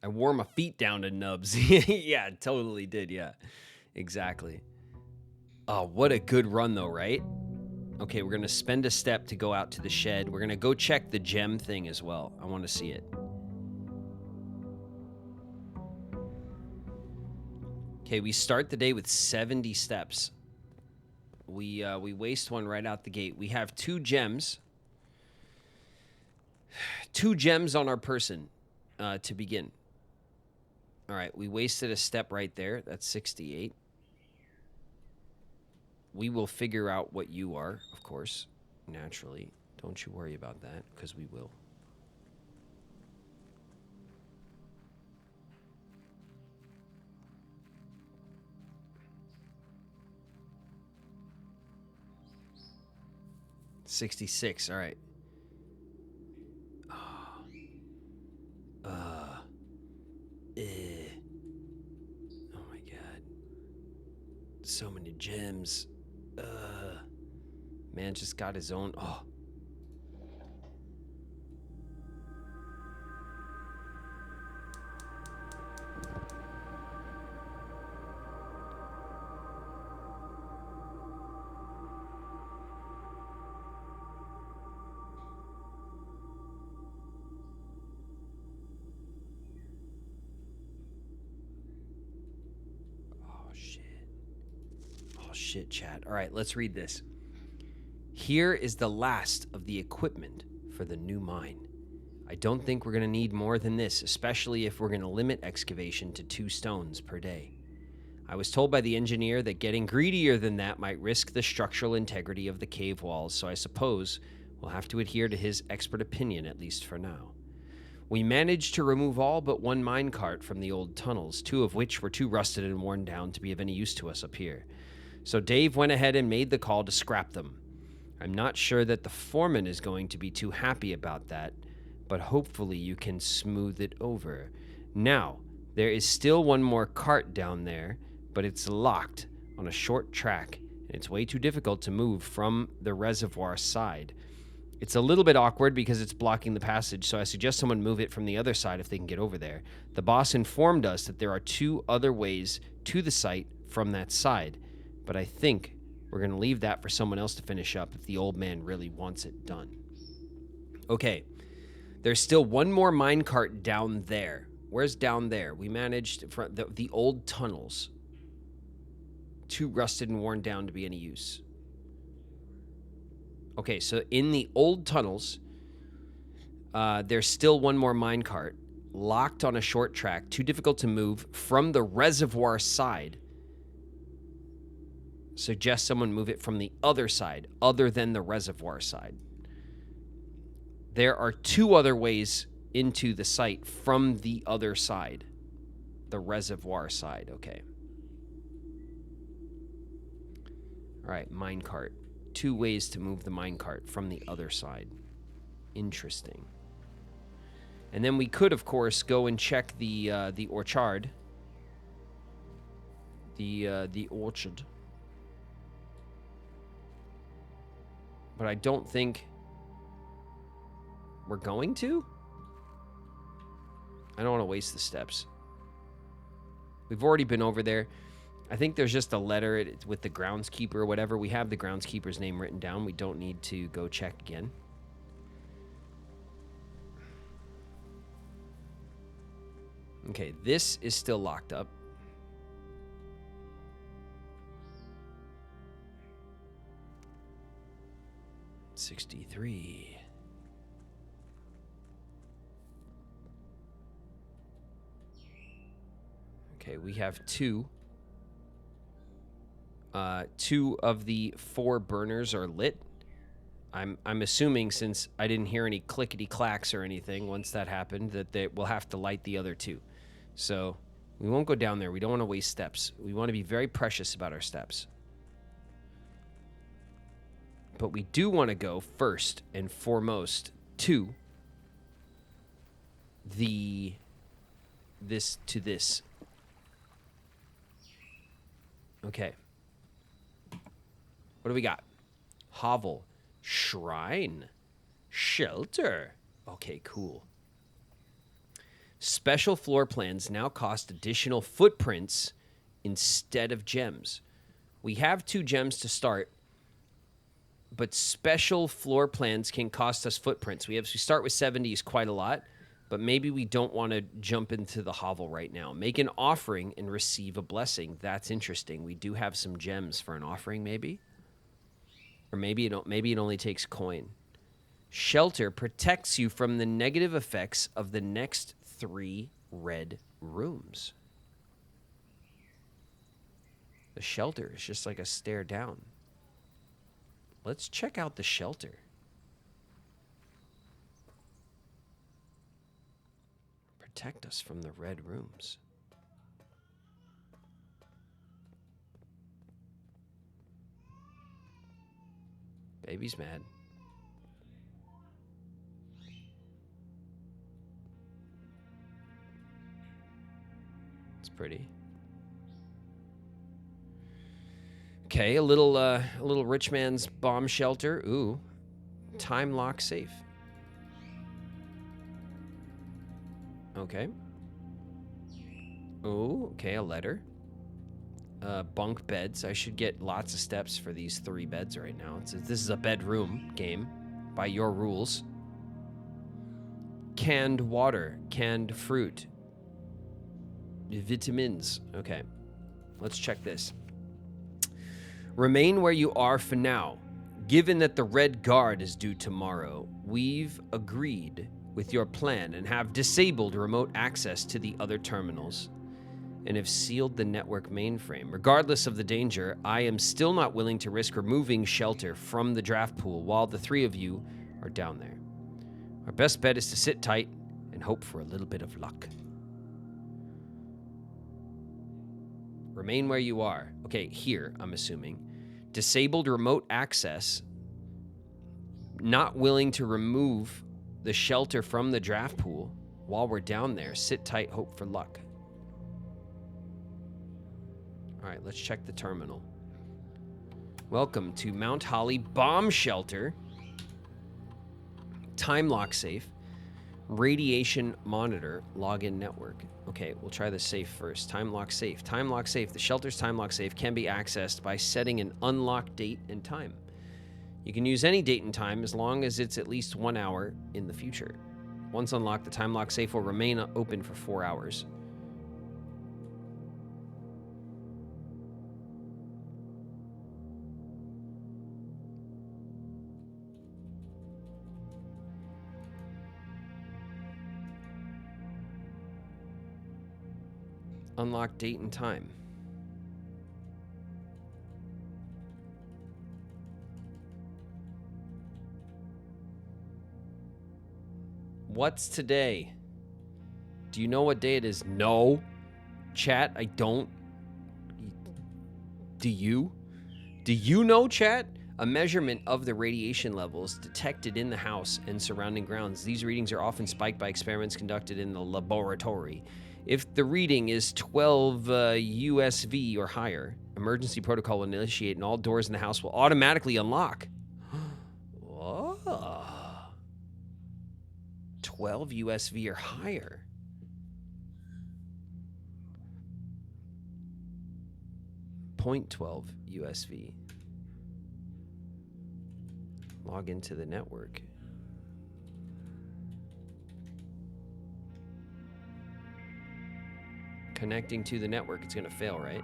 I wore my feet down to nubs. Yeah, totally did. Yeah, exactly. Oh, what a good run, though, right? Okay, we're going to spend a step to go out to the shed. We're going to go check the gem thing as well. I want to see it. Okay, we start the day with 70 steps. We waste one right out the gate. We have 2 gems. 2 gems on our person to begin. All right, we wasted a step right there. That's 68. We will figure out what you are, of course, naturally. Don't you worry about that, because we will. $66, all right. Oh my god. So many gems. Man just got his own. Oh. Oh shit, chat. All right, let's read this. Here is the last of the equipment for the new mine. I don't think we're going to need more than this, especially if we're going to limit excavation to 2 stones per day. I was told by the engineer that getting greedier than that might risk the structural integrity of the cave walls, so I suppose we'll have to adhere to his expert opinion, at least for now. We managed to remove all but 1 minecart from the old tunnels, 2 of which were too rusted and worn down to be of any use to us up here. So Dave went ahead and made the call to scrap them. I'm not sure that the foreman is going to be too happy about that, but hopefully you can smooth it over. Now, there is still 1 more cart down there, but it's locked on a short track, and it's way too difficult to move from the reservoir side. It's a little bit awkward because it's blocking the passage, so I suggest someone move it from the other side if they can get over there. The boss informed us that there are 2 other ways to the site from that side, but I think we're going to leave that for someone else to finish up if the old man really wants it done. Okay, there's still 1 more minecart down there. Where's down there? We managed from the old tunnels. Too rusted and worn down to be any use. Okay, so in the old tunnels, there's still 1 more minecart locked on a short track, too difficult to move from the reservoir side. Suggest someone move it from the other side, other than the reservoir side. There are 2 other ways into the site from the other side, the reservoir side. Okay. All right, minecart. 2 ways to move the minecart from the other side. Interesting. And then we could, of course, go and check the orchard. The orchard. But I don't think we're going to. I don't want to waste the steps. We've already been over there. I think there's just a letter with the groundskeeper or whatever. We have the groundskeeper's name written down. We don't need to go check again. Okay, this is still locked up. $63. Okay, we have 2. 2 of the 4 burners are lit. I'm assuming, since I didn't hear any clickety clacks or anything once that happened, that we'll have to light the other 2. So we won't go down there. We don't want to waste steps. We want to be very precious about our steps. But we do want to go first and foremost to this. Okay. What do we got? Hovel. Shrine. Shelter. Okay, cool. Special floor plans now cost additional footprints instead of gems. We have 2 gems to start, but special floor plans can cost us footprints. We start with 70 is quite a lot, but maybe we don't want to jump into the hovel right now. Make an offering and receive a blessing. That's interesting. We do have some gems for an offering, maybe. Or maybe it only takes coin. Shelter protects you from the negative effects of the next 3 red rooms. The shelter is just like a stare down. Let's check out the shelter. Protect us from the red rooms. Baby's mad. It's pretty. Okay, a little rich man's bomb shelter. Ooh, time lock safe. Okay. Ooh, okay, a letter. Bunk beds. I should get lots of steps for these 3 beds right now. This is a bedroom game by your rules. Canned water, canned fruit, vitamins. Okay, let's check this. Remain where you are for now. Given that the Red Guard is due tomorrow, we've agreed with your plan and have disabled remote access to the other terminals and have sealed the network mainframe. Regardless of the danger, I am still not willing to risk removing shelter from the draft pool while the 3 of you are down there. Our best bet is to sit tight and hope for a little bit of luck. Remain where you are. Okay, here, I'm assuming. Disabled remote access. Not willing to remove the shelter from the draft pool while we're down there. Sit tight, hope for luck. All right, let's check the terminal. Welcome to Mount Holly Bomb Shelter. Time lock safe. Radiation monitor. Login network. Okay, we'll try the safe first. Time lock safe. Time lock safe. The shelter's time lock safe can be accessed by setting an unlock date and time. You can use any date and time as long as it's at least 1 hour in the future. Once unlocked, the time lock safe will remain open for 4 hours. Unlock date and time. What's today? Do you know what day it is? No. Chat, I don't. Do you? Do you know, chat? A measurement of the radiation levels detected in the house and surrounding grounds. These readings are often spiked by experiments conducted in the laboratory. If the reading is 12 USV or higher, emergency protocol will initiate and all doors in the house will automatically unlock. Whoa. 12 USV or higher. .12 USV. Log into the network. Connecting to the network, it's gonna fail, right?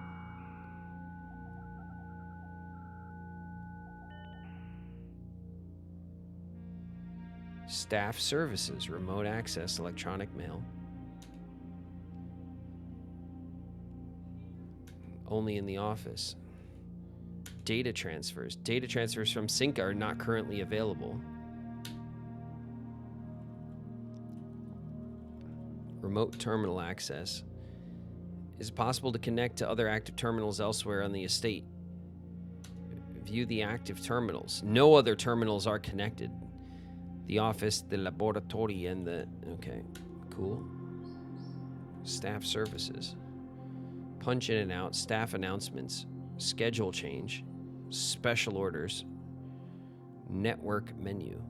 Staff services, remote access, electronic mail. Only in the office. Data transfers. Data transfers from Sync are not currently available. Remote terminal access. Is it possible to connect to other active terminals elsewhere on the estate? View the active terminals. No other terminals are connected. The office, the laboratory, and the... Okay, cool. Staff services. Punch in and out. Staff announcements. Schedule change. Special orders. Network menu.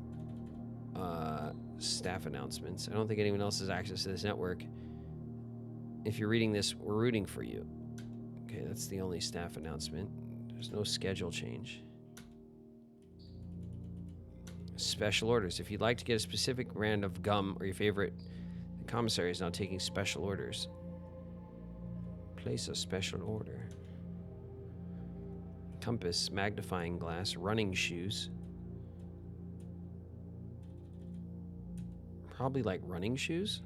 Staff announcements. I don't think anyone else has access to this network. If you're reading this, we're rooting for you. Okay, that's the only staff announcement. There's no schedule change. Special orders. If you'd like to get a specific brand of gum or your favorite, the commissary is now taking special orders. Place a special order. Compass, magnifying glass, running shoes. Probably like running shoes.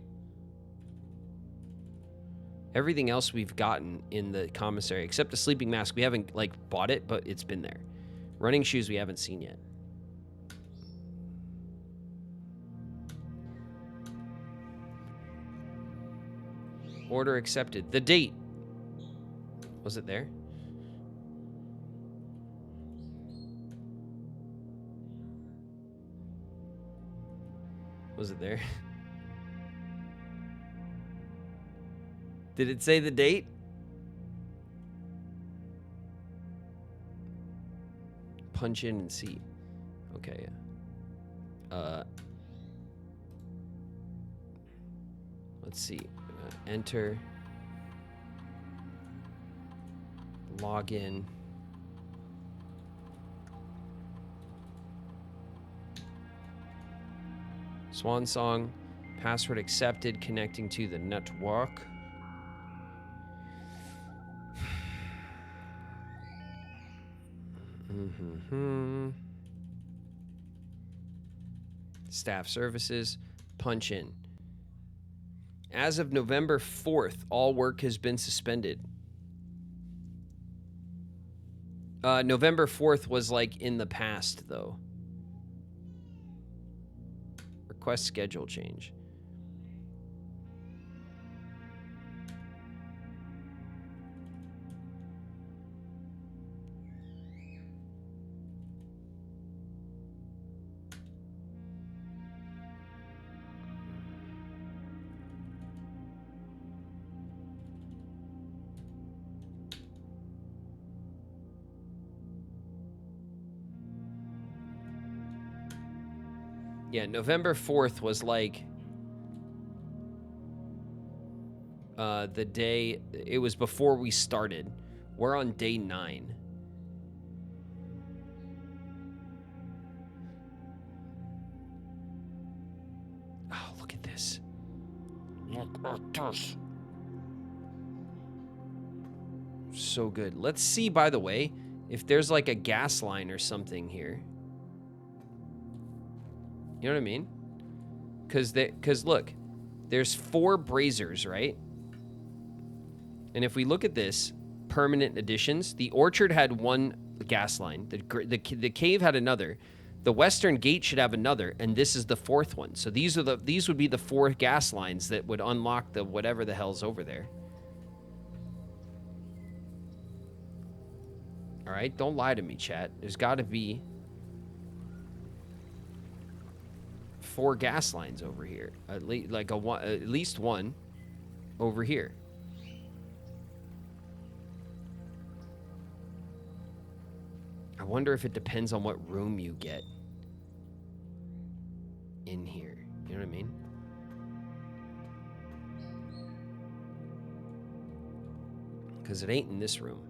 Everything else we've gotten in the commissary, except the sleeping mask, we haven't like bought it, but it's been there. Running shoes we haven't seen yet. Order accepted. The date. Was it there? Was it there? Did it say the date? Punch in and see. Okay, yeah. Let's see. Enter. Login. Swan song. Password accepted. Connecting to the network. Staff services. Punch in. As of November 4th, all work has been suspended. November 4th was like in the past, though. Request schedule change. Yeah, November 4th was like the day, it was before we started. We're on day 9. Oh, look at this. Look at this. So good. Let's see, by the way, if there's like a gas line or something here. You know what I mean? Because look, there's 4 braziers, right? And if we look at this, permanent additions, the orchard had 1 gas line. The cave had another. The western gate should have another, and this is the 4th one. So these would be the 4 gas lines that would unlock the whatever the hell's over there. All right, don't lie to me, chat. There's got to be 4 gas lines over here. At least one over here. I wonder if it depends on what room you get in here. You know what I mean? Because it ain't in this room.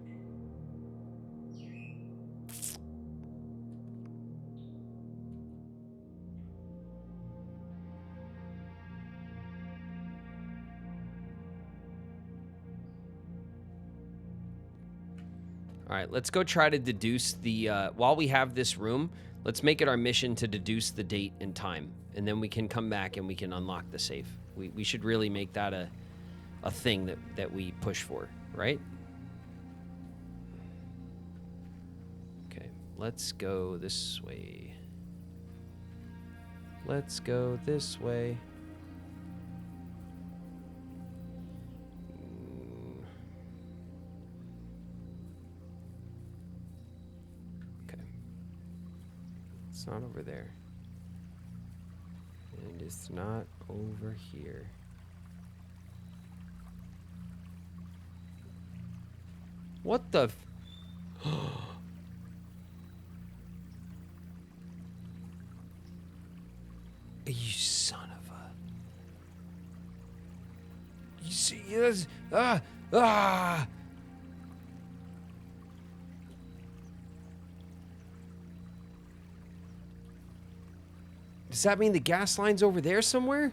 All right, let's go try to deduce the, while we have this room, let's make it our mission to deduce the date and time. And then we can come back and we can unlock the safe. We should really make that a thing that we push for, right? Okay, let's go this way. Let's go this way. It's not over there. And it's not over here. What the Yes. Ah. Does that mean the gas line's over there somewhere?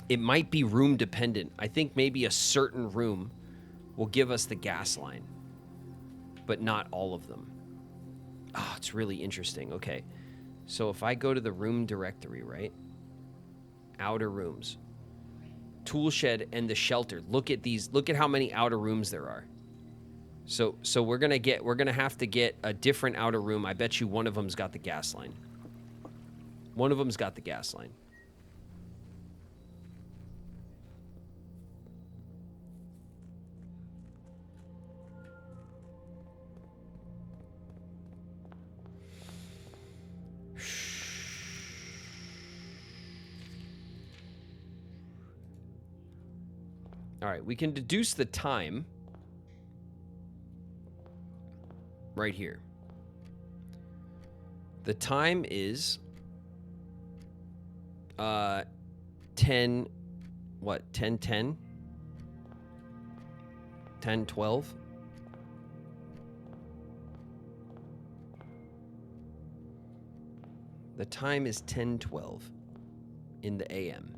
It might be room dependent. I think maybe a certain room will give us the gas line, but not all of them. Oh, it's really interesting. Okay. So if I go to the room directory, right? Outer rooms. Tool shed and the shelter. Look at these. Look at how many outer rooms there are. So we're going to have to get a different outer room. I bet you one of them's got the gas line. One of them's got the gas line. All right, we can deduce the time right here. The time is 10 what? 10:10? 10:12? The time is 10:12 in the AM.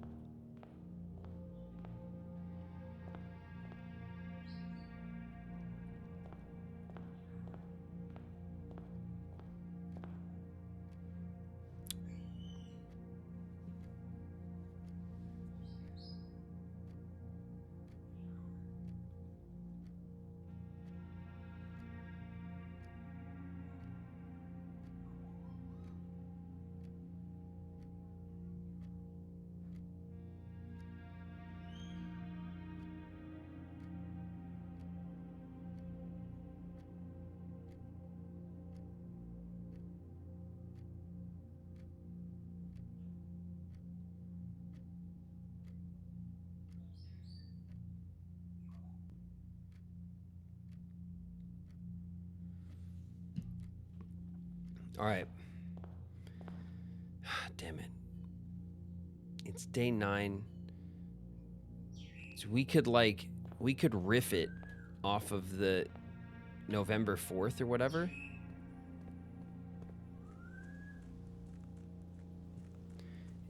All right. Damn it. It's day 9. So we could riff it off of the November 4th or whatever.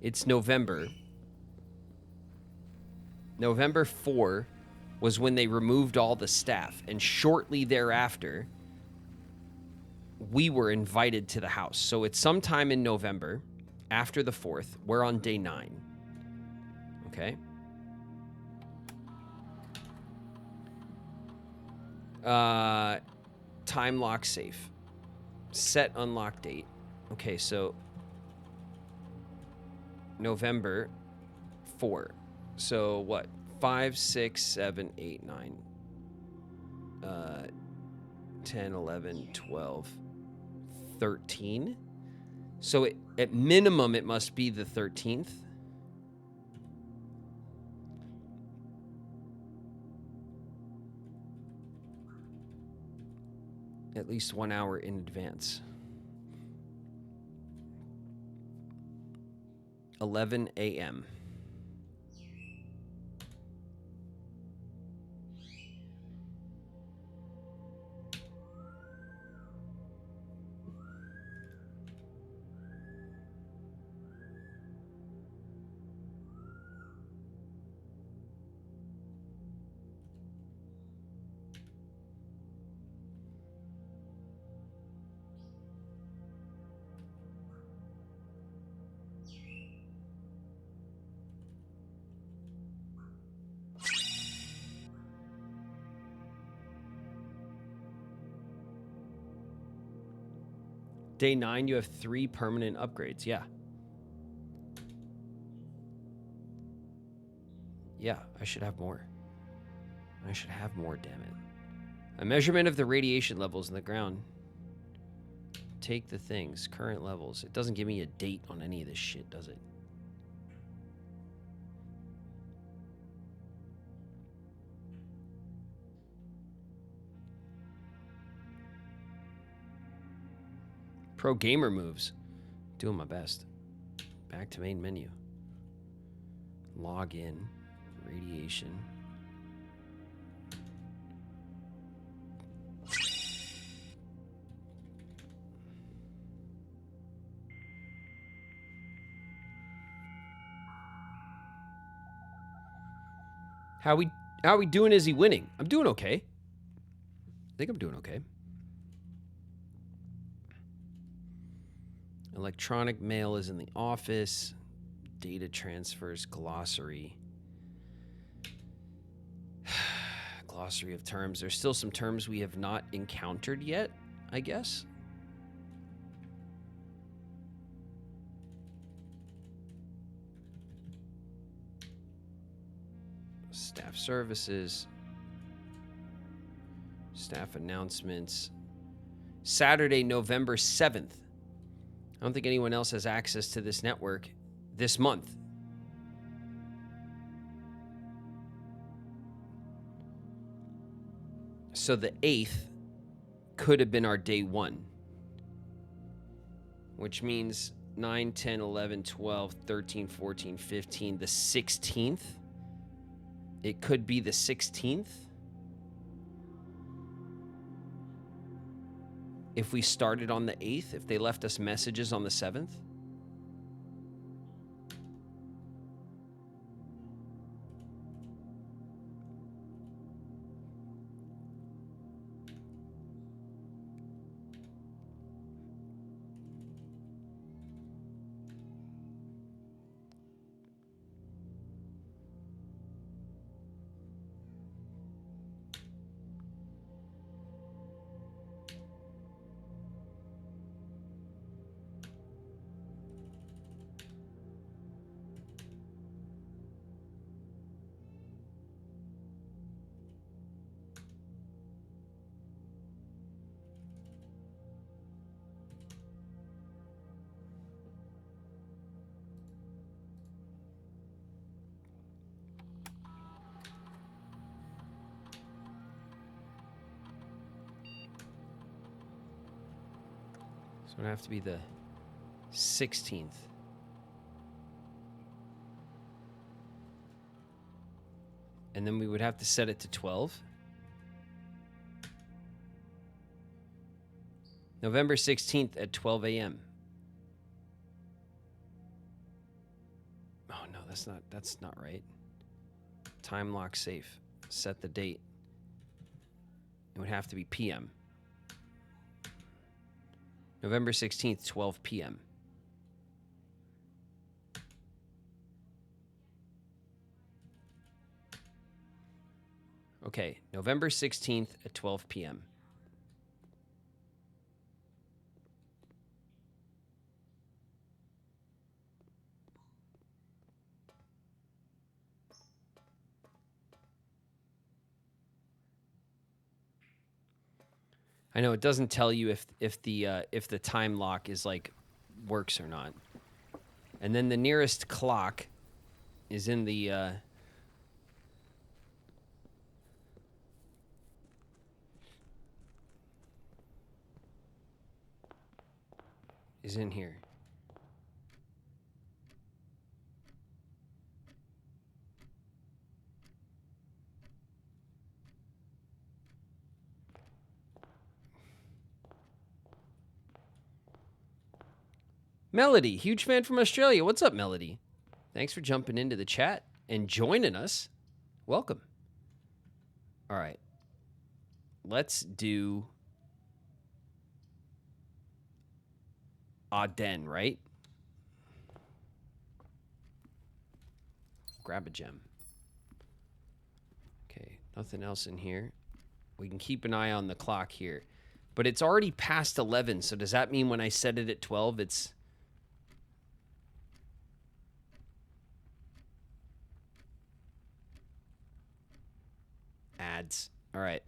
It's November. November 4 was when they removed all the staff, and shortly thereafter we were invited to the house. So it's sometime in November after the 4th. We're on day 9. Okay. Time lock safe. Set unlock date. Okay, so November 4. So what? 5, 6, 7, 8, 9. 10, 11, 12, 13. So at minimum, it must be the 13th. At least 1 hour in advance. 11 a.m. Day 9, you have 3 permanent upgrades. Yeah. Yeah, I should have more. I should have more, damn it. A measurement of the radiation levels in the ground. Take the things. Current levels. It doesn't give me a date on any of this shit, does it? Pro gamer moves. Doing my best. Back to main menu. Log in. Radiation. How we doing? Is he winning? I'm doing okay. I think I'm doing okay. Electronic mail is in the office. Data transfers, glossary. Glossary of terms. There's still some terms we have not encountered yet, I guess. Staff services. Staff announcements. Saturday, November 7th. I don't think anyone else has access to this network this month. So the 8th could have been our day 1, which means 9, 10, 11, 12, 13, 14, 15, the 16th. It could be the 16th. If we started on the 8th, if they left us messages on the 7th. So it'd have to be the 16th. And then we would have to set it to 12. November 16th at 12 a.m. Oh no, that's not right. Time lock safe. Set the date. It would have to be PM. November 16th, 12 p.m. Okay, November 16th at 12 p.m. I know it doesn't tell you if the time lock is like works or not. And then the nearest clock is in the is in here. Melody, huge fan from Australia. What's up, Melody? Thanks for jumping into the chat and joining us. Welcome. All right. Let's do Aden, right? Grab a gem. Okay, nothing else in here. We can keep an eye on the clock here. But it's already past 11, so does that mean when I set it at 12, it's... Ads. All right.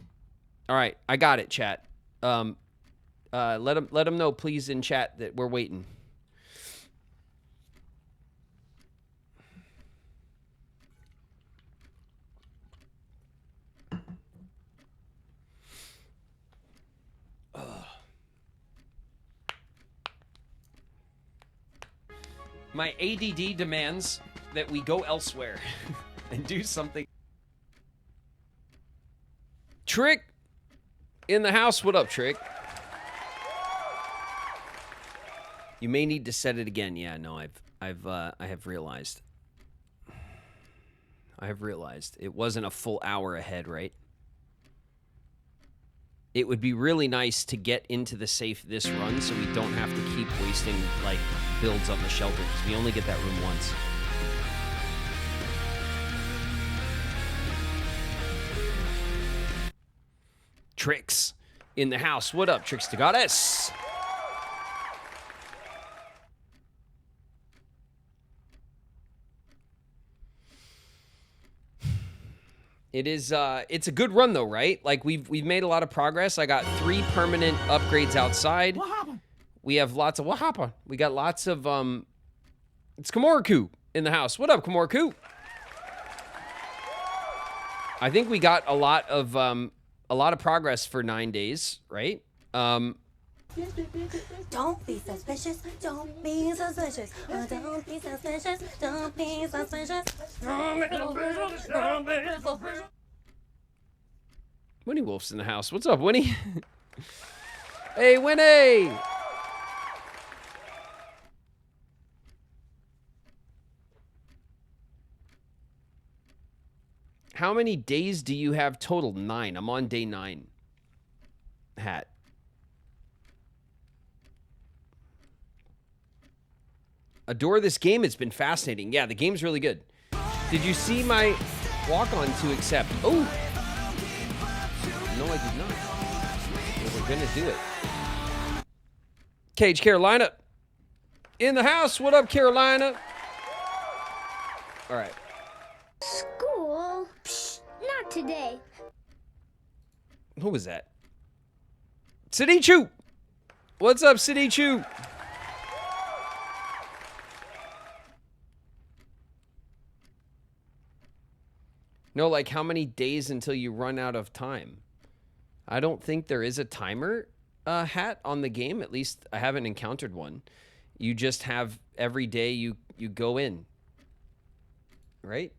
All right, I got it, chat. Let them know, please, in chat that we're waiting. My ADD demands that we go elsewhere and do something. Trick in the house. What up, Trick? You may need to set it again. Yeah, no, I have realized. I have realized it wasn't a full hour ahead, right? It would be really nice to get into the safe this run so we don't have to keep wasting, like, builds on the shelter, because we only get that room once. Tricks in the house. What up, Tricks to Goddess? It is it's a good run though, right? Like we've made a lot of progress. I got 3 permanent upgrades outside. What happened? We have lots of what happened? We got lots of it's Kamoriku in the house. What up, Kamoriku? I think we got a lot of progress for 9 days, right? Don't be suspicious. Don't be suspicious. Don't be suspicious. Don't be suspicious. Winnie Wolf's in the house. What's up, Winnie? Hey, Winnie! How many days do you have total? 9. I'm on day 9. Hat. Adore this game. It's been fascinating. Yeah, the game's really good. Did you see my walk-on to accept? Oh! No, I did not. Well, we're gonna do it. Cage Carolina. In the house. What up, Carolina? All right. School? Psh, not today. Who was that? Sidichu! What's up, Sidichu? No, like how many days until you run out of time? I don't think there is a timer hat on the game. At least I haven't encountered one. You just have every day you go in. Right?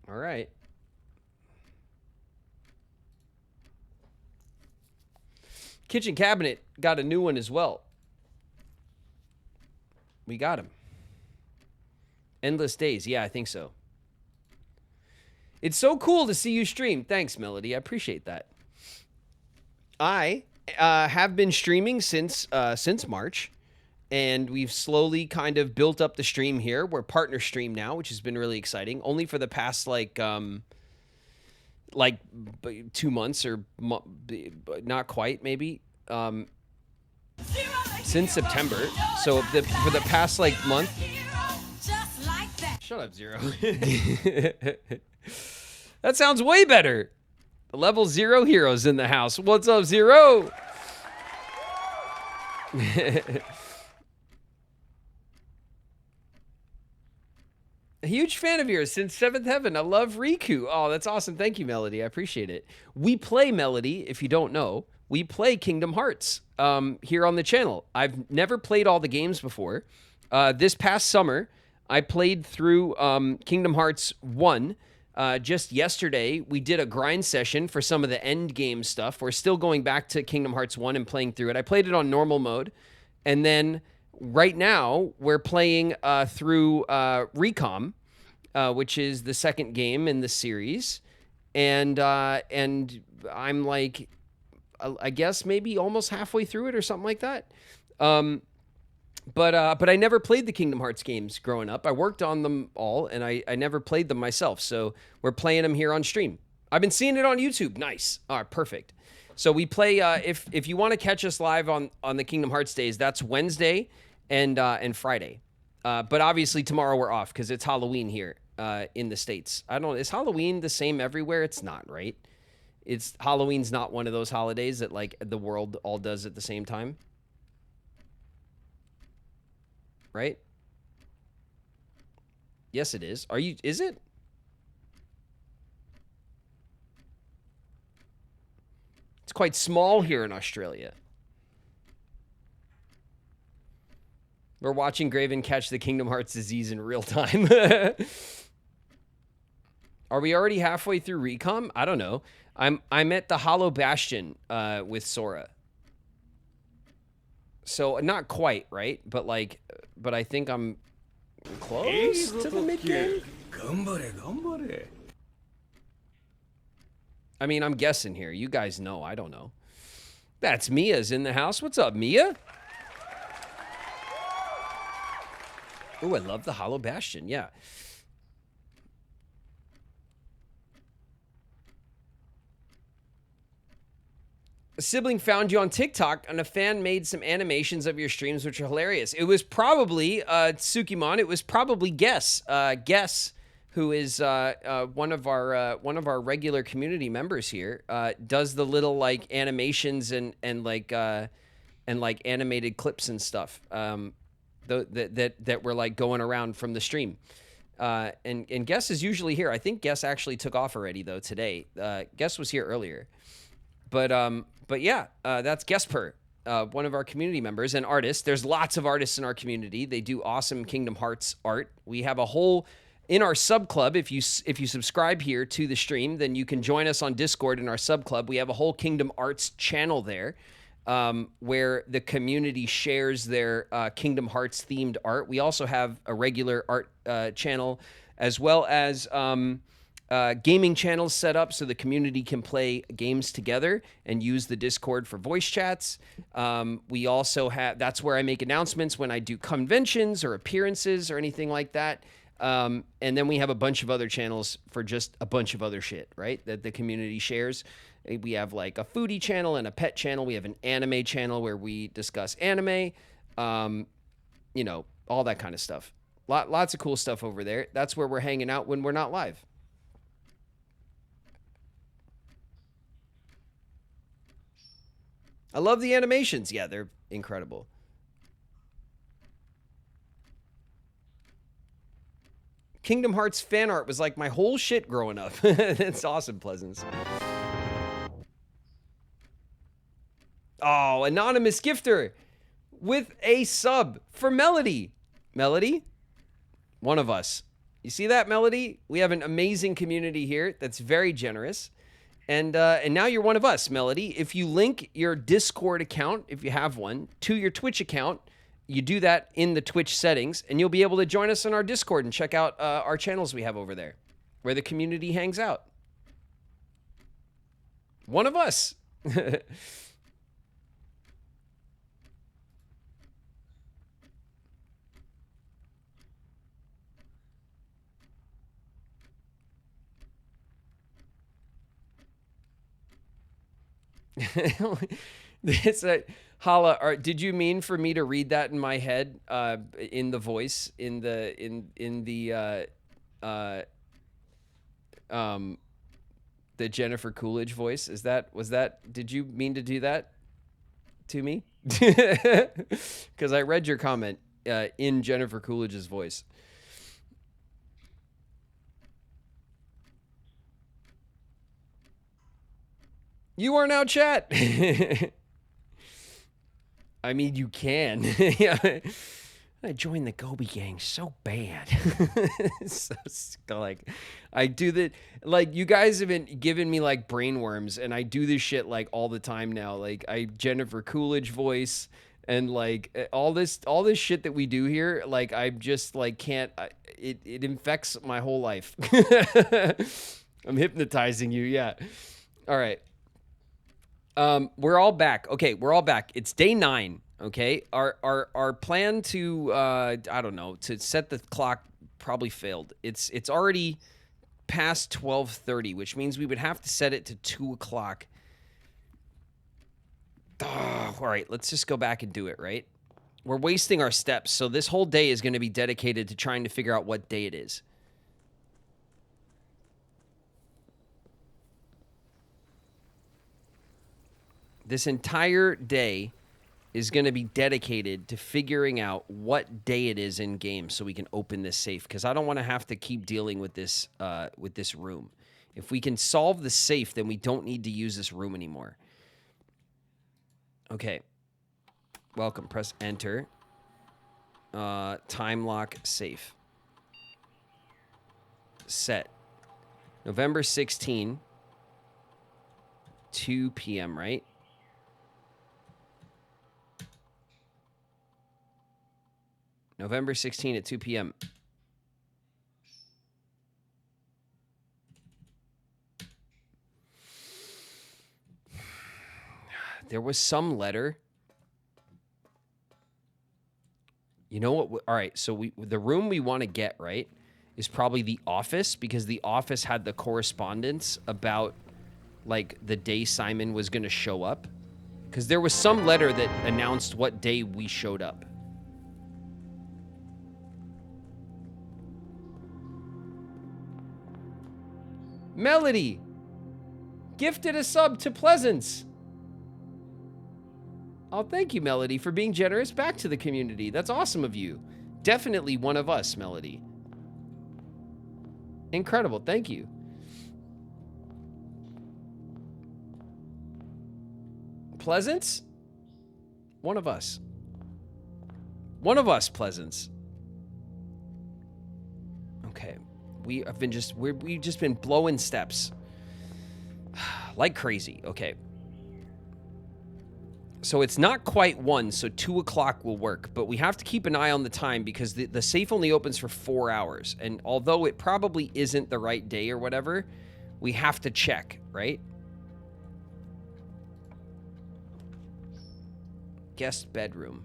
All right. Kitchen cabinet got a new one as well. We got him. Endless days. Yeah, I think so. It's so cool to see you stream. Thanks, Melody. I appreciate that. I have been streaming since March, and we've slowly kind of built up the stream here. We're partner stream now, which has been really exciting. Only for the past like 2 months or not quite, maybe. Since September. So for the past like month. Shut up, Zero. That sounds way better. Level 0 heroes in the house. What's up, Zero? A huge fan of yours since 7th Heaven. I love Riku. Oh, that's awesome. Thank you, Melody. I appreciate it. We play, Melody, if you don't know, we play Kingdom Hearts here on the channel. I've never played all the games before. This past summer, I played through Kingdom Hearts 1. Just yesterday, we did a grind session for some of the end game stuff. We're still going back to Kingdom Hearts 1 and playing through it. I played it on normal mode. And then right now, we're playing through Recom, which is the second game in the series. And I'm like, I guess maybe almost halfway through it or something like that. But I never played the Kingdom Hearts games growing up. I worked on them all, and I never played them myself. So we're playing them here on stream. I've been seeing it on YouTube. Nice. All right, perfect. So we play, if you want to catch us live on the Kingdom Hearts days, that's Wednesday and Friday. But obviously tomorrow we're off because it's Halloween here in the States. I don't. Is Halloween the same everywhere? It's not, right? It's Halloween's not one of those holidays that like the world all does at the same time, right? Yes, it is. Are you? Is it? It's quite small here in Australia. We're watching Graven catch the Kingdom Hearts disease in real time. Are we already halfway through Recom? I don't know. I'm at the Hollow Bastion with Sora. So not quite, right? But like, but I think I'm close to the mid game. I mean, I'm guessing here. You guys know. I don't know. That's Mia's in the house. What's up, Mia? Oh, I love the Hollow Bastion. Yeah. A sibling found you on TikTok, and a fan made some animations of your streams, which are hilarious. It was probably Tsukimon. It was probably Guess. Guess, who is one of our regular community members here, does the little like animations and like animated clips and stuff. That were like going around from the stream. And Guess is usually here. I think Guess actually took off already though today. Guess was here earlier. But yeah, that's Guesper, one of our community members and artists. There's lots of artists in our community. They do awesome Kingdom Hearts art. We have a whole in our sub club. If you subscribe here to the stream, then you can join us on Discord in our sub club. We have a whole Kingdom Hearts channel there, where the community shares their Kingdom Hearts themed art. We also have a regular art channel, as well as gaming channels set up so the community can play games together and use the Discord for voice chats. We also have, that's where I make announcements when I do conventions or appearances or anything like that. And then we have a bunch of other channels for just a bunch of other shit, right? That the community shares. We have like a foodie channel and a pet channel. We have an anime channel where we discuss anime, you know, all that kind of stuff. Lots of cool stuff over there. That's where we're hanging out when we're not live. I love the animations. Yeah, they're incredible. Kingdom Hearts fan art was like my whole shit growing up. It's awesome, Pleasance. Oh, anonymous gifter with a sub for Melody. Melody, one of us. You see that, Melody? We have an amazing community here that's very generous. And now you're one of us, Melody. If you link your Discord account, if you have one, to your Twitch account, you do that in the Twitch settings, and you'll be able to join us on our Discord and check out our channels we have over there, where the community hangs out. One of us. It's a Hala. Did you mean for me to read that in my head, in the voice, in the Jennifer Coolidge voice? Was that? Did you mean to do that to me? Because I read your comment in Jennifer Coolidge's voice. You are now chat. I mean, you can. I joined the Gobi gang so bad. So like, I do that. Like, you guys have been giving me like brainworms, and I do this shit like all the time now. Like, I Jennifer Coolidge voice, and like all this shit that we do here. Like, I just like can't. It infects my whole life. I'm hypnotizing you. Yeah. All right. We're all back. Okay, we're all back. It's day 9. Okay, our plan to I don't know, to set the clock probably failed. It's already past 12:30, which means we would have to set it to 2 o'clock. Oh, all right, let's just go back and do it. Right? We're wasting our steps. So this whole day is going to be dedicated to trying to figure out what day it is. This entire day is going to be dedicated to figuring out what day it is in game so we can open this safe, because I don't want to have to keep dealing with this room. If we can solve the safe, then we don't need to use this room anymore. Okay. Welcome. Press enter. Time lock safe. Set. November 16, 2 p.m., right? November 16 at 2 p.m. There was some letter. You know what? All right, so the room we want to get, right, is probably the office, because the office had the correspondence about, like, the day Simon was going to show up. Because there was some letter that announced what day we showed up. Melody gifted a sub to Pleasance. Oh, thank you, Melody, for being generous back to the community. That's awesome of you. Definitely one of us, Melody. Incredible. Thank you. Pleasance? One of us. One of us, Pleasance. Okay. We've just been blowing steps like crazy. Okay. So it's not quite 1, so 2 o'clock will work, but we have to keep an eye on the time because the safe only opens for 4 hours. And although it probably isn't the right day or whatever, we have to check, right? Guest bedroom.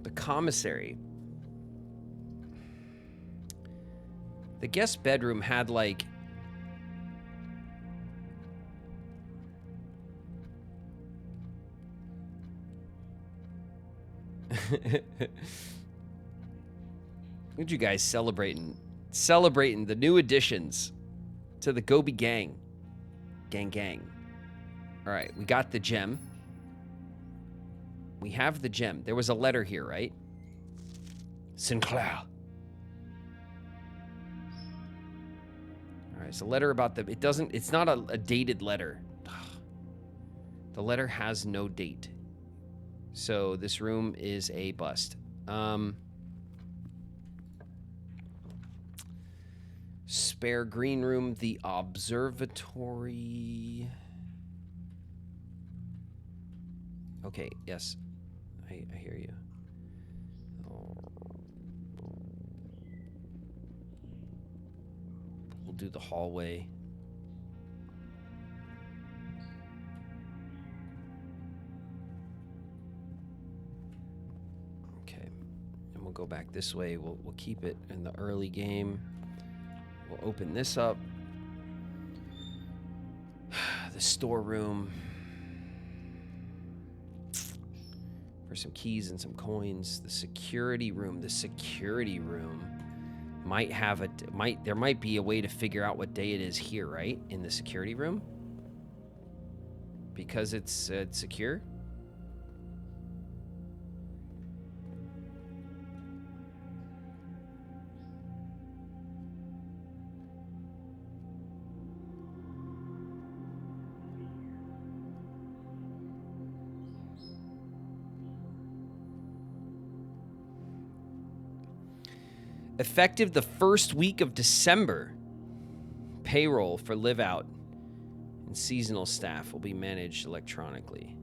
The commissary. The guest bedroom had like look at you guys celebrating the new additions to the Gobi gang. Gang. All right, we got the gem. We have the gem. There was a letter here, right? Sinclair. All right, it's a letter about the... It's not a dated letter. The letter has no date. So this room is a bust. Spare green room, the observatory. Okay, yes. I hear you. We'll do the hallway. Okay. And we'll go back this way. We'll keep it in the early game. We'll open this up. The storeroom. For some keys and some coins. The security room. The security room might have there might be a way to figure out what day it is here, right? In the security room? Because it's secure? Effective the first week of December, payroll for live out and seasonal staff will be managed electronically.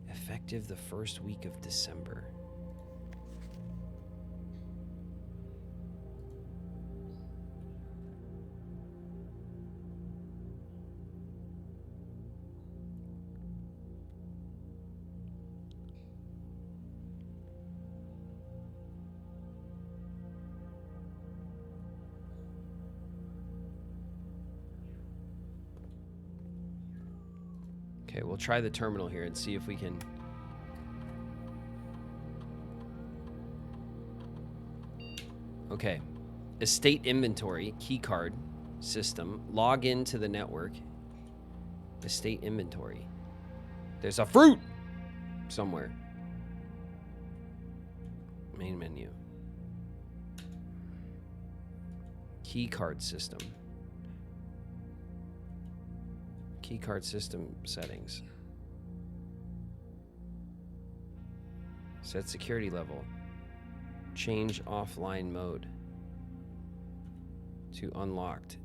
Effective the first week of December. Okay, we'll try the terminal here and see if we can... Okay. Estate inventory, keycard, system, log into the network. Estate inventory. There's a fruit somewhere. Main menu. Keycard system. Keycard system settings. Set security level. Change offline mode to unlocked.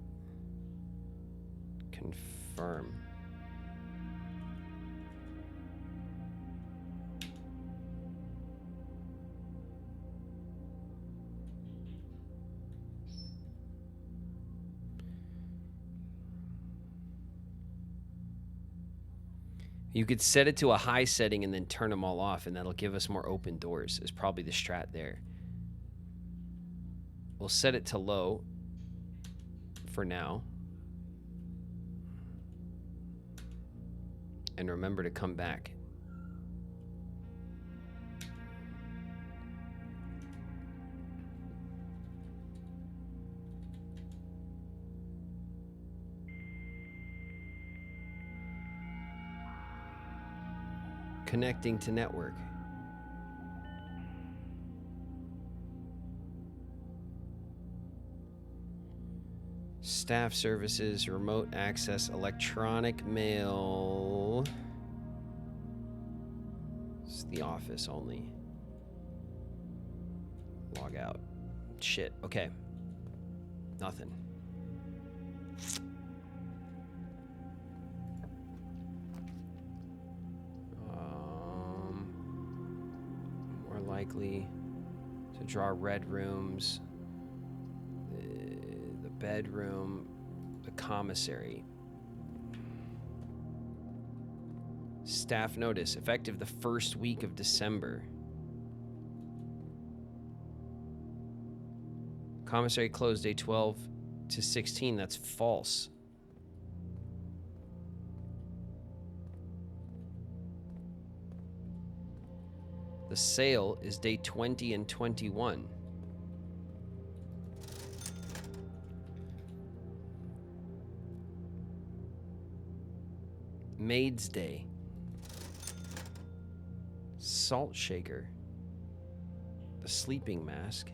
Confirm. You could set it to a high setting and then turn them all off, and that'll give us more open doors, is probably the strat there. We'll set it to low for now. And remember to come back. Connecting to network. Staff services, remote access, electronic mail. It's the office only. Log out. Shit. Okay. Nothing. More likely to draw red rooms. The bedroom. The commissary. Staff notice, effective the first week of December. Commissary closed day 12 to 16. That's false. The sale is day 20 and 21. Maid's Day. Salt shaker. The sleeping mask.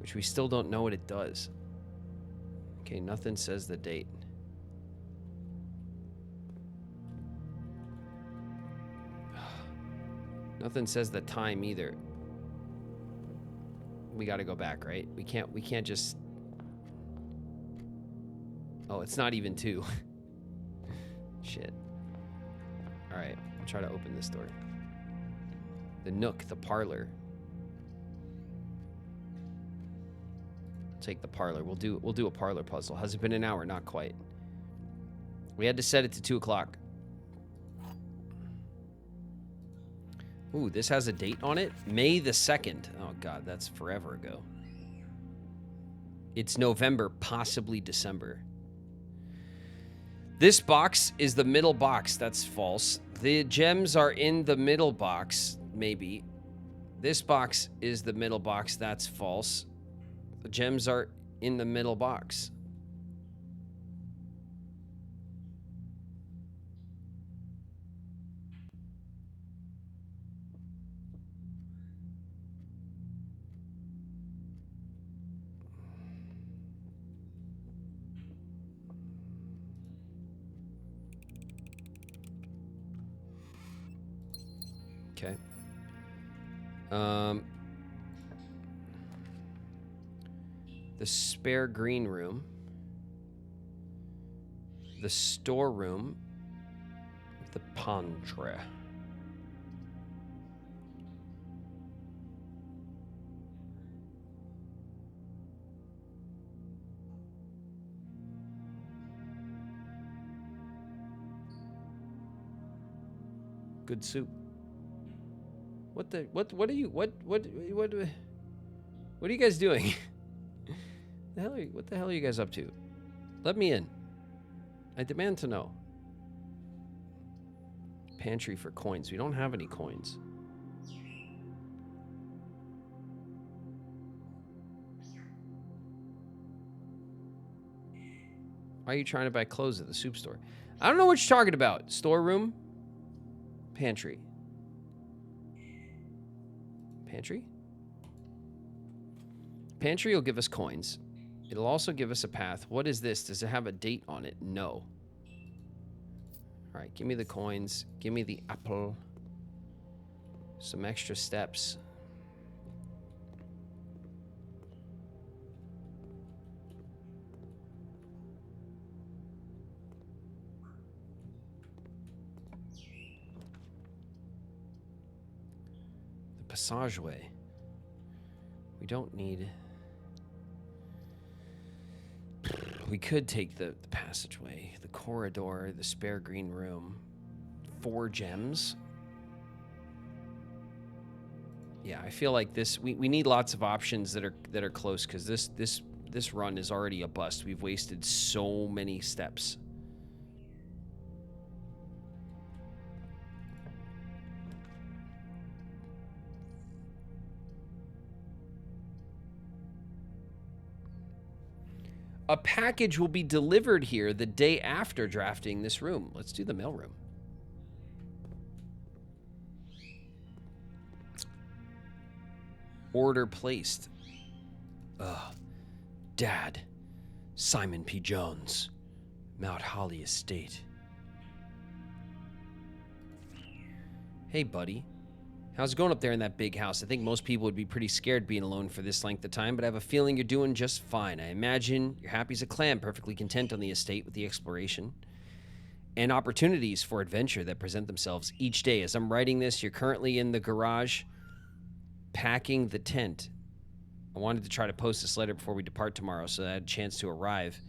Which we still don't know what it does. Okay, nothing says the date. Nothing says the time either. We gotta go back, right? We can't just... Oh, it's not even 2. Shit. Alright, I'll try to open this door. The nook, the parlor. Take the parlor. We'll do a parlor puzzle. Has it been an hour? Not quite. We had to set it to 2 o'clock. Ooh, this has a date on it? May the 2nd. Oh god, that's forever ago. It's November, possibly December. This box is the middle box. That's false. The gems are in the middle box, maybe. This box is the middle box. That's false. The gems are in the middle box. Okay. The spare green room. The storeroom. The pantry. Good soup. What are you guys doing? What the hell are you guys up to? Let me in. I demand to know. Pantry for coins. We don't have any coins. Why are you trying to buy clothes at the soup store? I don't know what you're talking about. Storeroom? Pantry. Pantry? Pantry will give us coins. It'll also give us a path. What is this? Does it have a date on it? No. All right, give me the coins. Give me the apple. Some extra steps. The passageway. We don't need... We could take the passageway, the corridor, the spare green room. 4 gems. Yeah, I feel like this. We need lots of options that are close, because this run is already a bust. We've wasted so many steps. A package will be delivered here the day after drafting this room. Let's do the mailroom. Order placed. Ugh. Dad. Simon P. Jones. Mount Holly Estate. Hey, buddy. How's it going up there in that big house? I think most people would be pretty scared being alone for this length of time, but I have a feeling you're doing just fine. I imagine you're happy as a clam, perfectly content on the estate with the exploration and opportunities for adventure that present themselves each day. As I'm writing this, you're currently in the garage packing the tent. I wanted to try to post this letter before we depart tomorrow so that I had a chance to arrive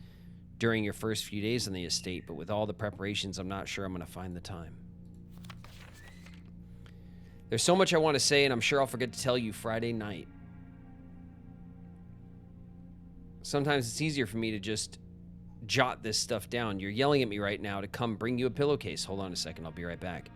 during your first few days on the estate, but with all the preparations, I'm not sure I'm going to find the time. There's so much I want to say, and I'm sure I'll forget to tell you Friday night. Sometimes it's easier for me to just jot this stuff down. You're yelling at me right now to come bring you a pillowcase. Hold on a second. I'll be right back.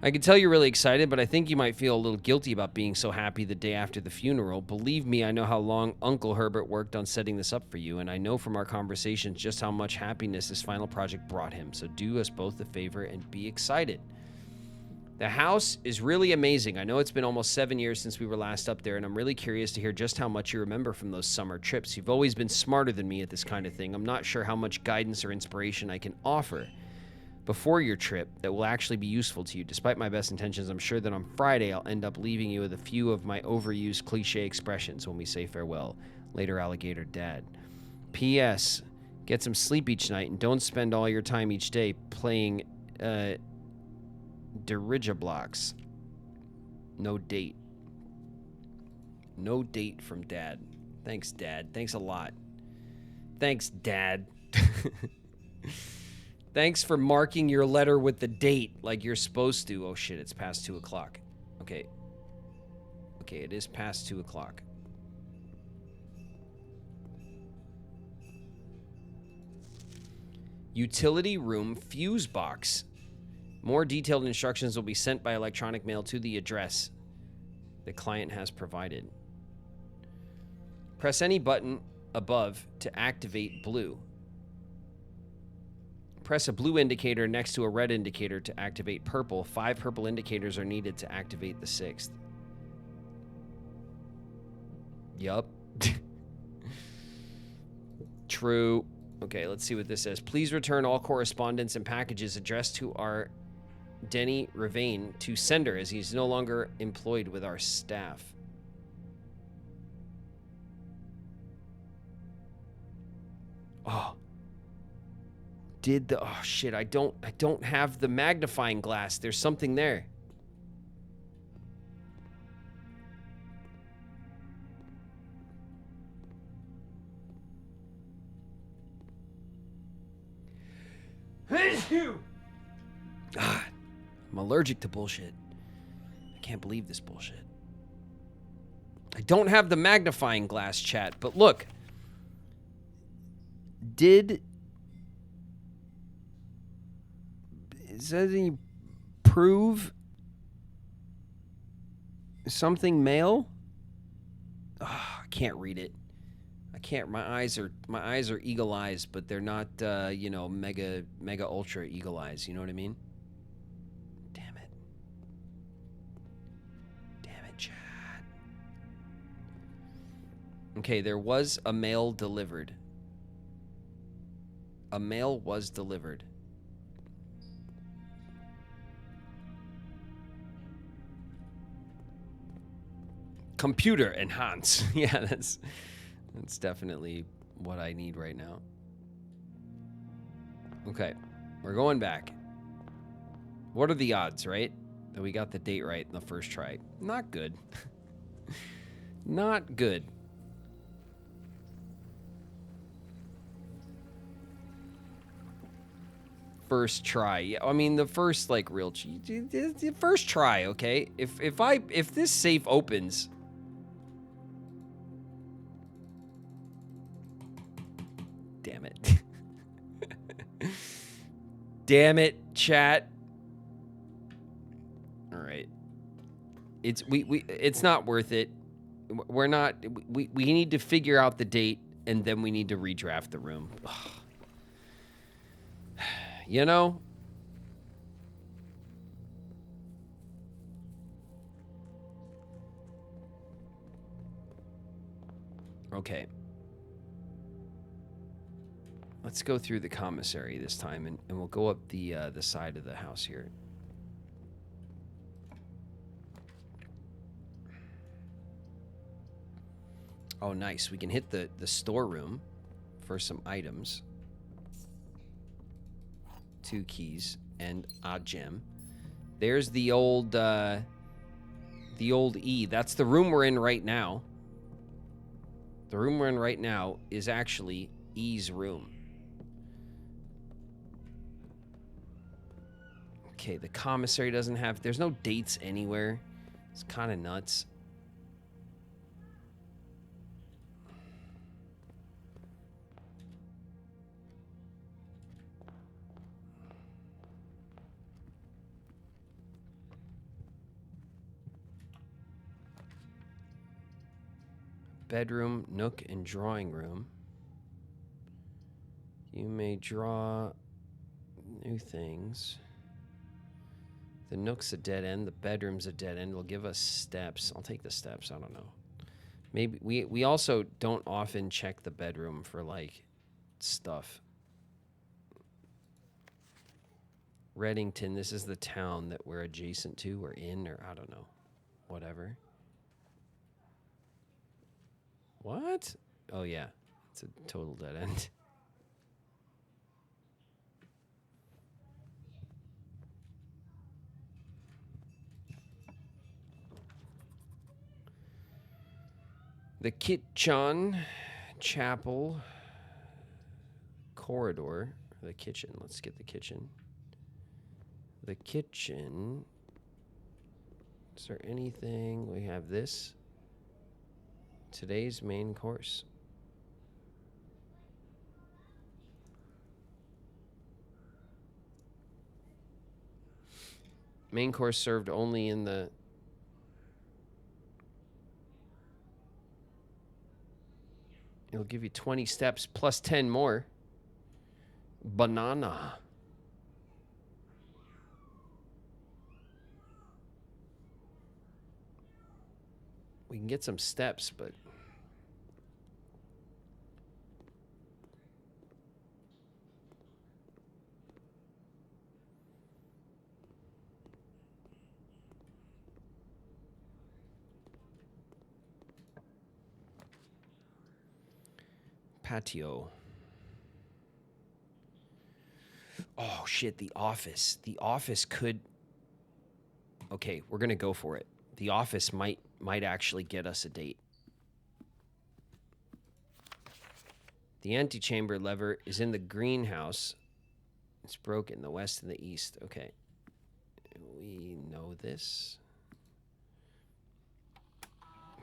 I can tell you're really excited, but I think you might feel a little guilty about being so happy the day after the funeral. Believe me, I know how long Uncle Herbert worked on setting this up for you, and I know from our conversations just how much happiness this final project brought him. So do us both a favor and be excited. The house is really amazing. I know it's been almost 7 years since we were last up there, and I'm really curious to hear just how much you remember from those summer trips. You've always been smarter than me at this kind of thing. I'm not sure how much guidance or inspiration I can offer before your trip that will actually be useful to you. Despite my best intentions, I'm sure that on Friday I'll end up leaving you with a few of my overused cliche expressions when we say farewell. Later, Alligator Dad. P.S. Get some sleep each night and don't spend all your time each day playing dirigiblocks. No date. No date from Dad. Thanks, Dad. Thanks a lot. Thanks, Dad. Thanks for marking your letter with the date like you're supposed to. Oh, shit, it's past 2 o'clock. Okay. Okay, it is past 2 o'clock. Utility room fuse box. More detailed instructions will be sent by electronic mail to the address the client has provided. Press any button above to activate blue. Press a blue indicator next to a red indicator to activate purple. 5 purple indicators are needed to activate the 6th. Yup. True. Okay, let's see what this says. Please return all correspondence and packages addressed to our Denny Ravane to sender, as he's no longer employed with our staff. Oh. Oh shit, I don't have the magnifying glass. There's something there. God, I'm allergic to bullshit. I can't believe this bullshit. I don't have the magnifying glass, chat, but look. Is that any approve something mail. Oh, I can't read it. I can't. My eyes are eagle eyes, but they're not mega ultra eagle eyes. You know what I mean? Damn it, Chad. Okay, there was a mail delivered. A mail was delivered. Computer enhance. Yeah, that's definitely what I need right now. Okay, we're going back. What are the odds, right? That we got the date right in the first try. Not good. Not good. First try. Yeah, I mean the first real the first try, okay? If this safe opens, damn it. Damn it, chat. All right. It's not worth it. We're not we need to figure out the date and then we need to redraft the room. You know? Okay. Let's go through the commissary this time and we'll go up the side of the house here. Oh, nice. We can hit the storeroom for some items. 2 keys and a gem. There's the old E. That's the room we're in right now. The room we're in right now is actually E's room. Okay, the commissary doesn't have... There's no dates anywhere. It's kind of nuts. Bedroom, nook, and drawing room. You may draw new things. The nook's a dead end. The bedroom's a dead end. Will give us steps. I'll take the steps. I don't know. Maybe we also don't often check the bedroom for stuff. Reddington, this is the town that we're adjacent to or in, or I don't know. Whatever. What? Oh, yeah. It's a total dead end. The kitchen, chapel, corridor, the kitchen. Let's get the kitchen. The kitchen. Is there anything? We have this. Today's main course. Main course served only in the... It'll give you 20 steps plus 10 more. Banana. We can get some steps, but... Patio. Oh, shit, the office. The office could... Okay, we're going to go for it. The office might actually get us a date. The antechamber lever is in the greenhouse. It's broken, the west and the east. Okay. We know this.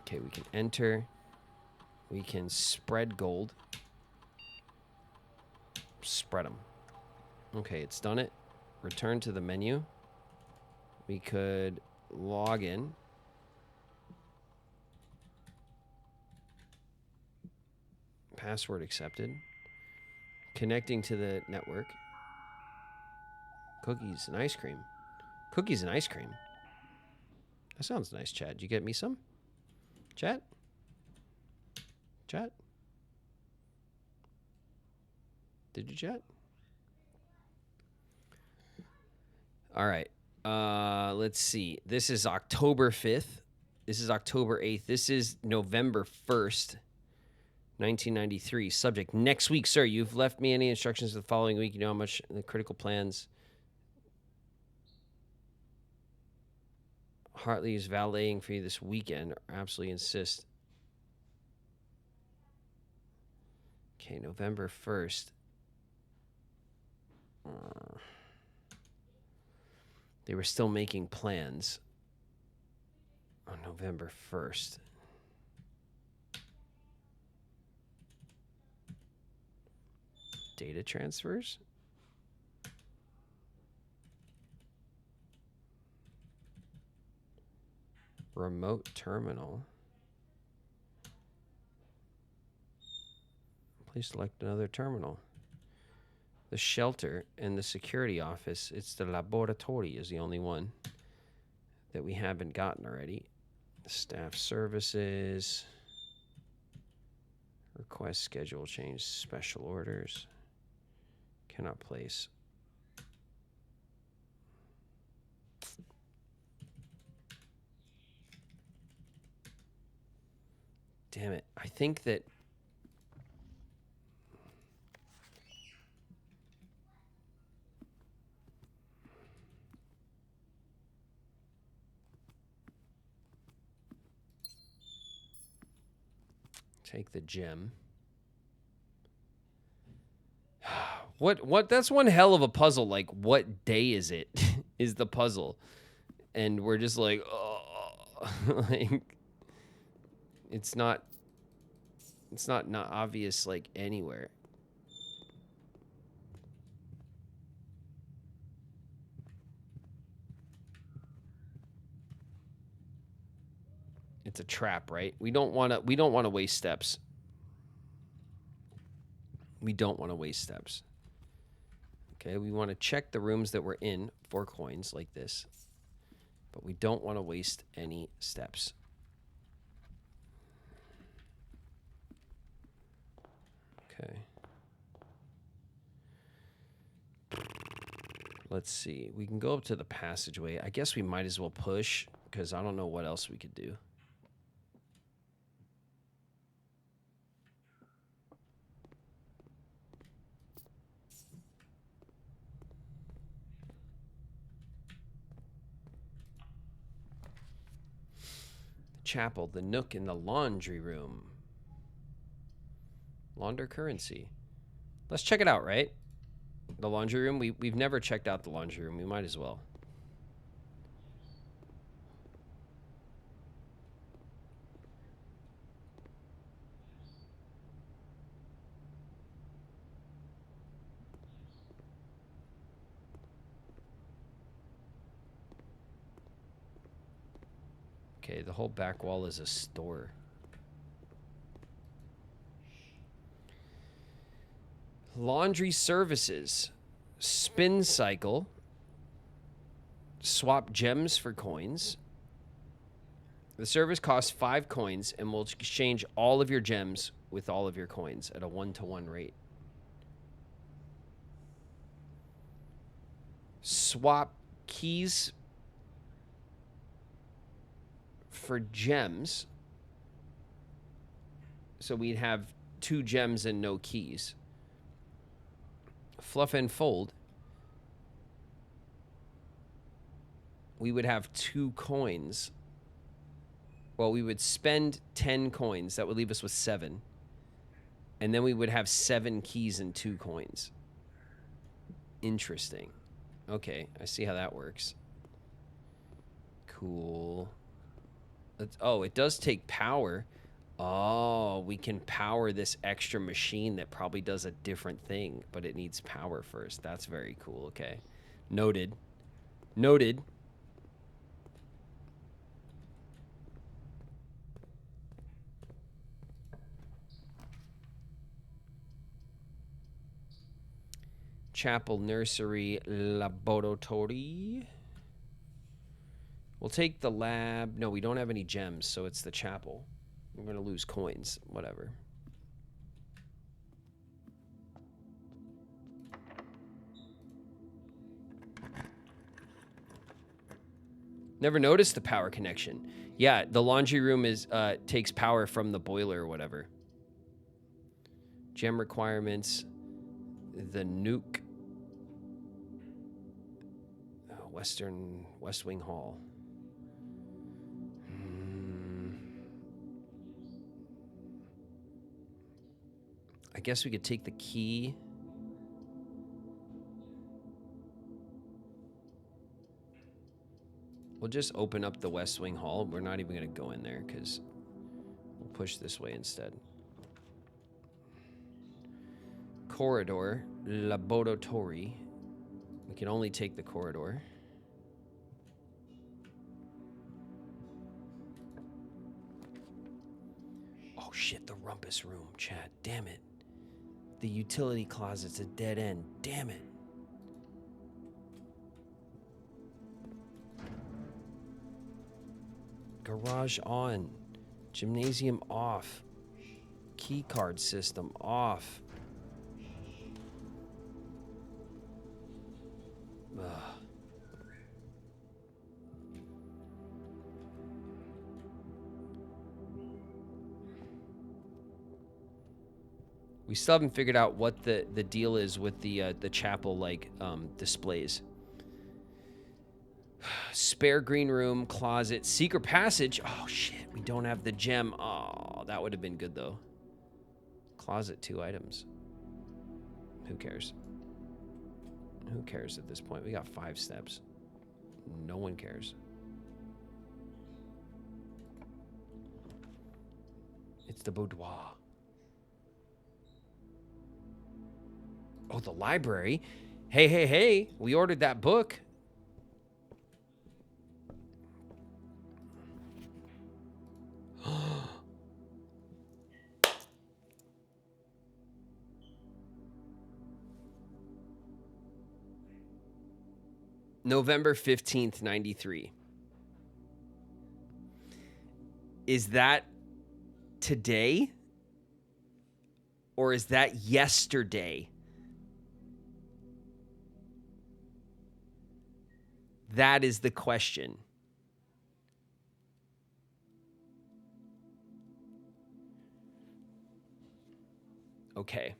Okay, we can enter. We can spread gold. Spread them. Okay, it's done it. Return to the menu. we could log in. Password accepted. Connecting to the network. Cookies and ice cream. Cookies and ice cream. That sounds nice, Chad. Did you get me some? Chat? Chat? Did you chat? All right. Let's see. This is October 5th. This is October 8th. This is November 1st, 1993. Subject, next week, sir. You've left me any instructions for the following week. You know how much the critical plans. Hartley is valeting for you this weekend. Absolutely insist. Okay, November 1st. They were still making plans on November 1st. Data transfers? Remote terminal. Please select another terminal. The shelter and the security office, it's the laboratory is the only one that we haven't gotten already. Staff services. Request schedule change, special orders. Cannot place. Damn it. I think that take the gem. What that's one hell of a puzzle. Like, what day is it? Is the puzzle. And we're just like, oh, like it's not obvious like anywhere. It's a trap, right? We don't want to waste steps. We don't want to waste steps. Okay, we want to check the rooms that we're in for coins like this. But we don't want to waste any steps. Okay. Let's see. We can go up to the passageway. I guess we might as well push because I don't know what else we could do. Chapel, the nook, in the laundry room. Launder currency. Let's check it out, right? The laundry room. We've never checked out the laundry room. We might as well. Okay, the whole back wall is a store. Laundry services. Spin cycle. Swap gems for coins. The service costs 5 coins and will exchange all of your gems with all of your coins at a 1-to-1 rate. Swap keys for gems. So we'd have 2 gems and no keys. Fluff and fold. We would have 2 coins. Well, we would spend 10 coins. That would leave us with 7. And then we would have 7 keys and 2 coins. Interesting. Okay, I see how that works. Cool. Oh, it does take power. Oh, we can power this extra machine that probably does a different thing, but it needs power first. That's very cool. Okay. Noted. Noted. Chapel, nursery, laboratory. We'll take the lab. No, we don't have any gems, so it's the chapel. We're going to lose coins. Whatever. Never noticed the power connection. Yeah, the laundry room is takes power from the boiler or whatever. Gem requirements. The nuke. West Wing Hall. I guess we could take the key. We'll just open up the West Wing Hall. We're not even going to go in there because we'll push this way instead. Corridor, laboratory. We can only take the corridor. Oh shit, the rumpus room, Chad. Damn it. The utility closet's a dead end. Damn it. Garage on. Gymnasium off. Key card system off. Ugh. We still haven't figured out what the deal is with the chapel like displays. Spare green room, closet, secret passage. Oh shit, we don't have the gem. Oh, that would have been good though. Closet, 2 items. Who cares? Who cares at this point? We got 5 steps. No one cares. It's the boudoir. Oh, the library. Hey. We ordered that book. November 15th, 93. Is that today? Or is that yesterday? That is the question. Okay.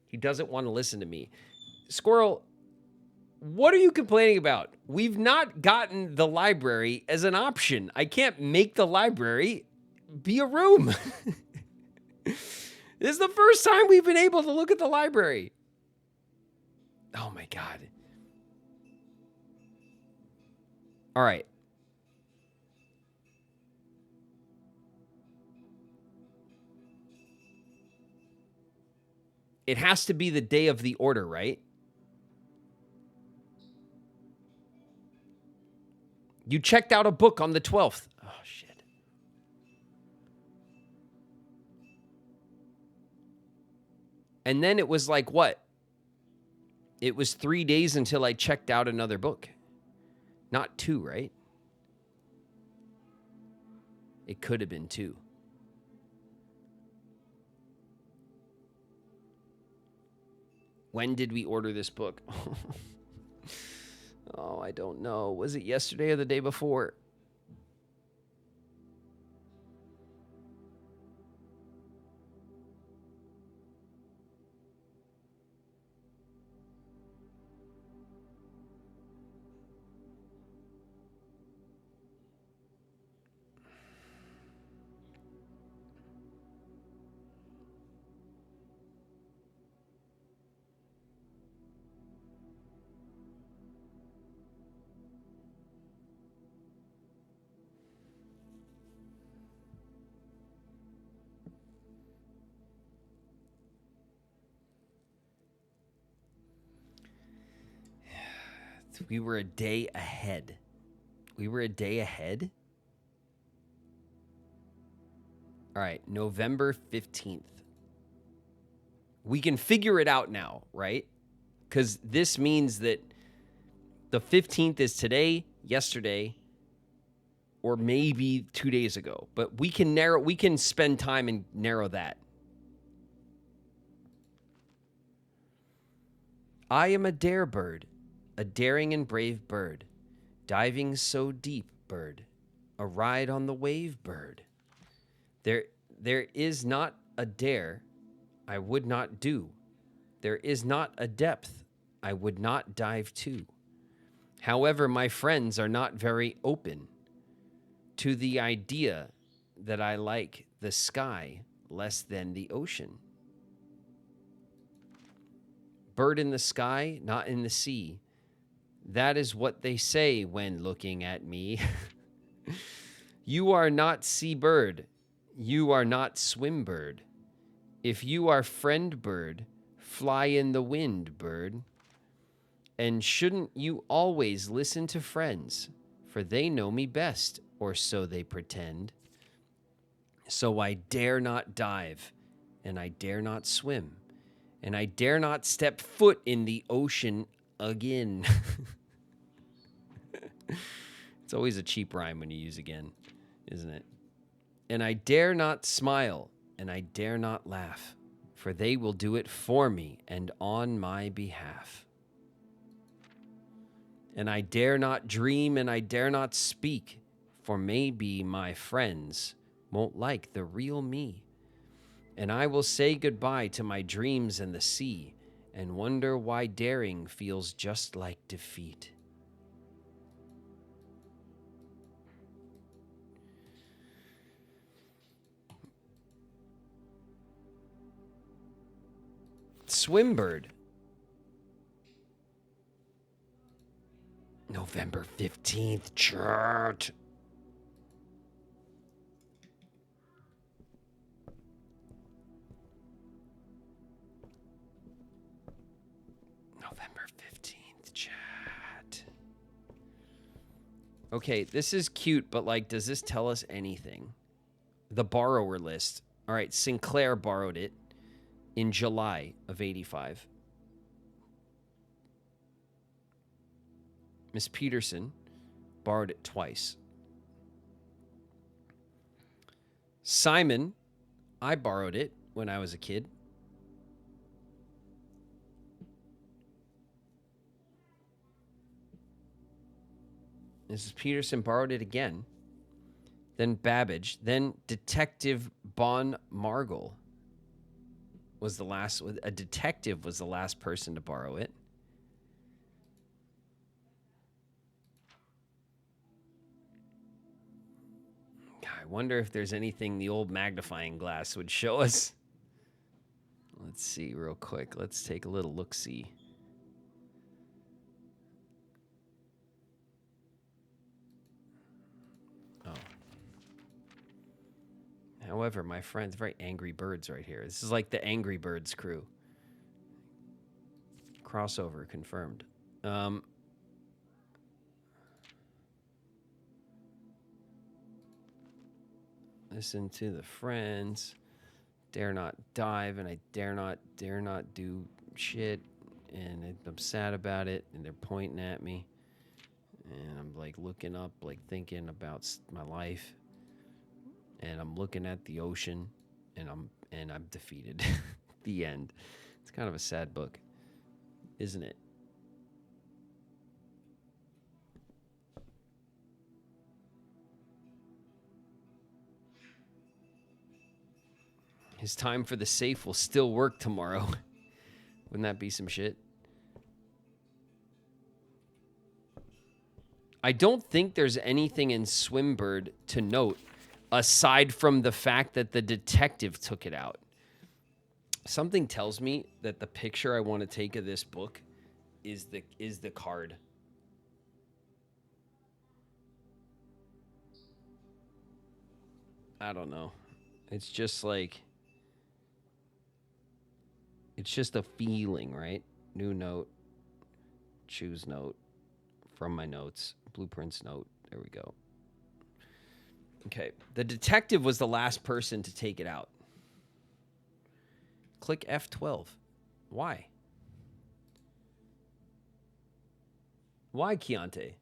He doesn't want to listen to me. Squirrel, what are you complaining about? We've not gotten the library as an option. I can't make the library be a room. This is the first time we've been able to look at the library. Oh my God. All right. It has to be the day of the order, right? You checked out a book on the 12th. Oh, shit. And then it was like what? It was 3 days until I checked out another book. Not 2, right? It could have been 2. When did we order this book? Oh, I don't know. Was it yesterday or the day before? We were a day ahead. We were a day ahead? All right, November 15th. We can figure it out now, right? Because this means that the 15th is today, yesterday, or maybe 2 days ago. But we can spend time and narrow that. I am a dare bird, a daring and brave bird, diving so deep, bird, a ride on the wave, bird. There is not a dare I would not do. There is not a depth I would not dive to. However, my friends are not very open to the idea that I like the sky less than the ocean. Bird in the sky, not in the sea. That is what they say when looking at me. You are not seabird. You are not swim bird. If you are friend bird, fly in the wind, bird. And shouldn't you always listen to friends, for they know me best, or so they pretend. So I dare not dive, and I dare not swim, and I dare not step foot in the ocean again. It's always a cheap rhyme when you use again, isn't it? And I dare not smile, and I dare not laugh, for they will do it for me and on my behalf. And I dare not dream, and I dare not speak, for maybe my friends won't like the real me. And I will say goodbye to my dreams and the sea, and wonder why daring feels just like defeat. Swimbird. November 15th, chart. November 15th, chat. Okay, this is cute, but like, does this tell us anything? The borrower list. All right, Sinclair borrowed it in July of 85. Miss Peterson borrowed it twice. Simon, I borrowed it when I was a kid. Mrs. Peterson borrowed it again. Then Babbage. Then Detective Bon Margle was the last. A detective was the last person to borrow it. I wonder if there's anything the old magnifying glass would show us. Let's see real quick. Let's take a little look-see. Oh. However, my friends, very Angry Birds right here. This is like the Angry Birds crew. Crossover confirmed. Listen to the friends. Dare not dive, and I dare not do shit. And I'm sad about it, and they're pointing at me. And I'm like looking up, like thinking about my life. And I'm looking at the ocean, and I'm defeated. The end. It's kind of a sad book, isn't it? His time for the safe will still work tomorrow. Wouldn't that be some shit? I don't think there's anything in Swimbird to note aside from the fact that the detective took it out. Something tells me that the picture I want to take of this book is the card. I don't know. It's just like, it's just a feeling, right? New note, choose note, from my notes, blueprints note. There we go. Okay. The detective was the last person to take it out. Click F12. Why? Why, Keontae?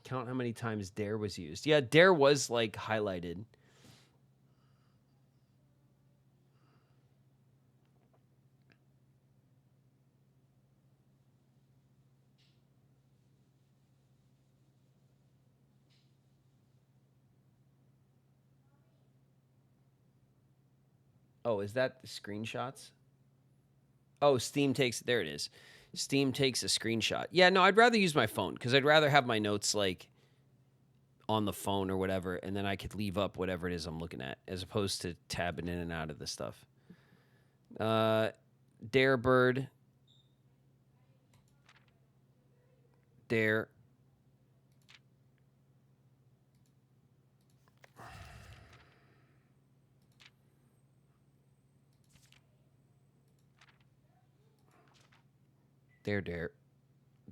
Count how many times dare was used. Yeah, dare was like highlighted. Oh, is that the screenshots? Oh, Steam takes, there it is. Steam takes a screenshot. Yeah, no, I'd rather use my phone because I'd rather have my notes like on the phone or whatever, and then I could leave up whatever it is I'm looking at as opposed to tabbing in and out of the stuff. Dare bird. Dare. Dare, dare.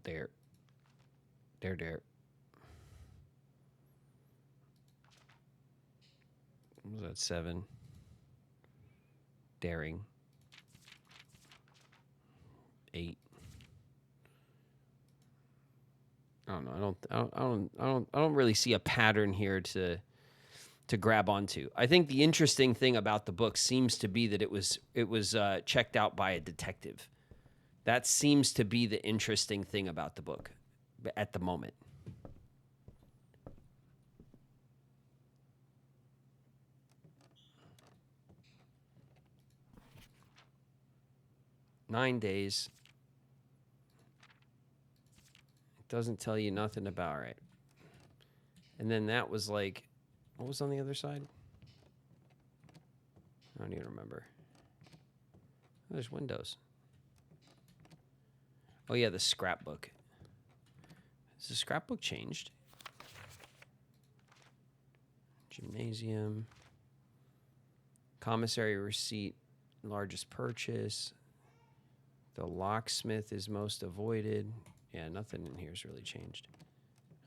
Dare. Dare, dare. What was that? 7. Daring. 8. I don't know. I don't really see a pattern here to grab onto. I think the interesting thing about the book seems to be that it was checked out by a detective. That seems to be the interesting thing about the book at the moment. Nine days. It doesn't tell you nothing about it. And then that was like, what was on the other side? I don't even remember. Oh, there's windows. Oh yeah, the scrapbook. Has the scrapbook changed? Gymnasium. Commissary receipt. Largest purchase. The locksmith is most avoided. Yeah, nothing in here has really changed.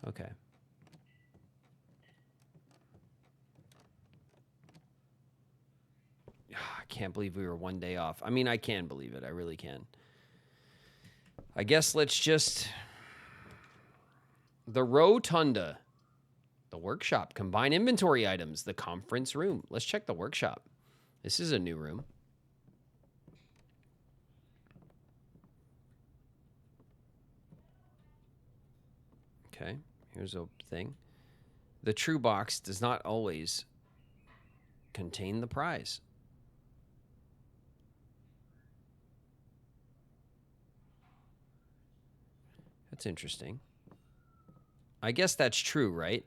Okay. I can't believe we were one day off. I mean, I can believe it. I really can. I guess let's just... The Rotunda. The workshop. Combine inventory items. The conference room. Let's check the workshop. This is a new room. Okay. Here's a thing. The true box does not always contain the prize. That's interesting. I guess that's true, right?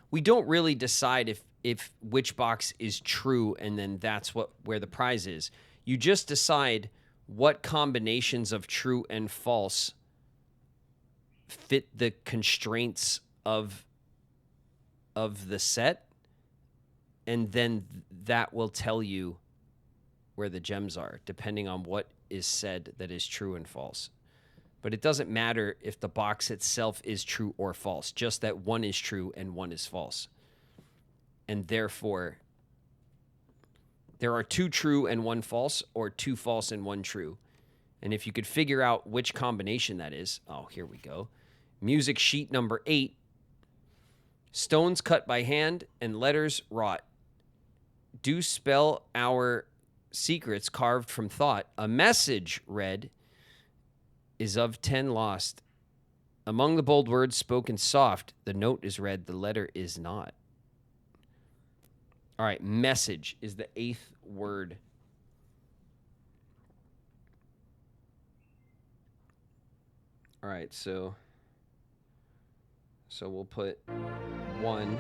We don't really decide if which box is true and then that's where the prize is. You just decide what combinations of true and false fit the constraints of the set, and then that will tell you where the gems are, depending on what is said that is true and false. But it doesn't matter if the box itself is true or false, just that one is true and one is false. And therefore, there are 2 true and 1 false, or 2 false and 1 true. And if you could figure out which combination that is, oh, here we go. Music sheet number 8. Stones cut by hand and letters wrought. Do spell our secrets carved from thought. A message read is of 10 lost. Among the bold words spoken soft, the note is read, the letter is not. All right, message is the 8th word. All right, so we'll put 1,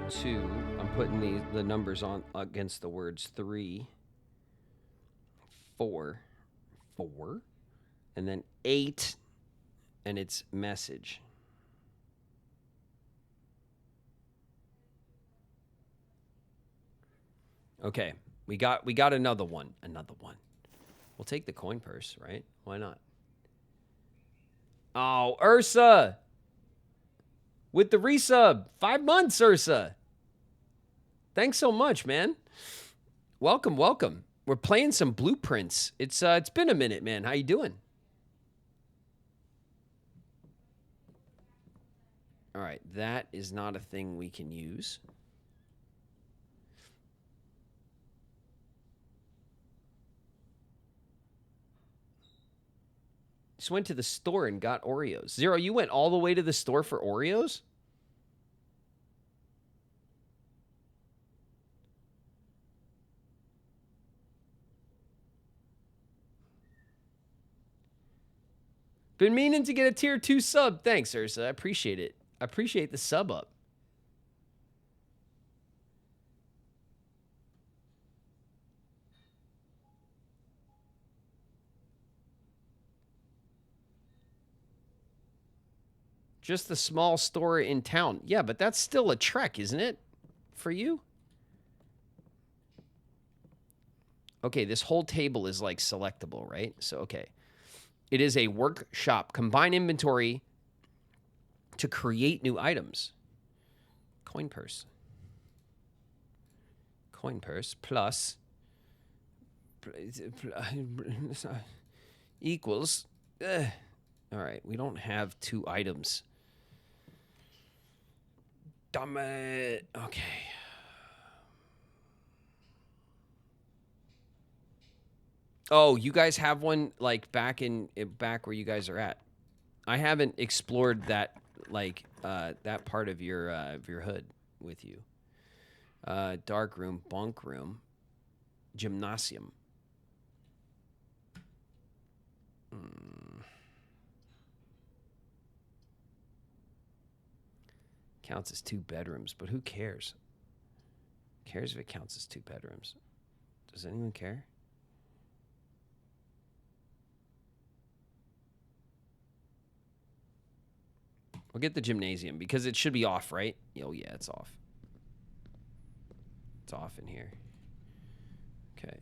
2. I'm putting the numbers on against the words 3, 4, and then 8, and it's message. Okay, we got another one. We'll take the coin purse, right? Why not? Oh, Ursa! With the resub. 5 months, Ursa. Thanks so much, man. Welcome. We're playing some blueprints. It's been a minute, man. How you doing? All right, that is not a thing we can use. Just went to the store and got Oreos. Zero, you went all the way to the store for Oreos? Been meaning to get a tier 2 sub. Thanks, Ursa. I appreciate it. I appreciate the sub up. Just the small store in town. Yeah, but that's still a trek, isn't it? For you? Okay, this whole table is like selectable, right? So, okay. It is a workshop. Combine inventory to create new items. Coin purse. Coin purse plus equals. All right, we don't have 2 items. Damn it. Okay. Oh, you guys have one like back where you guys are at. I haven't explored that that part of your hood with you. Dark room, bunk room, gymnasium. Counts as 2 bedrooms, but who cares? Who cares if it counts as 2 bedrooms? Does anyone care? We'll get the gymnasium because it should be off, right? Oh, yeah, it's off. It's off in here. Okay.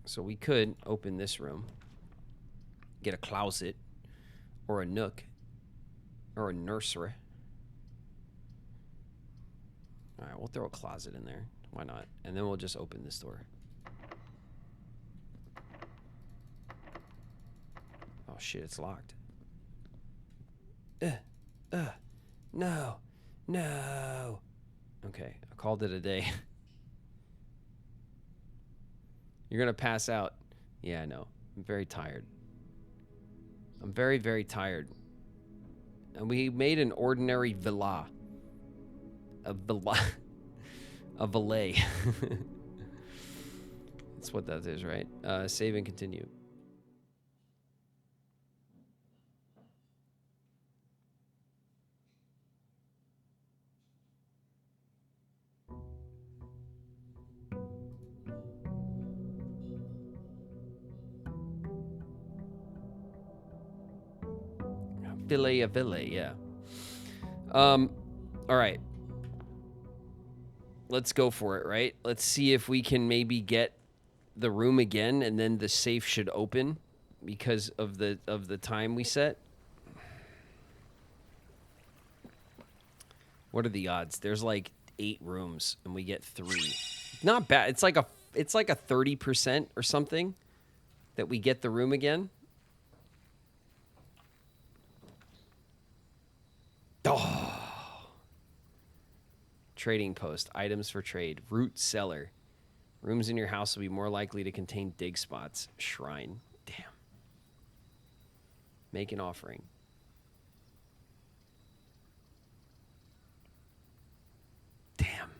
So we could open this room, get a closet, or a nook, or a nursery. All right, we'll throw a closet in there. Why not? And then we'll just open this door. Oh, shit, it's locked. No. Okay, I called it a day. You're going to pass out. Yeah, I know. I'm very tired. I'm very, very tired. And we made an ordinary villa. A valet. That's what that is, right? Save and continue. Valet, yeah. All right. Let's go for it, right? Let's see if we can maybe get the room again, and then the safe should open because of the time we set. What are the odds? There's like 8 rooms, and we get 3. Not bad. It's like a 30% or something that we get the room again. Oh. Trading post. Items for trade. Root cellar. Rooms in your house will be more likely to contain dig spots. Shrine. Damn. Make an offering. Damn.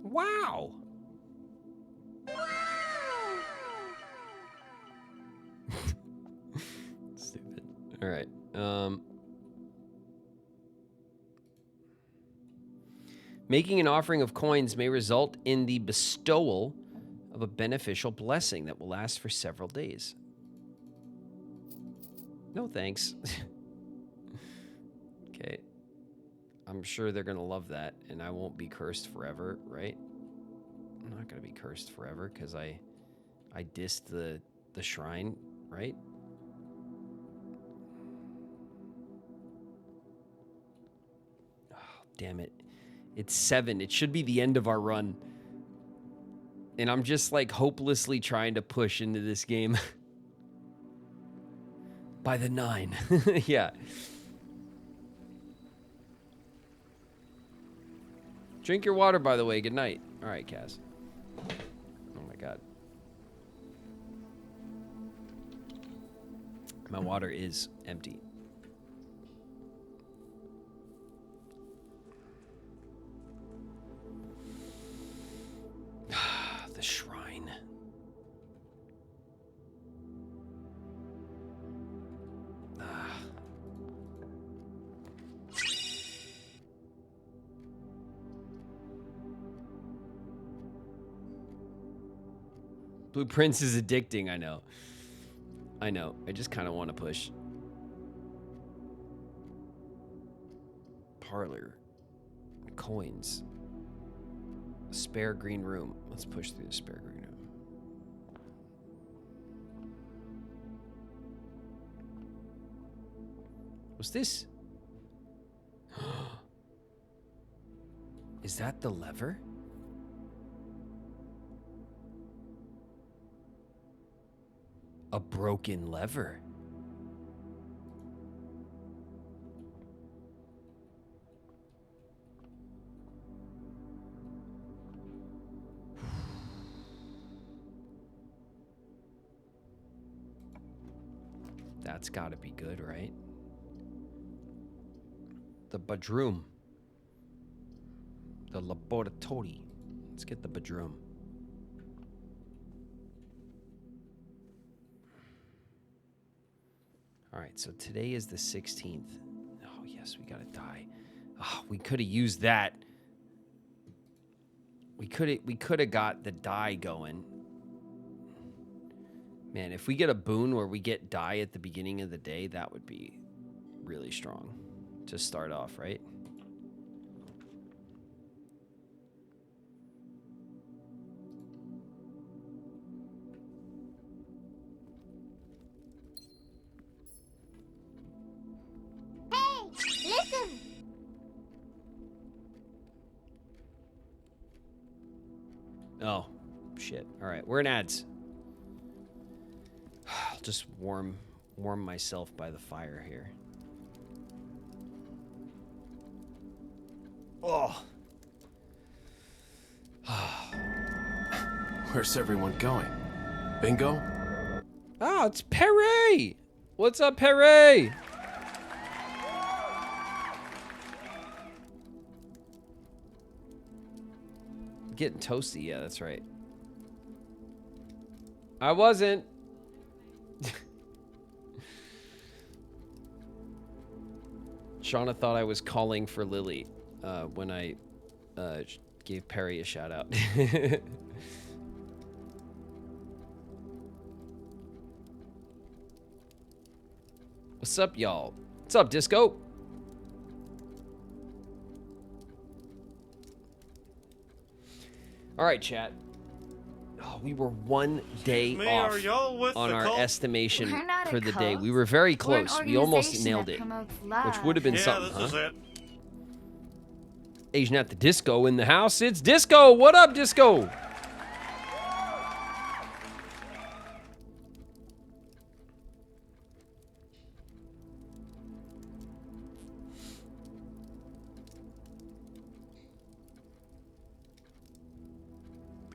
Wow. Stupid. All right. Making an offering of coins may result in the bestowal of a beneficial blessing that will last for several days. No thanks. Okay. I'm sure they're going to love that, and I won't be cursed forever, right? I'm not going to be cursed forever because I dissed the shrine, right? Oh, damn it. It's 7. It should be the end of our run. And I'm just like hopelessly trying to push into this game. By the 9. Yeah. Drink your water, by the way. Good night. All right, Cass. Oh, my God. My water is empty. The shrine. Blue Prince is addicting, I know. I know. I just kind of want to push. Parlor. Coins. Spare green room. Let's push through the spare green room. What's this? Is that the lever? A broken lever. That's got to be good, right? The bedroom. The laboratory. Let's get the bedroom. All right, so today is the 16th. Oh, yes, we got to die. Oh, we could have used that. We could have got the die going. Man, if we get a boon where we get die at the beginning of the day, that would be really strong to start off, right? Listen! Oh, shit. All right, we're in ads. I'll just warm myself by the fire here. Oh. Where's everyone going? Bingo? Oh, it's Perry! What's up, Perry? getting toasty. Yeah, that's right. I wasn't. Shauna thought I was calling for Lily when I gave Perry a shout out. What's up, y'all? What's up, Disco? All right, chat. Oh, we were one day off on our estimation for the day. We were very close. We almost nailed it, which would have been something, huh? Asian at the Disco in the house. It's Disco. What up, Disco?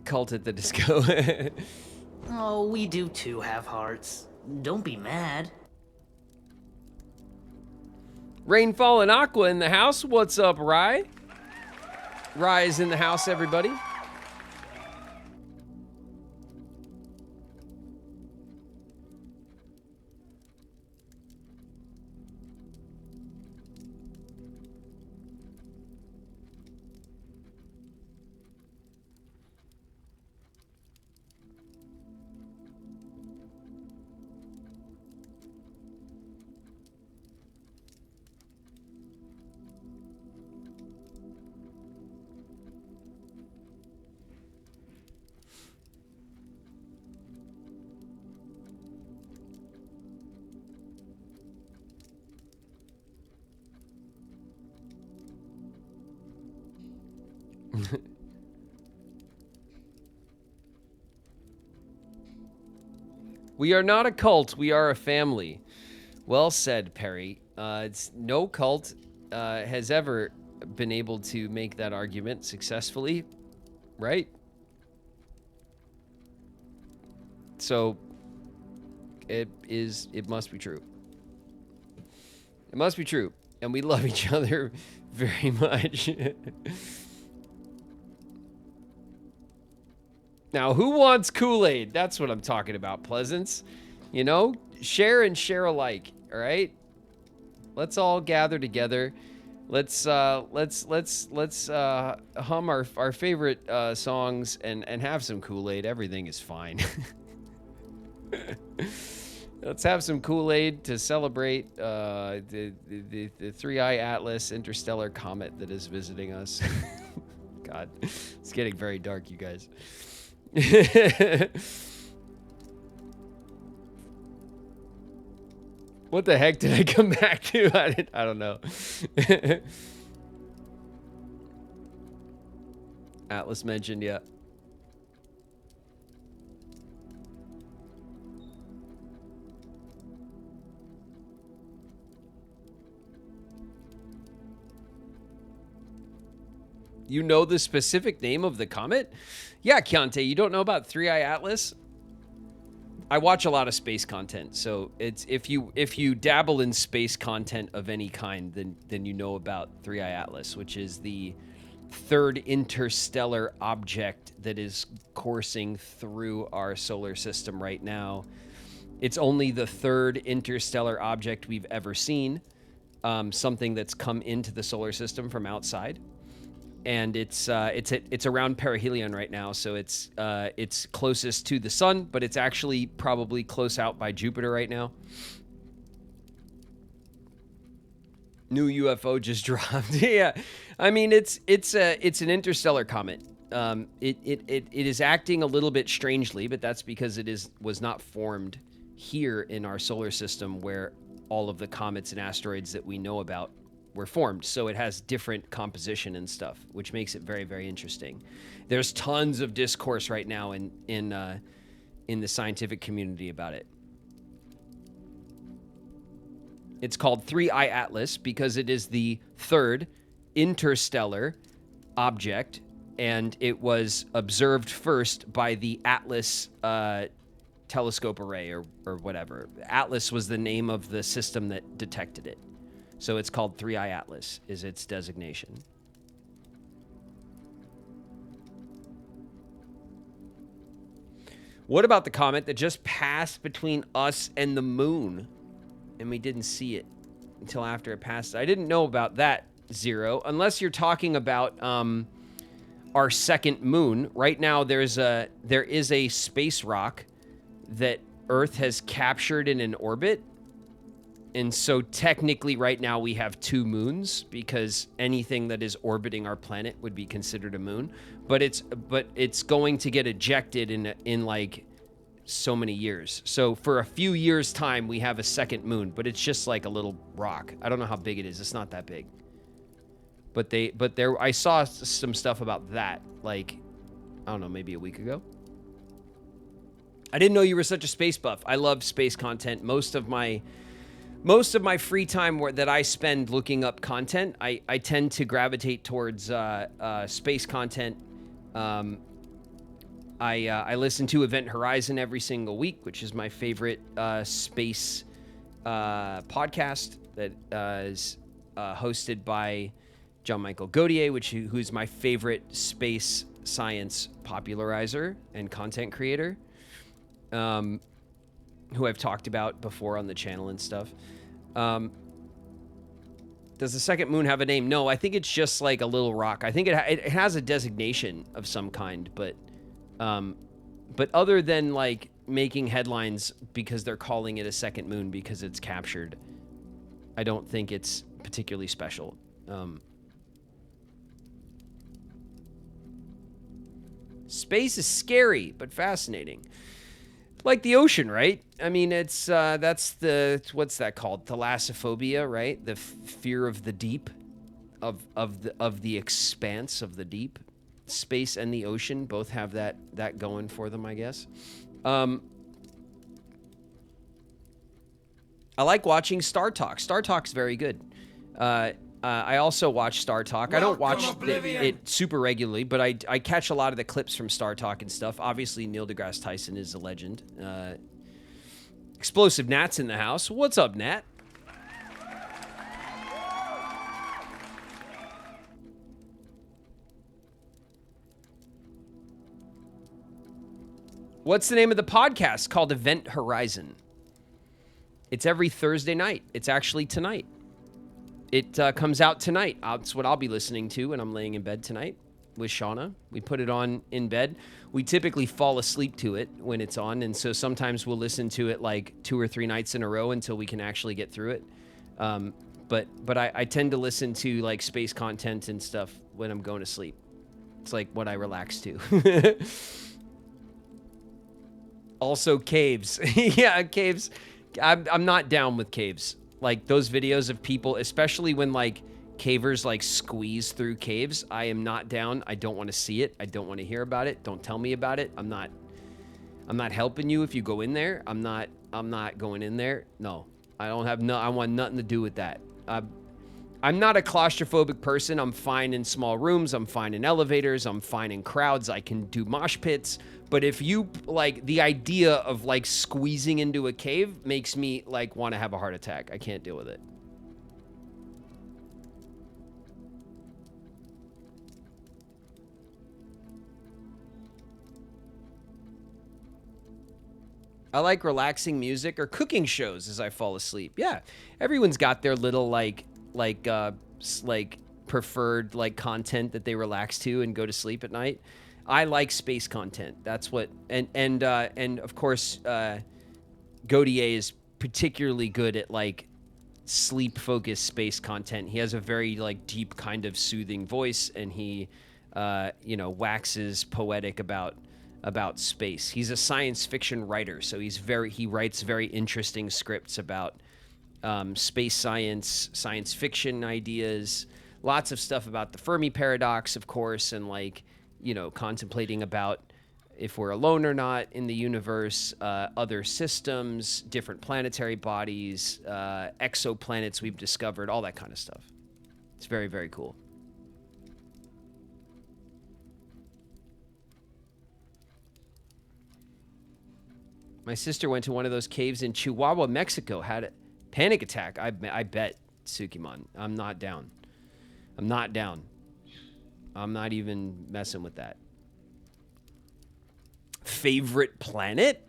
Cult at the Disco. Oh, we do too have hearts. Don't be mad. Rainfall and Aqua in the house. What's up, Rye? Rye is in the house, everybody. We are not a cult. We are a family. Well said, Perry. It's no cult has ever been able to make that argument successfully, right? So it must be true. It must be true. And we love each other very much. Now, who wants Kool-Aid? That's what I'm talking about, Pleasance. You know, share and share alike, all right? Let's all gather together. Let's hum our favorite songs and have some Kool-Aid. Everything is fine. Let's have some Kool-Aid to celebrate the Three-Eye Atlas interstellar comet that is visiting us. God, it's getting very dark, you guys. What the heck did I come back to? I don't know. Atlas mentioned, yeah. You know the specific name of the comet? Yeah, Keontae, you don't know about Three-Eye Atlas? I watch a lot of space content, so it's if you dabble in space content of any kind, then you know about Three-Eye Atlas, which is the third interstellar object that is coursing through our solar system right now. It's only the third interstellar object we've ever seen, something that's come into the solar system from outside. And it's around perihelion right now, so it's closest to the sun, but it's actually probably close out by Jupiter right now. New UFO just dropped. Yeah, I mean it's an interstellar comet. It is acting a little bit strangely, but that's because was not formed here in our solar system where all of the comets and asteroids that we know about were formed. So it has different composition and stuff, which makes it very, very interesting. There's tons of discourse right now in the scientific community about it. It's called Three-Eye Atlas because it is the third interstellar object, and it was observed first by the Atlas telescope array or whatever. Atlas was the name of the system that detected it. So it's called Three-Eye Atlas, is its designation. What about the comet that just passed between us and the moon, and we didn't see it until after it passed? I didn't know about that, Zero, unless you're talking about our second moon. Right now, there is a space rock that Earth has captured in an orbit. And so technically right now we have 2 moons because anything that is orbiting our planet would be considered a moon. But it's going to get ejected in like so many years. So for a few years time we have a second moon, but it's just like a little rock. I don't know how big it is. It's not that big. But I saw some stuff about that, like, I don't know, maybe a week ago. I didn't know you were such a space buff. I love space content. Most of my free time that I spend looking up content, I tend to gravitate towards space content. I listen to Event Horizon every single week, which is my favorite space podcast that is hosted by John Michael Gaudier, who's my favorite space science popularizer and content creator, who I've talked about before on the channel and stuff. Does the second moon have a name? No, I think it's just like a little rock. I think it has a designation of some kind, but other than like making headlines because they're calling it a second moon because it's captured, I don't think it's particularly special. Space is scary, but fascinating. Like the ocean, right? I mean, it's what's that called? Thalassophobia, right? The fear of the deep, of the expanse of the deep. Space and the ocean both have that going for them, I guess. I like watching Star Talk. Star Talk's very good. I also watch Star Talk. I don't watch it super regularly, but I catch a lot of the clips from Star Talk and stuff. Obviously, Neil deGrasse Tyson is a legend. Explosive Nat's in the house. What's up, Nat? What's the name of the podcast? Called Event Horizon. It's every Thursday night. It's actually tonight. It comes out tonight. That's what I'll be listening to when I'm laying in bed tonight with Shauna. We put it on in bed. We typically fall asleep to it when it's on, and so sometimes we'll listen to it like 2 or 3 nights in a row until we can actually get through it. But I tend to listen to like space content and stuff when I'm going to sleep. It's like what I relax to. Also, caves. Yeah, caves. I'm not down with caves. Like those videos of people, especially when like cavers like squeeze through caves. I am not down. I don't want to see it. I don't want to hear about it. Don't tell me about it. I'm not helping you if you go in there. I'm not going in there. No. I want nothing to do with that. I'm not a claustrophobic person. I'm fine in small rooms. I'm fine in elevators. I'm fine in crowds. I can do mosh pits. But if you, like, the idea of, like, squeezing into a cave makes me, like, want to have a heart attack. I can't deal with it. I like relaxing music or cooking shows as I fall asleep. Yeah, everyone's got their little, like preferred, like, content that they relax to and go to sleep at night. I like space content. That's what, and of course, Gaudier is particularly good at like sleep-focused space content. He has a very like deep kind of soothing voice, and he, waxes poetic about space. He's a science fiction writer, so he writes very interesting scripts about space science fiction ideas, lots of stuff about the Fermi paradox, of course, and like, contemplating about if we're alone or not in the universe, other systems, different planetary bodies, exoplanets we've discovered, all that kind of stuff. It's very, very cool. My sister went to one of those caves in Chihuahua, Mexico, had a panic attack. I bet, Tsukimon. I'm not down. I'm not even messing with that. favorite planet.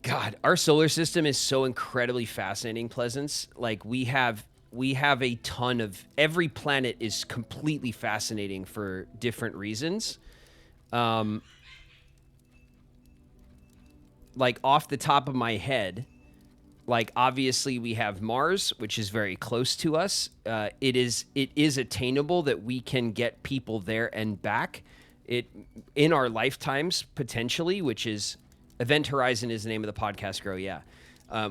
God, our solar system is so incredibly fascinating, Pleasance. Like we have a ton of, every planet is completely fascinating for different reasons. Like off the top of my head, like obviously we have Mars, which is very close to us. It is attainable that we can get people there and back. It in our lifetimes potentially, which is Event Horizon is the name of the podcast. Grow, yeah,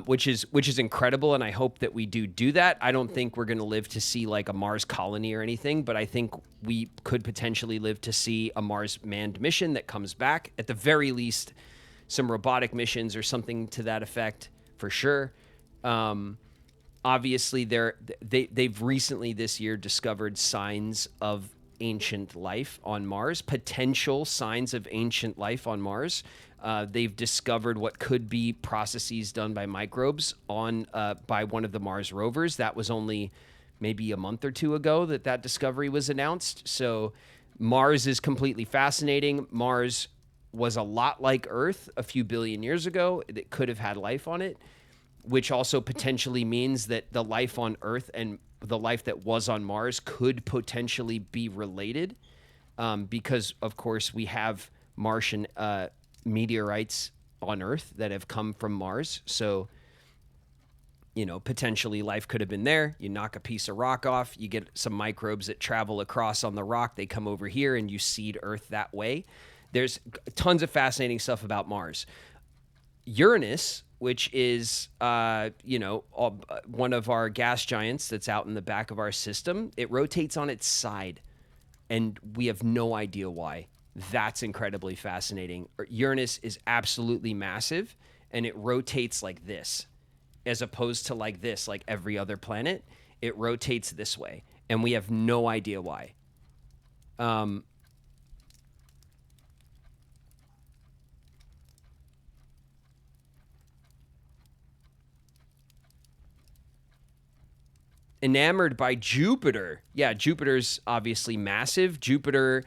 which is incredible, and I hope that we do that. I don't think we're going to live to see like a Mars colony or anything, but I think we could potentially live to see a Mars manned mission that comes back. At the very least, some robotic missions or something to that effect. For sure. Obviously, they've recently this year discovered signs of ancient life on Mars, potential signs of ancient life on Mars. They've discovered what could be processes done by microbes on by one of the Mars rovers. That was only maybe a month or two ago that discovery was announced. So Mars is completely fascinating. Mars was a lot like Earth a few billion years ago. It could have had life on it, which also potentially means that the life on Earth and the life that was on Mars could potentially be related, because, of course, we have Martian meteorites on Earth that have come from Mars. So, potentially life could have been there. You knock a piece of rock off, you get some microbes that travel across on the rock. They come over here and you seed Earth that way. There's tons of fascinating stuff about Mars. Uranus, which is, one of our gas giants that's out in the back of our system, it rotates on its side, and we have no idea why. That's incredibly fascinating. Uranus is absolutely massive, and it rotates like this, as opposed to like this, like every other planet. It rotates this way, and we have no idea why. Enamored by Jupiter. Yeah, Jupiter's obviously massive. Jupiter's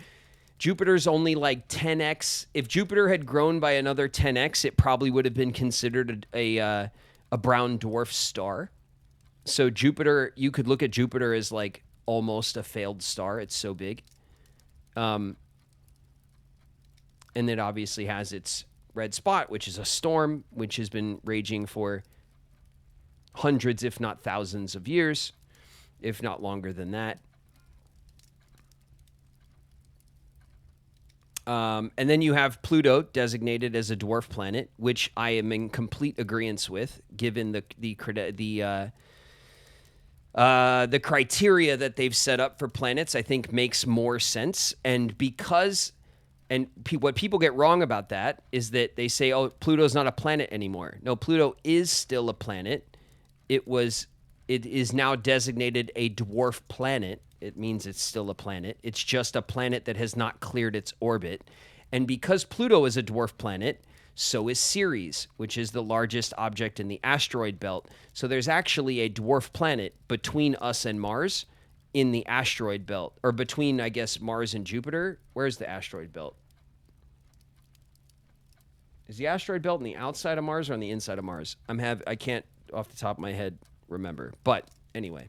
only like 10x. If Jupiter had grown by another 10x, it probably would have been considered a brown dwarf star. So Jupiter, you could look at Jupiter as like almost a failed star. It's so big. And it obviously has its red spot, which is a storm, which has been raging for hundreds, if not thousands of years, if not longer than that. And then you have Pluto designated as a dwarf planet, which I am in complete agreement with, given the criteria that they've set up for planets. I think makes more sense, and what people get wrong about that is that they say, "Oh, Pluto's not a planet anymore." No, Pluto is still a planet. It is now designated a dwarf planet. It means it's still a planet. It's just a planet that has not cleared its orbit. And because Pluto is a dwarf planet, so is Ceres, which is the largest object in the asteroid belt. So there's actually a dwarf planet between us and Mars in the asteroid belt, or between, I guess, Mars and Jupiter. Where's the asteroid belt? Is the asteroid belt on the outside of Mars or on the inside of Mars? I can't off the top of my head remember. But anyway.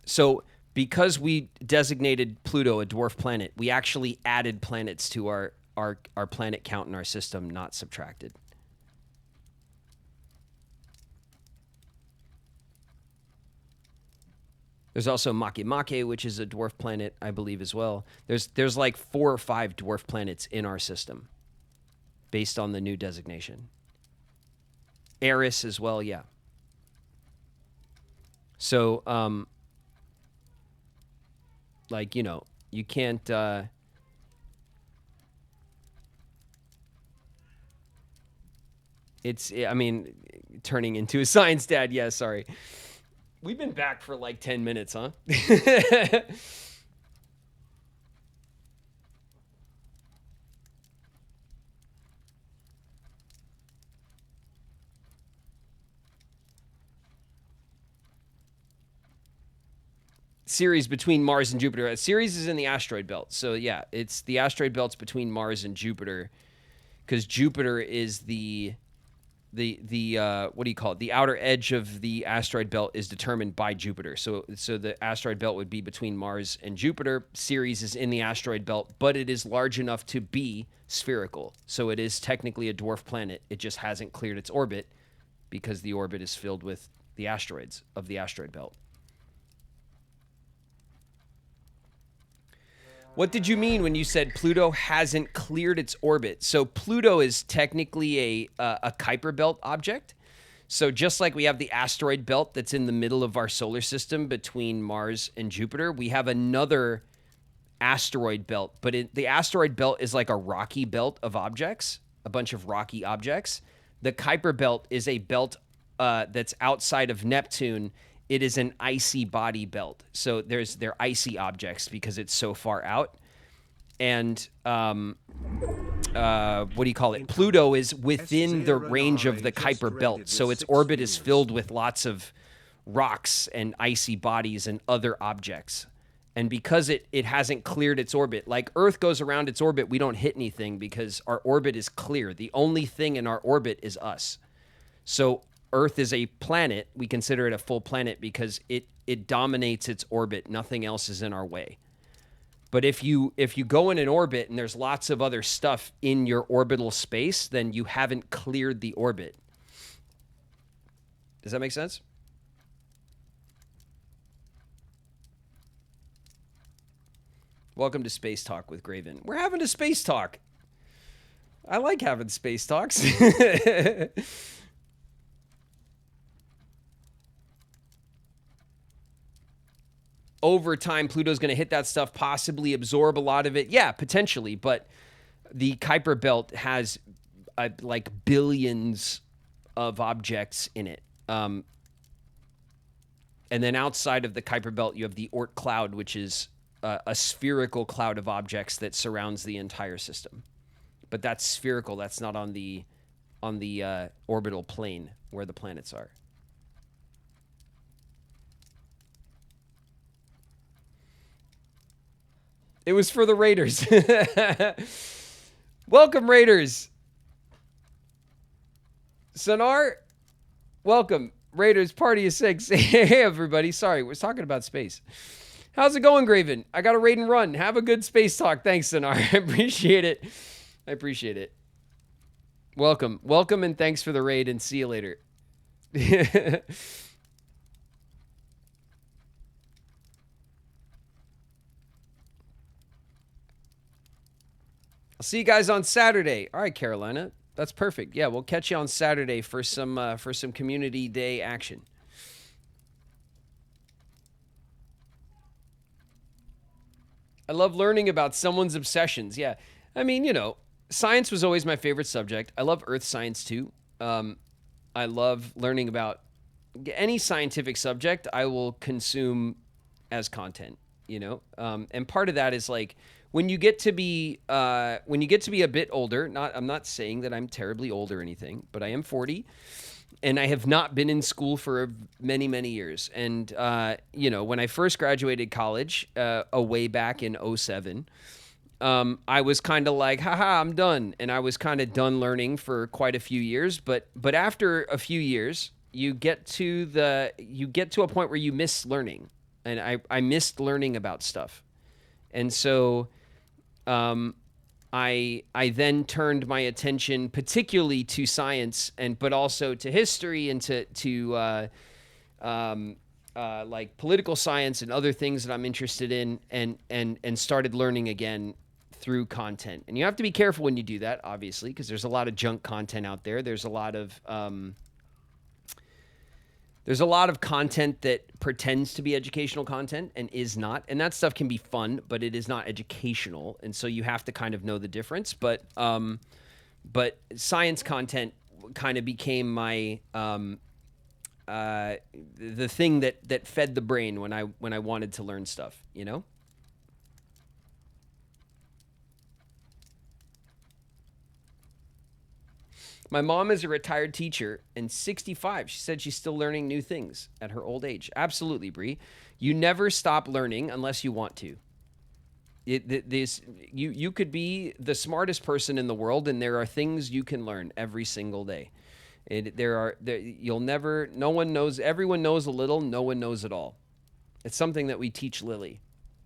So because we designated Pluto a dwarf planet, we actually added planets to our planet count in our system, not subtracted. There's also Makemake, which is a dwarf planet, I believe, as well. There's like 4 or 5 dwarf planets in our system based on the new designation. Eris as well, yeah. So, you can't... turning into a science dad, yeah, sorry. We've been back for like 10 minutes, huh? Ceres between Mars and Jupiter. Ceres is in the asteroid belt. So yeah, it's the asteroid belts between Mars and Jupiter, because Jupiter is the what do you call it? The outer edge of the asteroid belt is determined by Jupiter. So the asteroid belt would be between Mars and Jupiter. Ceres is in the asteroid belt, but it is large enough to be spherical. So it is technically a dwarf planet. It just hasn't cleared its orbit because the orbit is filled with the asteroids of the asteroid belt. What did you mean when you said Pluto hasn't cleared its orbit? So Pluto is technically a Kuiper belt object. So just like we have the asteroid belt that's in the middle of our solar system between Mars and Jupiter, we have another asteroid belt. But the asteroid belt is like a rocky belt of objects, a bunch of rocky objects. The Kuiper belt is a belt that's outside of Neptune. It is an icy body belt. So they're icy objects because it's so far out. And what do you call it? Pluto is within the range of the Kuiper belt. So its orbit is filled with lots of rocks and icy bodies and other objects. And because it hasn't cleared its orbit, like Earth goes around its orbit, we don't hit anything because our orbit is clear. The only thing in our orbit is us. So Earth is a planet. We consider it a full planet because it dominates its orbit. Nothing else is in our way. But if you go in an orbit and there's lots of other stuff in your orbital space, then you haven't cleared the orbit. Does that make sense? Welcome to Space Talk with Graven. We're having a space talk. I like having space talks. Over time, Pluto's going to hit that stuff, possibly absorb a lot of it. Yeah, potentially. But the Kuiper belt has like billions of objects in it. And then outside of the Kuiper belt, you have the Oort cloud, which is a spherical cloud of objects that surrounds the entire system. But that's spherical. That's not on the orbital plane where the planets are. It was for the Raiders. Welcome, Raiders. Sonar, welcome. Raiders, party of 6. Hey, everybody. Sorry, we're talking about space. How's it going, Graven? I got to raid and run. Have a good space talk. Thanks, Sonar. I appreciate it. I appreciate it. Welcome. Welcome, and thanks for the raid, and see you later. I'll see you guys on Saturday. All right, Carolina. That's perfect. Yeah, we'll catch you on Saturday for some community day action. I love learning about someone's obsessions. Yeah. I mean, you know, science was always my favorite subject. I love earth science too. I love learning about any scientific subject I will consume as content, you know? And part of that is like, when you get to be a bit older, I'm not saying that I'm terribly old or anything, but I am 40 and I have not been in school for many, many years. And, you know, when I first graduated college, way back in 2007, I was kind of like, haha, I'm done. And I was kind of done learning for quite a few years. But after a few years, you get to a point where you miss learning. And I missed learning about stuff. And so I then turned my attention particularly to science but also to history and to like political science and other things that I'm interested in and started learning again through content. And you have to be careful when you do that, obviously, because there's a lot of junk content out there. There's a lot of content that pretends to be educational content and is not. And that stuff can be fun, but it is not educational. And so you have to kind of know the difference. But science content kind of became my the thing that fed the brain when I wanted to learn stuff, you know? My mom is a retired teacher and 65. She said she's still learning new things at her old age. Absolutely, Bree. You never stop learning unless you want to. You could be the smartest person in the world, and there are things you can learn every single day. You'll never. No one knows. Everyone knows a little. No one knows it all. It's something that we teach Lily.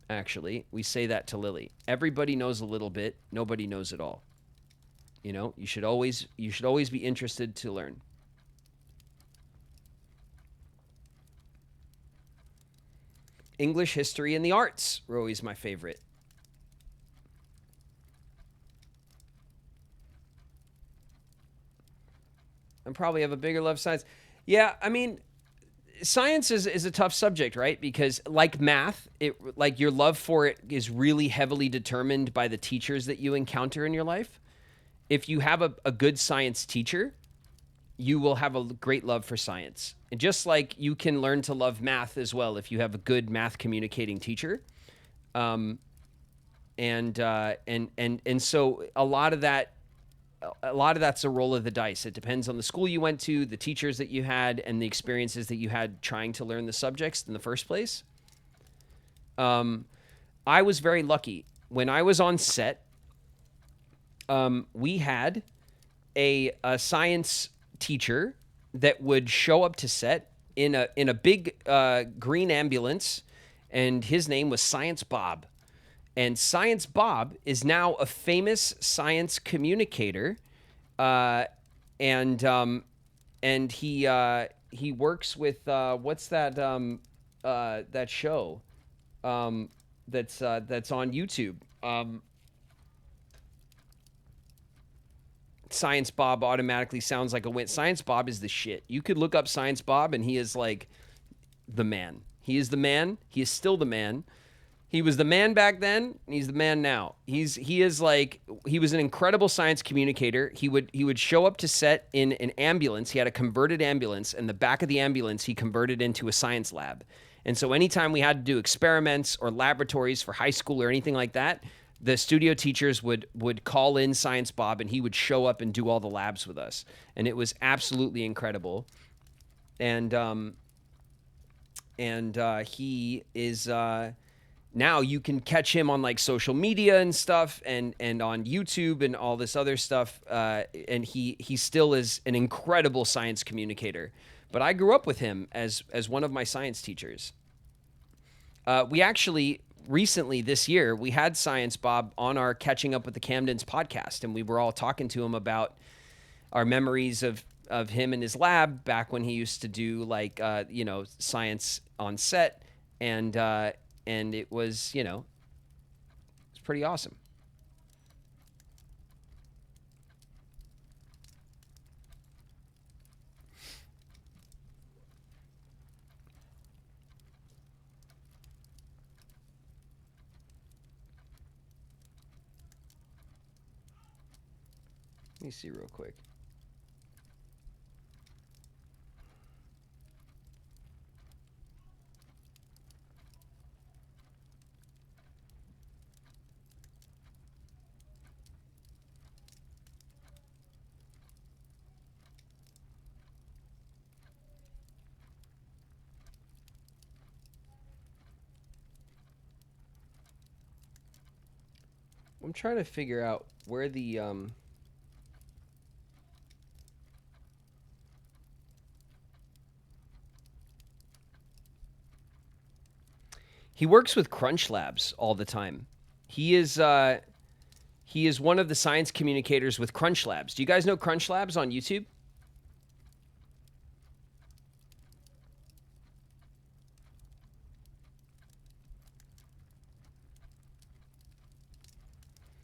Actually, we say that to Lily. Everybody knows a little bit. Nobody knows it all. You know, you should always be interested to learn. English, history, and the arts were always my favorite. I probably have a bigger love of science. Yeah, I mean, science is a tough subject, right? Because like math, like your love for it is really heavily determined by the teachers that you encounter in your life. If you have a good science teacher, you will have a great love for science. And just like you can learn to love math as well if you have a good math communicating teacher. And so a lot of that's a roll of the dice. It depends on the school you went to, the teachers that you had, and the experiences that you had trying to learn the subjects in the first place. I was very lucky. When I was on set, we had a science teacher that would show up to set in a big green ambulance, and his name was Science Bob. And Science Bob is now a famous science communicator, and he works with what's that that show that's on YouTube. Science Bob automatically sounds like a win. Science Bob is the shit. You could look up Science Bob, and he is like the man. He is the man. He is still the man. He was the man back then, and he's the man now. He was an incredible science communicator. He would show up to set in an ambulance. He had a converted ambulance, and the back of the ambulance he converted into a science lab. And so anytime we had to do experiments or laboratories for high school or anything like that, the studio teachers would call in Science Bob, and he would show up and do all the labs with us. And it was absolutely incredible. And he is now you can catch him on like social media and stuff, and on YouTube and all this other stuff. And he still is an incredible science communicator. But I grew up with him as one of my science teachers. We actually recently this year we had Science Bob on our Catching Up with the Camdens podcast, and we were all talking to him about our memories of him in his lab back when he used to do like science on set, and it was it's pretty awesome. Let me see real quick. I'm trying to figure out where the he works with Crunch Labs all the time. He is one of the science communicators with Crunch Labs. Do you guys know Crunch Labs on YouTube?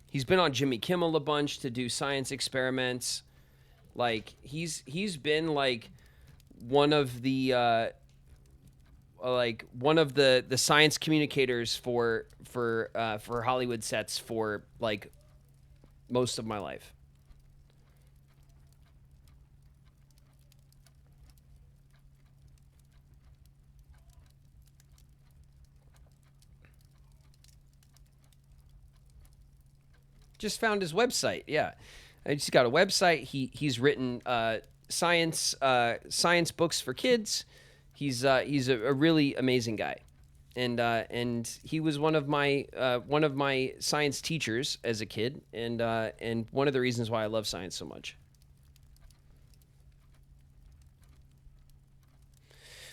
He's been on Jimmy Kimmel a bunch to do science experiments. Like he's been like one of the science communicators for Hollywood sets for like most of my life. Just found his website. Yeah. He's got a website. He's written science books for kids. He's a really amazing guy, and he was one of my science teachers as a kid, and one of the reasons why I love science so much.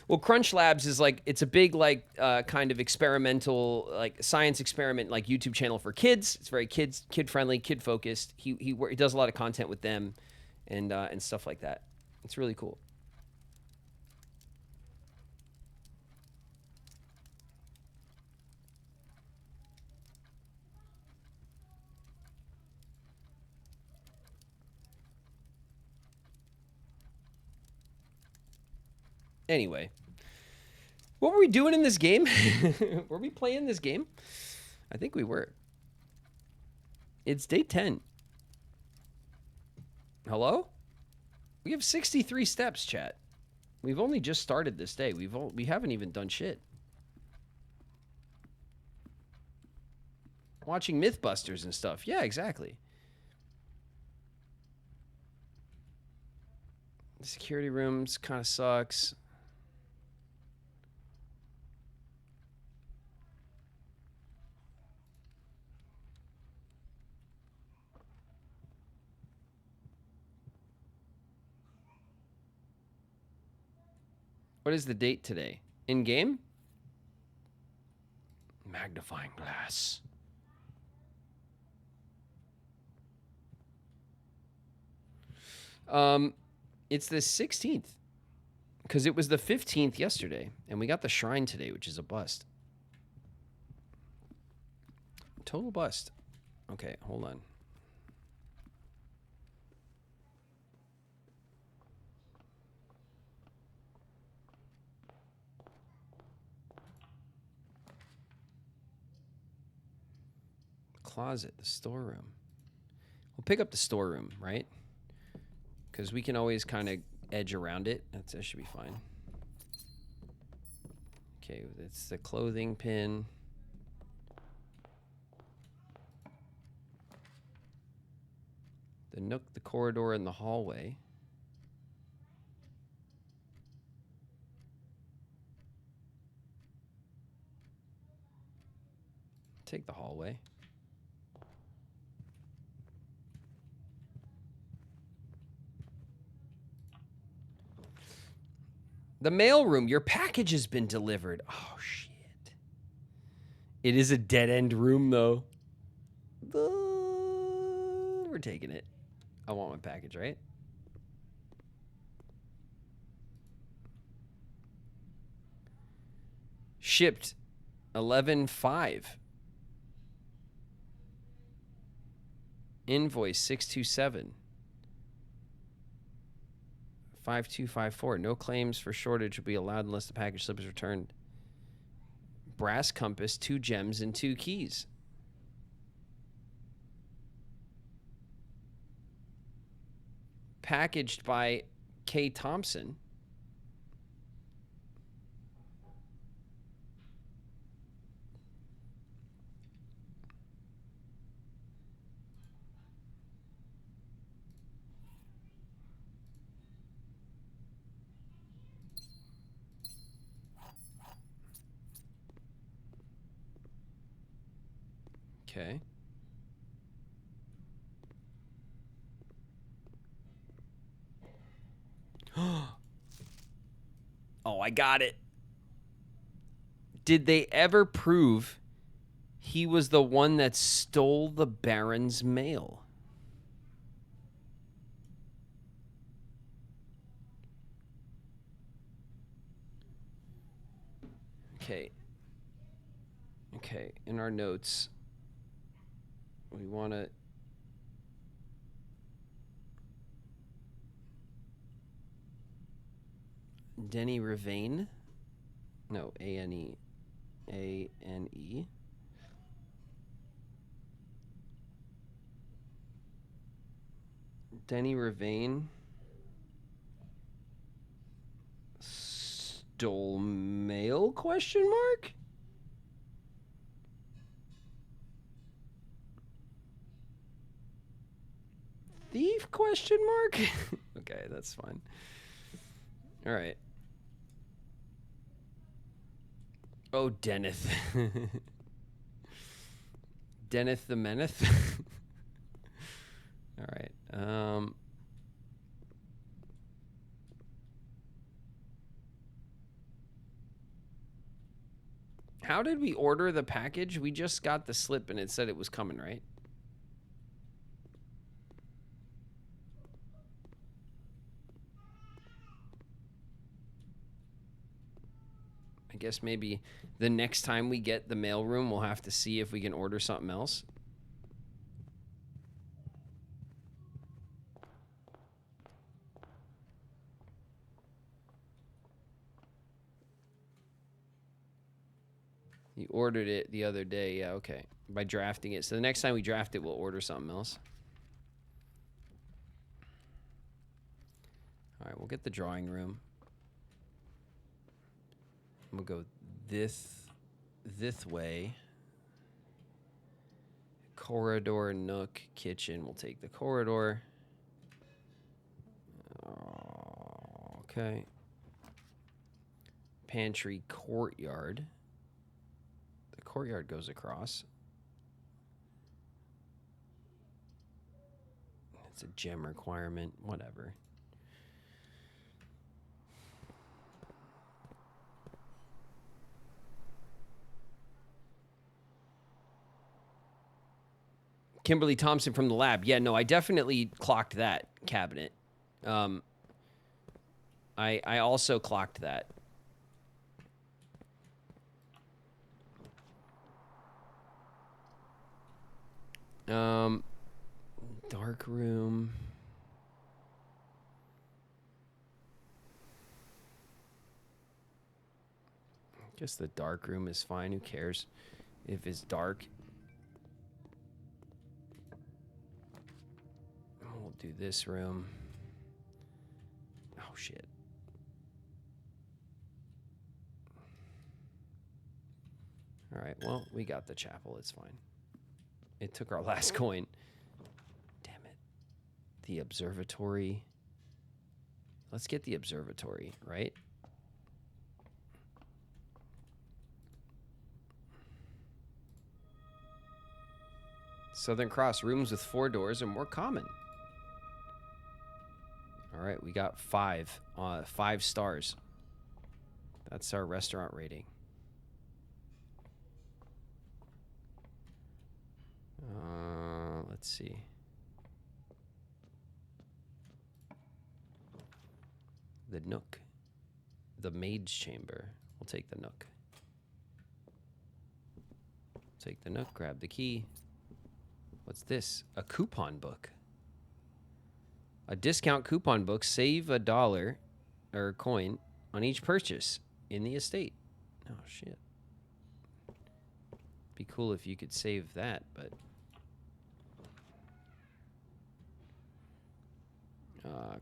Well, Crunch Labs is like, it's a big kind of experimental science experiment YouTube channel for kids. It's very kid friendly, kid focused. He does a lot of content with them, and stuff like that. It's really cool. Anyway, what were we doing in this game? Were we playing this game? I think we were. It's day 10. Hello? We have 63 steps, chat. We've only just started this day. We haven't even done shit. Watching Mythbusters and stuff. Yeah, exactly. The security rooms kind of sucks. What is the date today? In game? Magnifying glass. It's the 16th. Because it was the 15th yesterday. And we got the shrine today, which is a bust. Total bust. Okay, hold on. Closet, the storeroom. We'll pick up the storeroom, right? Because we can always kind of edge around it. That should be fine. Okay, it's the clothing pin. The nook, the corridor, and the hallway. Take the hallway. The mailroom, your package has been delivered. Oh, shit. It is a dead-end room, though. We're taking it. I want my package, right? Shipped 11/5. Invoice 627. 5254. No claims for shortage will be allowed unless the package slip is returned. Brass compass, 2 gems, and 2 keys. Packaged by K. Thompson. Okay. Oh, I got it. Did they ever prove he was the one that stole the Baron's mail? Okay. Okay, in our notes, we want to... Denny Ravane? No, A-N-E. A-N-E. Denny Ravane stole mail, question mark? Thief? Question mark? Okay, that's fine. All right. Oh, Deneth. Deneth the Meneth. All right. How did we order the package? We just got the slip and it said it was coming, right? I guess maybe the next time we get the mailroom, we'll have to see if we can order something else. You ordered it the other day. Yeah, okay. By drafting it. So the next time we draft it, we'll order something else. All right, we'll get the drawing room. We'll go this way. Corridor, nook, kitchen. We'll take the corridor. Okay. Pantry, courtyard. The courtyard goes across. It's a gem requirement. Whatever. Kimberly Thompson from the lab. Yeah, no, I definitely clocked that cabinet. I also clocked that. Dark room. Guess the dark room is fine. Who cares if it's dark? We'll do this room. Oh, shit. All right, well, we got the chapel. It's fine. It took our last coin. Damn it. The observatory. Let's get the observatory, right? Southern Cross, rooms with 4 doors are more common. All right, we got 5 stars. That's our restaurant rating. Let's see. The Nook. The Maid's Chamber. We'll take the Nook. Take the Nook, grab the key. What's this? A coupon book. A discount coupon book. Save $1 or a coin on each purchase in the estate. Oh, shit. Be cool if you could save that, but...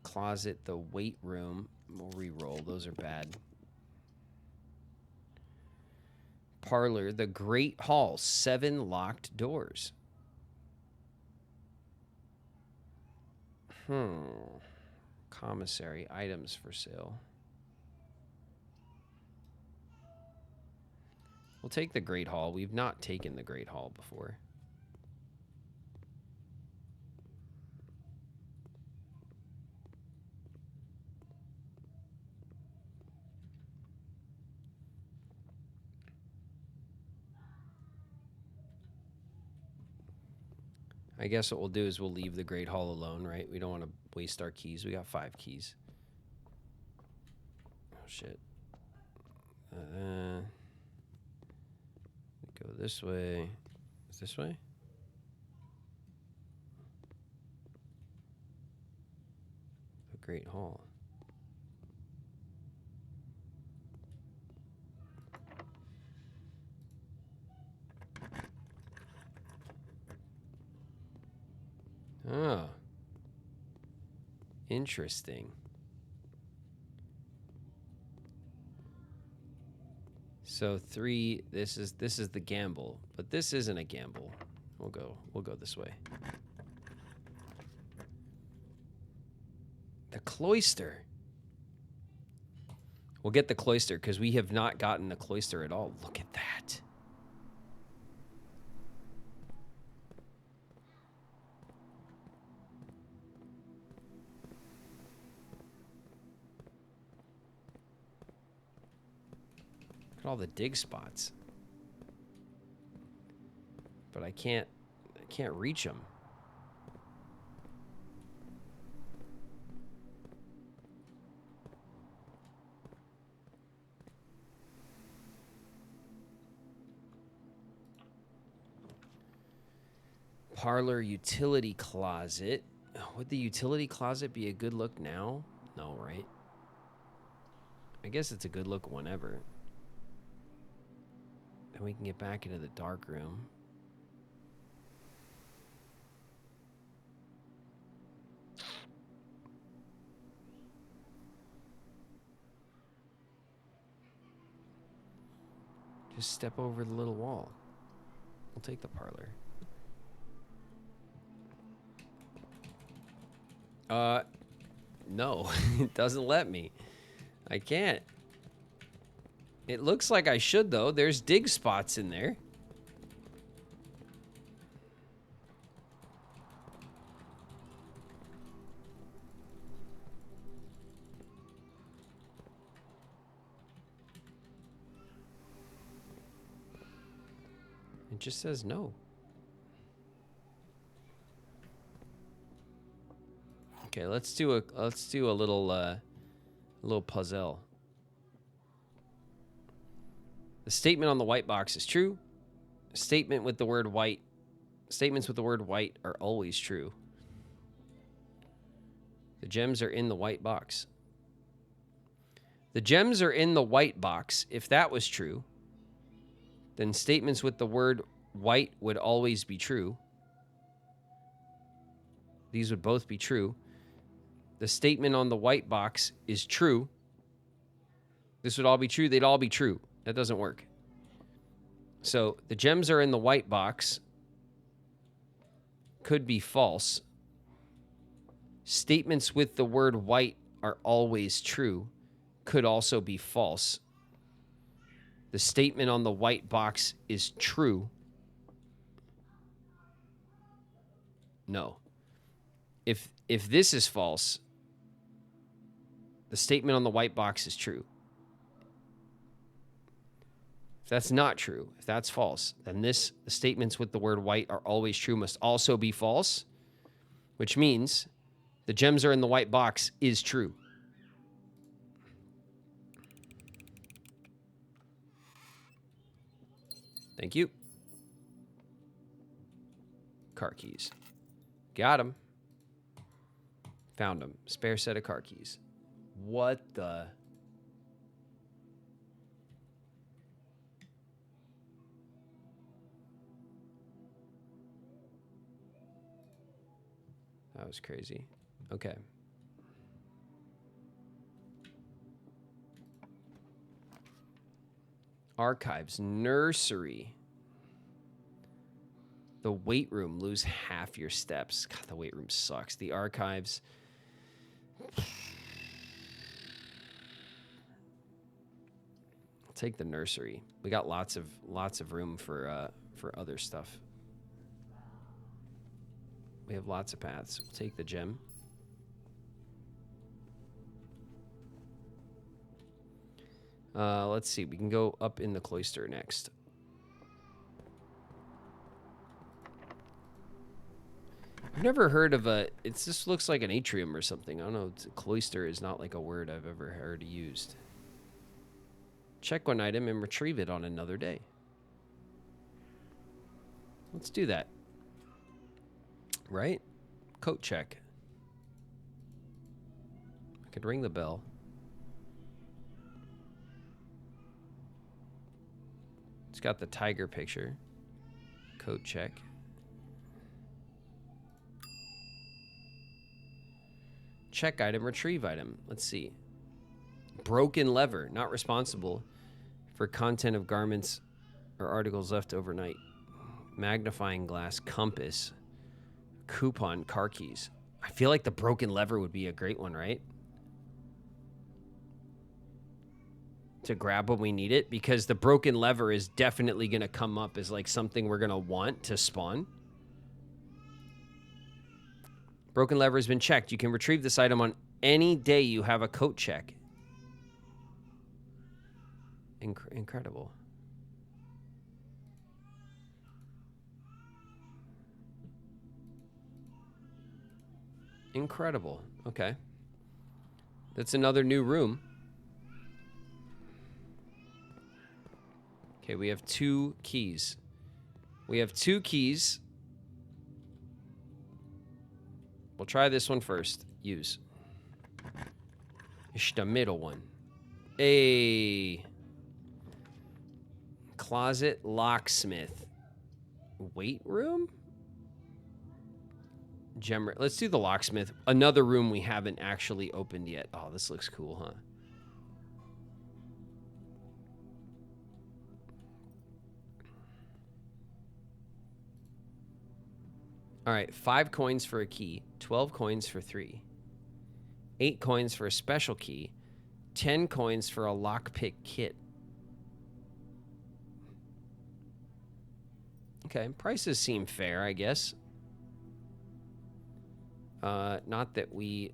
closet, the weight room. We'll re-roll. Those are bad. Parlor, the Great Hall. 7 locked doors. Commissary, items for sale. We'll take the Great Hall. We've not taken the Great Hall before. I guess what we'll do is we'll leave the Great Hall alone, right? We don't want to waste our keys. We got 5 keys. Oh, shit. Go this way. Is this way? The Great Hall. Oh. Interesting. So 3, this is the gamble, but this isn't a gamble. We'll go this way. The cloister. We'll get the cloister because we have not gotten the cloister at all. Look at that. Look at all the dig spots. But I can't reach them. Parlor utility closet. Would the utility closet be a good look now? No, right? I guess it's a good look whenever. Then we can get back into the dark room. Just step over the little wall. We'll take the parlor. No, it doesn't let me. I can't. It looks like I should, though. There's dig spots in there. It just says no. Okay, let's do a little puzzle. The statement on the white box is true. Statements with the word white are always true. The gems are in the white box. The gems are in the white box. If that was true, then statements with the word white would always be true. These would both be true. The statement on the white box is true. This would all be true. They'd all be true. That doesn't work. So the gems are in the white box. Could be false. Statements with the word white are always true. Could also be false. The statement on the white box is true. No. If this is false, the statement on the white box is true. If that's not true, if that's false, then the statements with the word white are always true must also be false, which means the gems are in the white box is true. Thank you. Car keys. Got them. Found them. Spare set of car keys. What the... That was crazy. Okay. Archives. Nursery. The weight room. Lose half your steps. God, the weight room sucks. The archives. I'll take the nursery. We got lots of room for other stuff. We have lots of paths. We'll take the gem. Let's see. We can go up in the cloister next. I've never heard of a... It just looks like an atrium or something. I don't know. Cloister is not like a word I've ever heard used. Check one item and retrieve it on another day. Let's do that. Right? Coat check. I could ring the bell. It's got the tiger picture. Coat check. Check item, retrieve item. Let's see. Broken lever, not responsible for content of garments or articles left overnight. Magnifying glass, compass, coupon, car keys. I feel like the broken lever would be a great one, right? To grab when we need it, because the broken lever is definitely going to come up as like something we're going to want to spawn. Broken lever has been checked. You can retrieve this item on any day you have a coat check. Incredible. Incredible. Okay. That's another new room. Okay, we have 2 keys. We have 2 keys. We'll try this one first. Use. It's the middle one. A closet locksmith. Weight room? Let's do the locksmith. Another room we haven't actually opened yet. Oh, this looks cool, huh? All right, 5 coins for a key, 12 coins for 3, 8 coins for a special key, 10 coins for a lockpick kit. Okay, prices seem fair, I guess. Not that we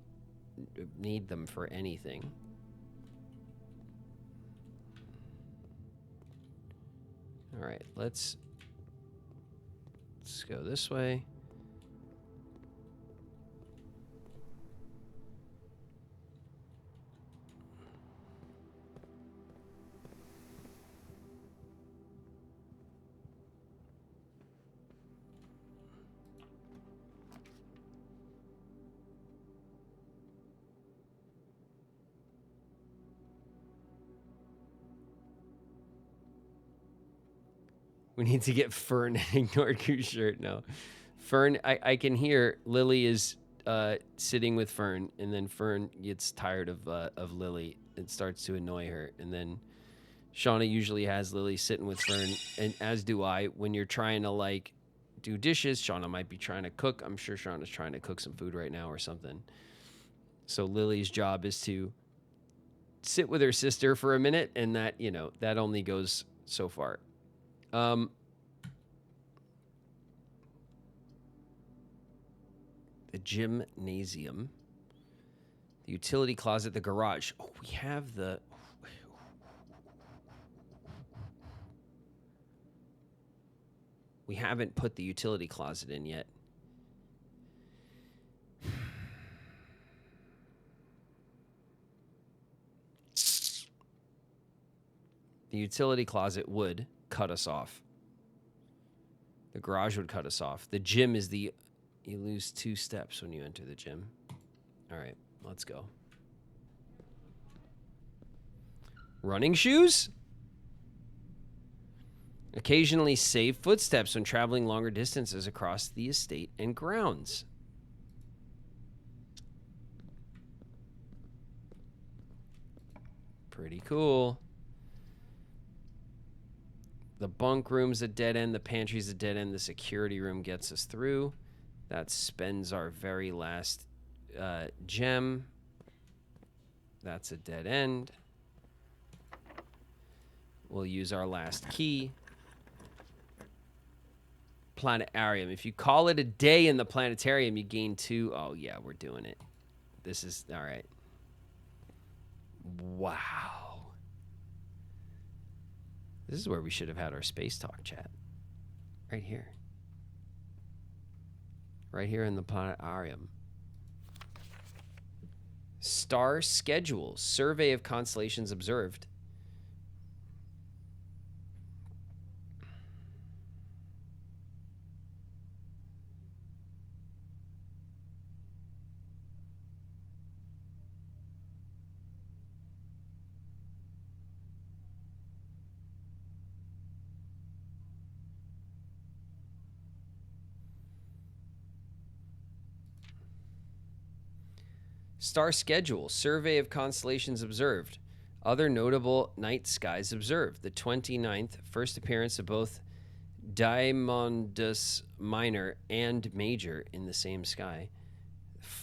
need them for anything. All right, let's go this way. We need to get Fern and ignore Goose shirt. No. Fern, I can hear Lily is sitting with Fern, and then Fern gets tired of Lily and starts to annoy her. And then Shauna usually has Lily sitting with Fern, and as do I. When you're trying to, like, do dishes, Shauna might be trying to cook. I'm sure Shauna's trying to cook some food right now or something. So Lily's job is to sit with her sister for a minute, and that, you know, that only goes so far. The gymnasium, the utility closet, the garage. Oh, we have the... We haven't put the utility closet in yet. The utility closet would cut us off. The garage would cut us off. The gym is the... You lose 2 steps when you enter the gym. All right, let's go. Running shoes? Occasionally save footsteps when traveling longer distances across the estate and grounds. Pretty cool. The bunk room's a dead end. The pantry's a dead end. The security room gets us through. That spends our very last gem. That's a dead end. We'll use our last key. Planetarium. If you call it a day in the planetarium, you gain 2. Oh, yeah, we're doing it. This is... All right. Wow. This is where we should have had our space talk chat. Right here. Right here in the planetarium. Star schedule. Survey of constellations observed. Star schedule. Survey of constellations observed. Other notable night skies observed. The 29th, first appearance of both Diamondus Minor and Major in the same sky.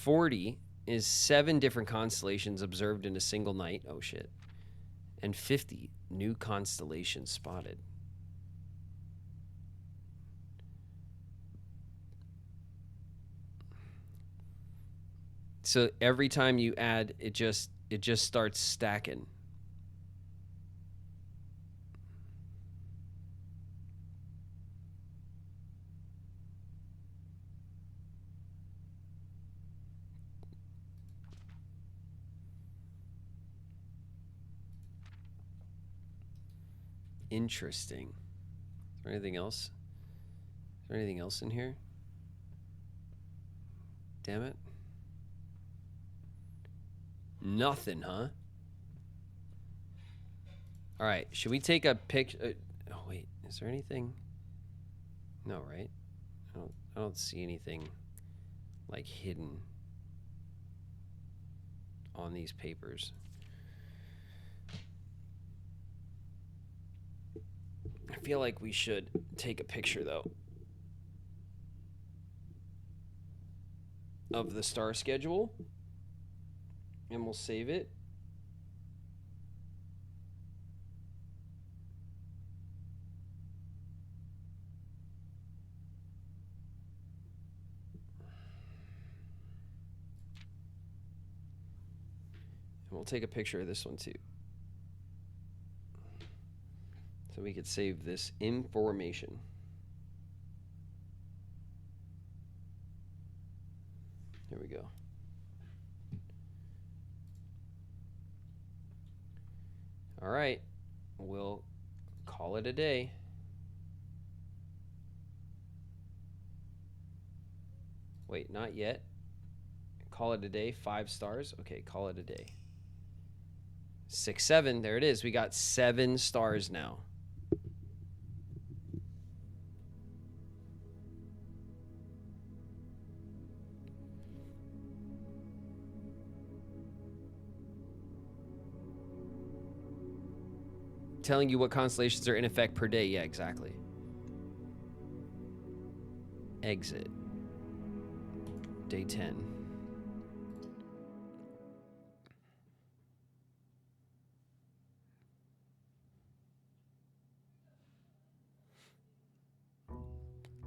40 is 7 different constellations observed in a single night. Oh, shit. And 50 new constellations spotted. So every time you add, it just starts stacking. Interesting. Is there anything else? Is there anything else in here? Damn it. Nothing, huh? All right. Should we take a picture? Oh, wait. Is there anything? No, right? I don't see anything like hidden on these papers. I feel like we should take a picture, though, of the star schedule, and we'll save it. And we'll take a picture of this one, too. So we could save this information. Here we go. All right. We'll call it a day. Wait, not yet. Call it a day. 5 stars. Okay, call it a day. 6, 7. There it is. We got 7 stars now. Telling you what constellations are in effect per day. Yeah, exactly. Exit. Day 10.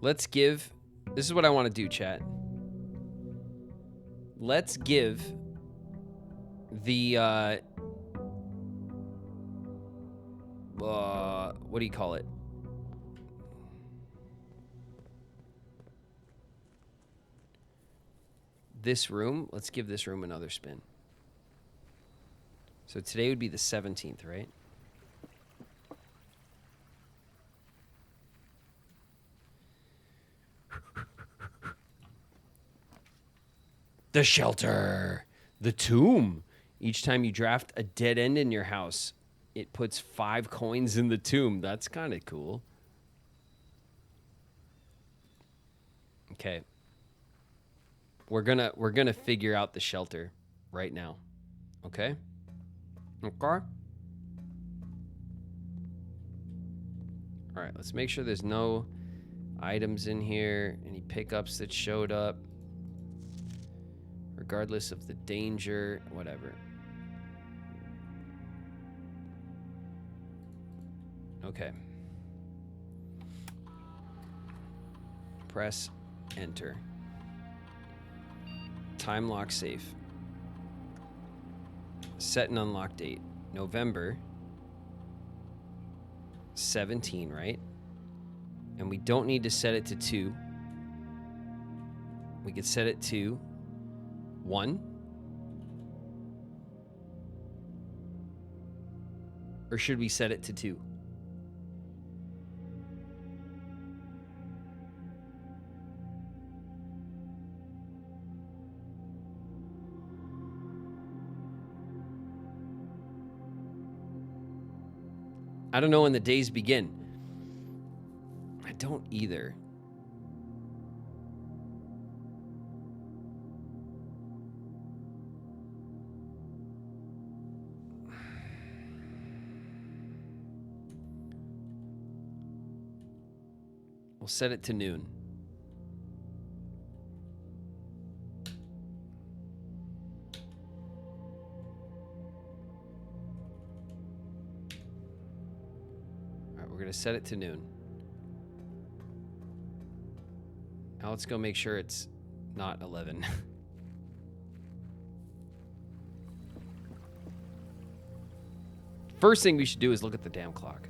Let's give... This is what I want to do, chat. Let's give the... what do you call it? This room, let's give this room another spin. So today would be the 17th, right? The shelter. The tomb. Each time you draft a dead end in your house, it puts 5 coins in the tomb. That's kind of cool. Okay. We're gonna figure out the shelter right now. Okay? Okay? All right, let's make sure there's no items in here, any pickups that showed up, regardless of the danger, whatever. Okay. Press enter. Time lock safe. Set and unlock date. November 17, right? And we don't need to set it to 2. We could set it to 1. Or should we set it to 2? I don't know when the days begin. I don't either. We'll set it to noon. We're going to set it to noon. Now let's go make sure it's not 11. First thing we should do is look at the damn clock.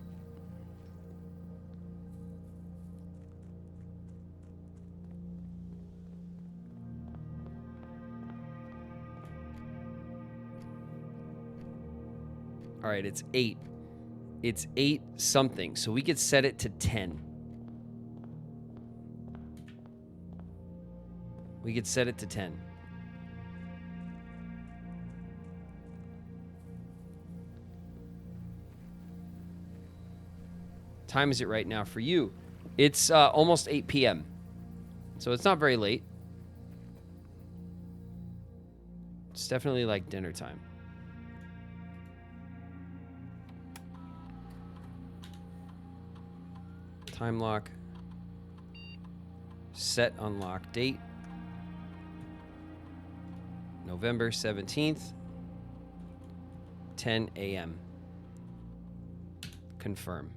All right, it's 8. It's 8 something, so we could set it to 10. We could set it to 10. Time is it right now for you? It's almost 8 p.m. So it's not very late. It's definitely like dinner time. Time lock. Set unlock date. November 17th. 10 a.m. Confirm.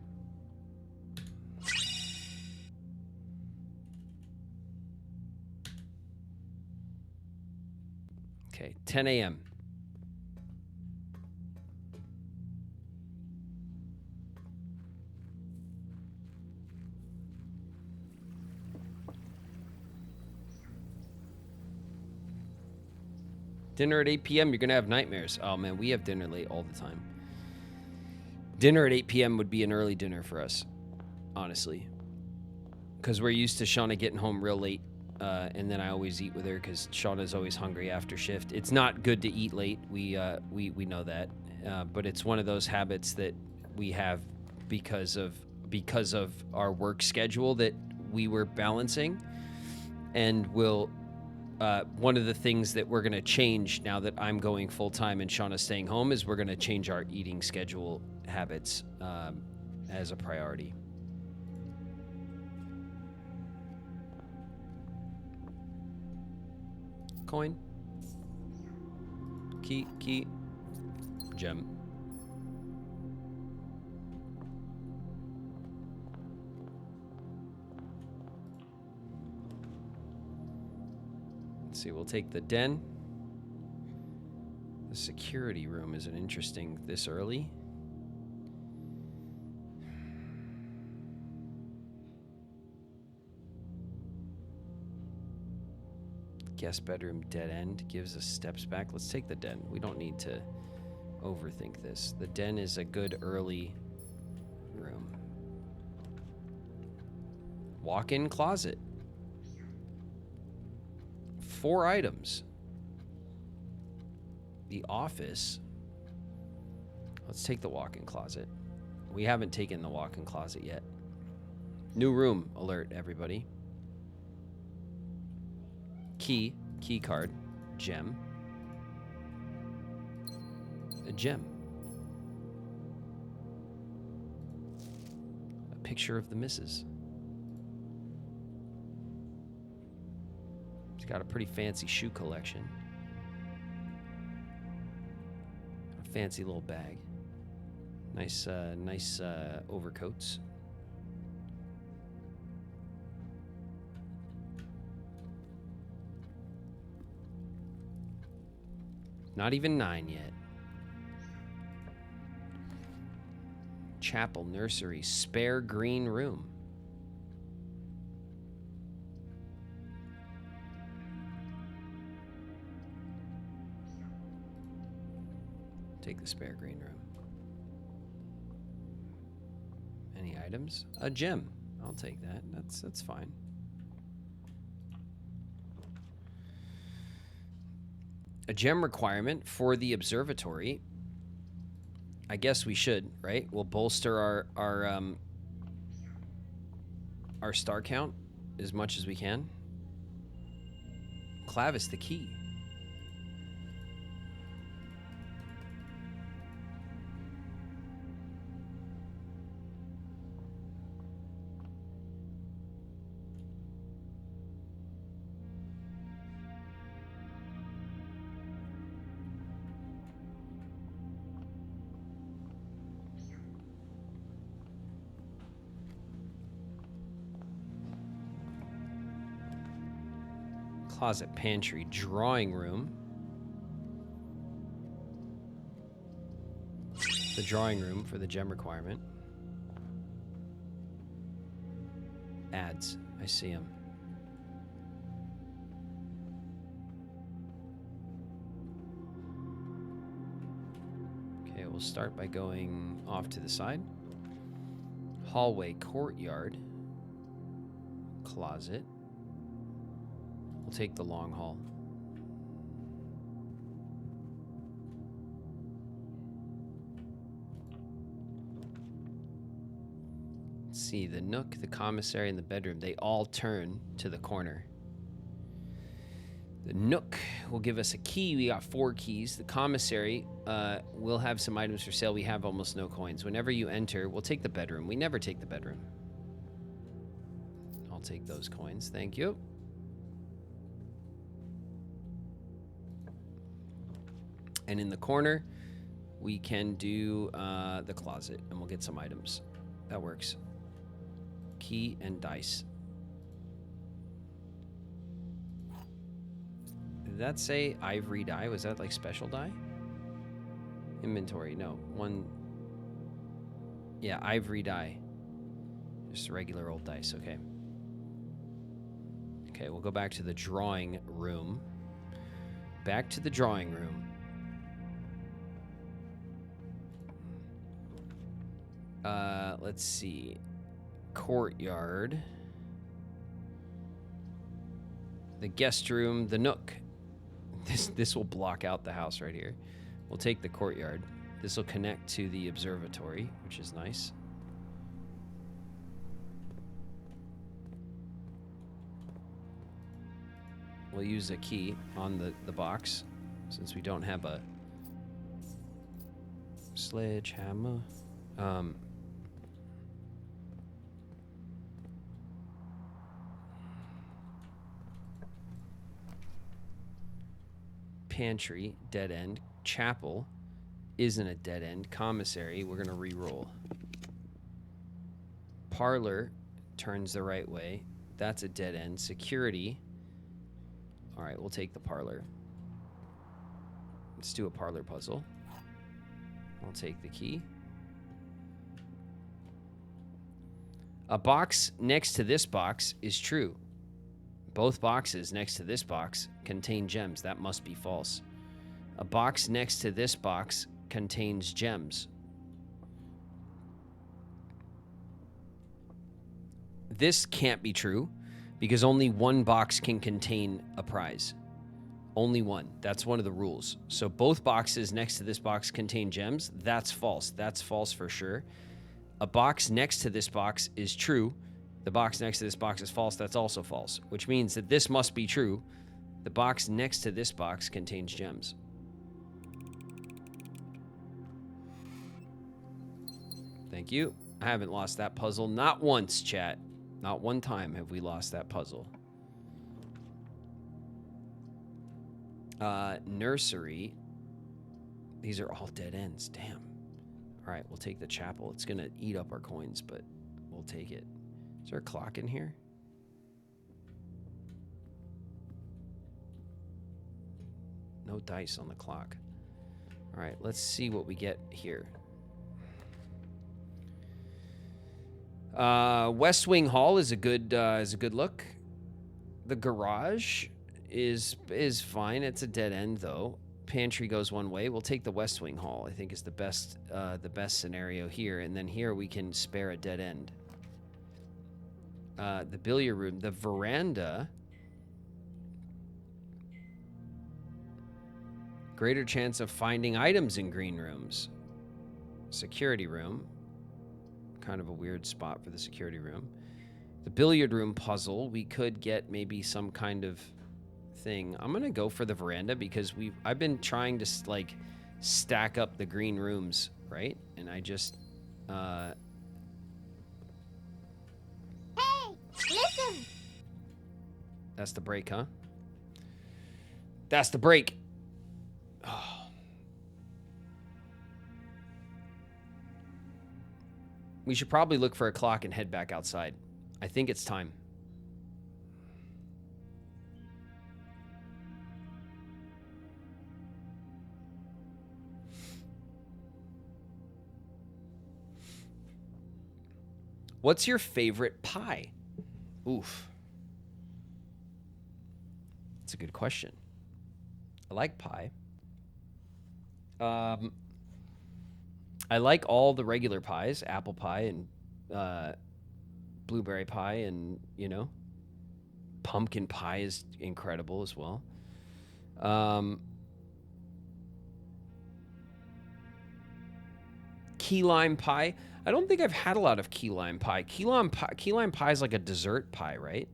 Okay, 10 a.m. Dinner at 8 p.m., you're going to have nightmares. Oh, man, we have dinner late all the time. Dinner at 8 p.m. would be an early dinner for us, honestly. Because we're used to Shauna getting home real late, and then I always eat with her because Shauna's always hungry after shift. It's not good to eat late. We know that. But it's one of those habits that we have because of our work schedule that we were balancing. And one of the things that we're going to change now that I'm going full-time and Shauna's staying home is we're going to change our eating schedule habits as a priority. Coin. Key. Gem. Let's see, we'll take the den. The security room is an interesting this early. Guest bedroom dead end gives us steps back. Let's take the den. We don't need to overthink this. The den is a good early room. Walk-in closet. 4 items. The office. Let's take the walk-in closet. We haven't taken the walk-in closet yet. New room alert, everybody. Key card, gem. A gem. A picture of the missus. She's got a pretty fancy shoe collection. A fancy little bag. Nice overcoats. Not even 9 yet. Chapel, nursery, spare green room. Take the spare green room. Any items? A gem. I'll take that. That's fine. A gem requirement for the observatory. I guess we should, right? We'll bolster our star count as much as we can. Clavis the key. Closet, pantry, drawing room. The drawing room for the gem requirement. Ads. I see them. Okay, we'll start by going off to the side. Hallway, courtyard, closet. We'll take the long hall. Let's see, the nook, the commissary, and the bedroom, they all turn to the corner. The nook will give us a key. We got 4 keys. The commissary will have some items for sale. We have almost no coins. Whenever you enter, we'll take the bedroom. We never take the bedroom. I'll take those coins. Thank you. And in the corner, we can do the closet, and we'll get some items. That works. Key and dice. Did that say ivory die? Was that like special die? Inventory, no. One. Yeah, ivory die. Just regular old dice, okay. Okay, we'll go back to the drawing room. Back to the drawing room. Let's see. Courtyard. The guest room, the nook. This will block out the house right here. We'll take the courtyard. This will connect to the observatory, which is nice. We'll use a key on the box since we don't have a sledgehammer. Pantry, dead end. Chapel isn't a dead end. Commissary, we're gonna re-roll. Parlor turns the right way. That's a dead end. Security. All right, we'll take the parlor. Let's do a parlor puzzle. I'll take the key. A box next to this box is true. Both boxes next to this box contain gems. That must be false. A box next to this box contains gems. This can't be true because only one box can contain a prize. Only one. That's one of the rules. So both boxes next to this box contain gems. That's false. That's false for sure. A box next to this box is true. The box next to this box is false. That's also false, which means that this must be true. The box next to this box contains gems. Thank you. I haven't lost that puzzle. Not once, chat. Not one time have we lost that puzzle. Nursery. These are all dead ends. Damn. All right, we'll take the chapel. It's going to eat up our coins, but we'll take it. Is there a clock in here? No dice on the clock. All right, let's see what we get here. West Wing Hall is a good look. The garage is fine. It's a dead end though. Pantry goes one way. We'll take the West Wing Hall. I think is the best scenario here. And then here we can spare a dead end. The billiard room, the veranda. Greater chance of finding items in green rooms. Security room. Kind of a weird spot for the security room. The billiard room puzzle, we could get maybe some kind of thing. I'm gonna go for the veranda because I've been trying to like stack up the green rooms, right? And I just Hey, listen! That's the break, huh? That's the break. Oh. We should probably look for a clock and head back outside. I think it's time. What's your favorite pie? Oof. That's a good question. I like pie. I like all the regular pies, apple pie and blueberry pie, and pumpkin pie is incredible as well. Key lime pie. I don't think I've had a lot of key lime pie. Key lime pie is like a dessert pie, right?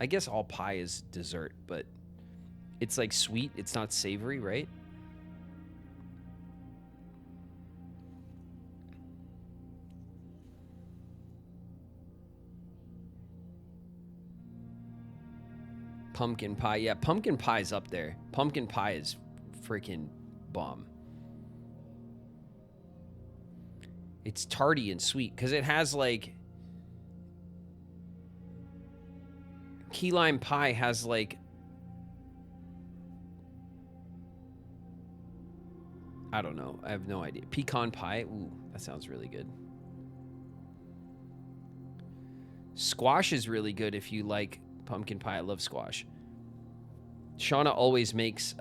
I guess all pie is dessert, but it's like sweet. It's not savory, right? Pumpkin pie. Yeah, pumpkin pie is up there. Pumpkin pie is freaking bomb. It's tarty and sweet because it has like key lime pie has like I don't know. I have no idea. Pecan pie. Ooh, that sounds really good. Squash is really good if you like pumpkin pie. I love squash. Shauna always makes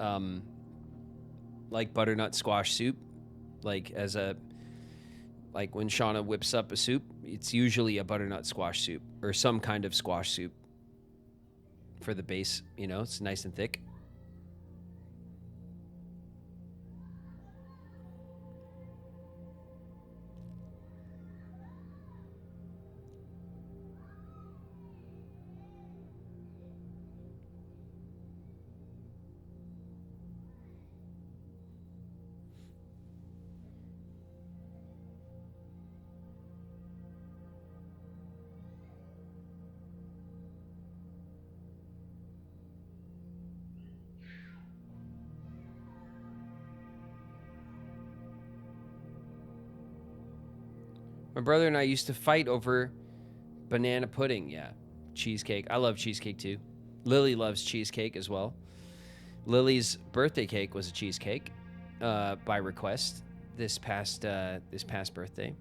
like butternut squash soup, like when Shauna whips up a soup, it's usually a butternut squash soup or some kind of squash soup for the base. It's nice and thick. My brother and I used to fight over banana pudding. Yeah. Cheesecake. I love cheesecake too. Lily loves cheesecake as well. Lily's birthday cake was a cheesecake by request this past birthday.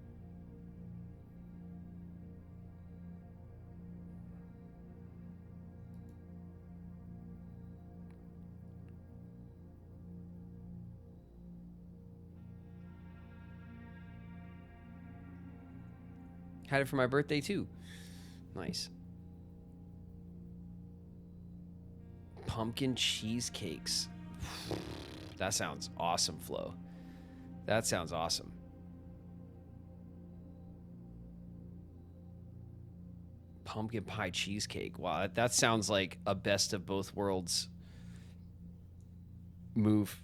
Had it for my birthday too. Nice. Pumpkin cheesecakes. That sounds awesome, Flo. That sounds awesome. Pumpkin pie cheesecake. Wow, that sounds like a best of both worlds move,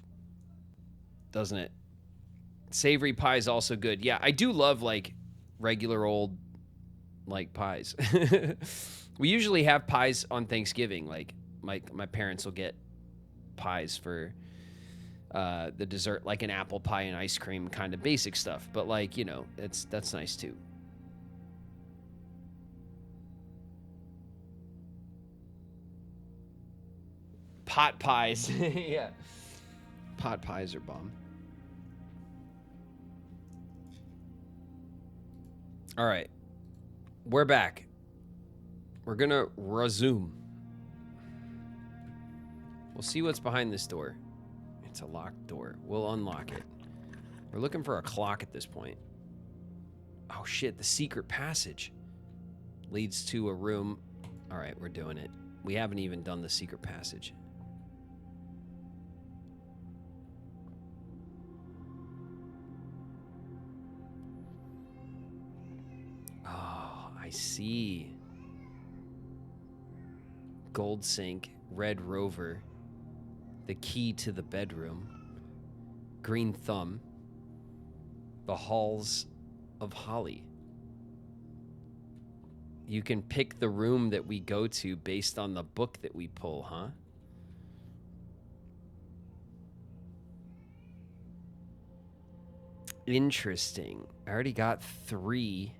doesn't it? Savory pie is also good. Yeah, I do love like regular old like pies. We usually have pies on Thanksgiving. Like my parents will get pies for the dessert, like an apple pie and ice cream, kind of basic stuff. But like that's nice too. Pot pies, yeah. Pot pies are bomb. All right, we're back. We're gonna resume. We'll see what's behind this door. It's a locked door. We'll unlock it. We're looking for a clock at this point. Oh shit, the secret passage leads to a room. All right, we're doing it. We haven't even done the secret passage. Oh, I see. Gold sink, red rover, the key to the bedroom, green thumb, the halls of Holly. You can pick the room that we go to based on the book that we pull, huh? Interesting. I already got 3.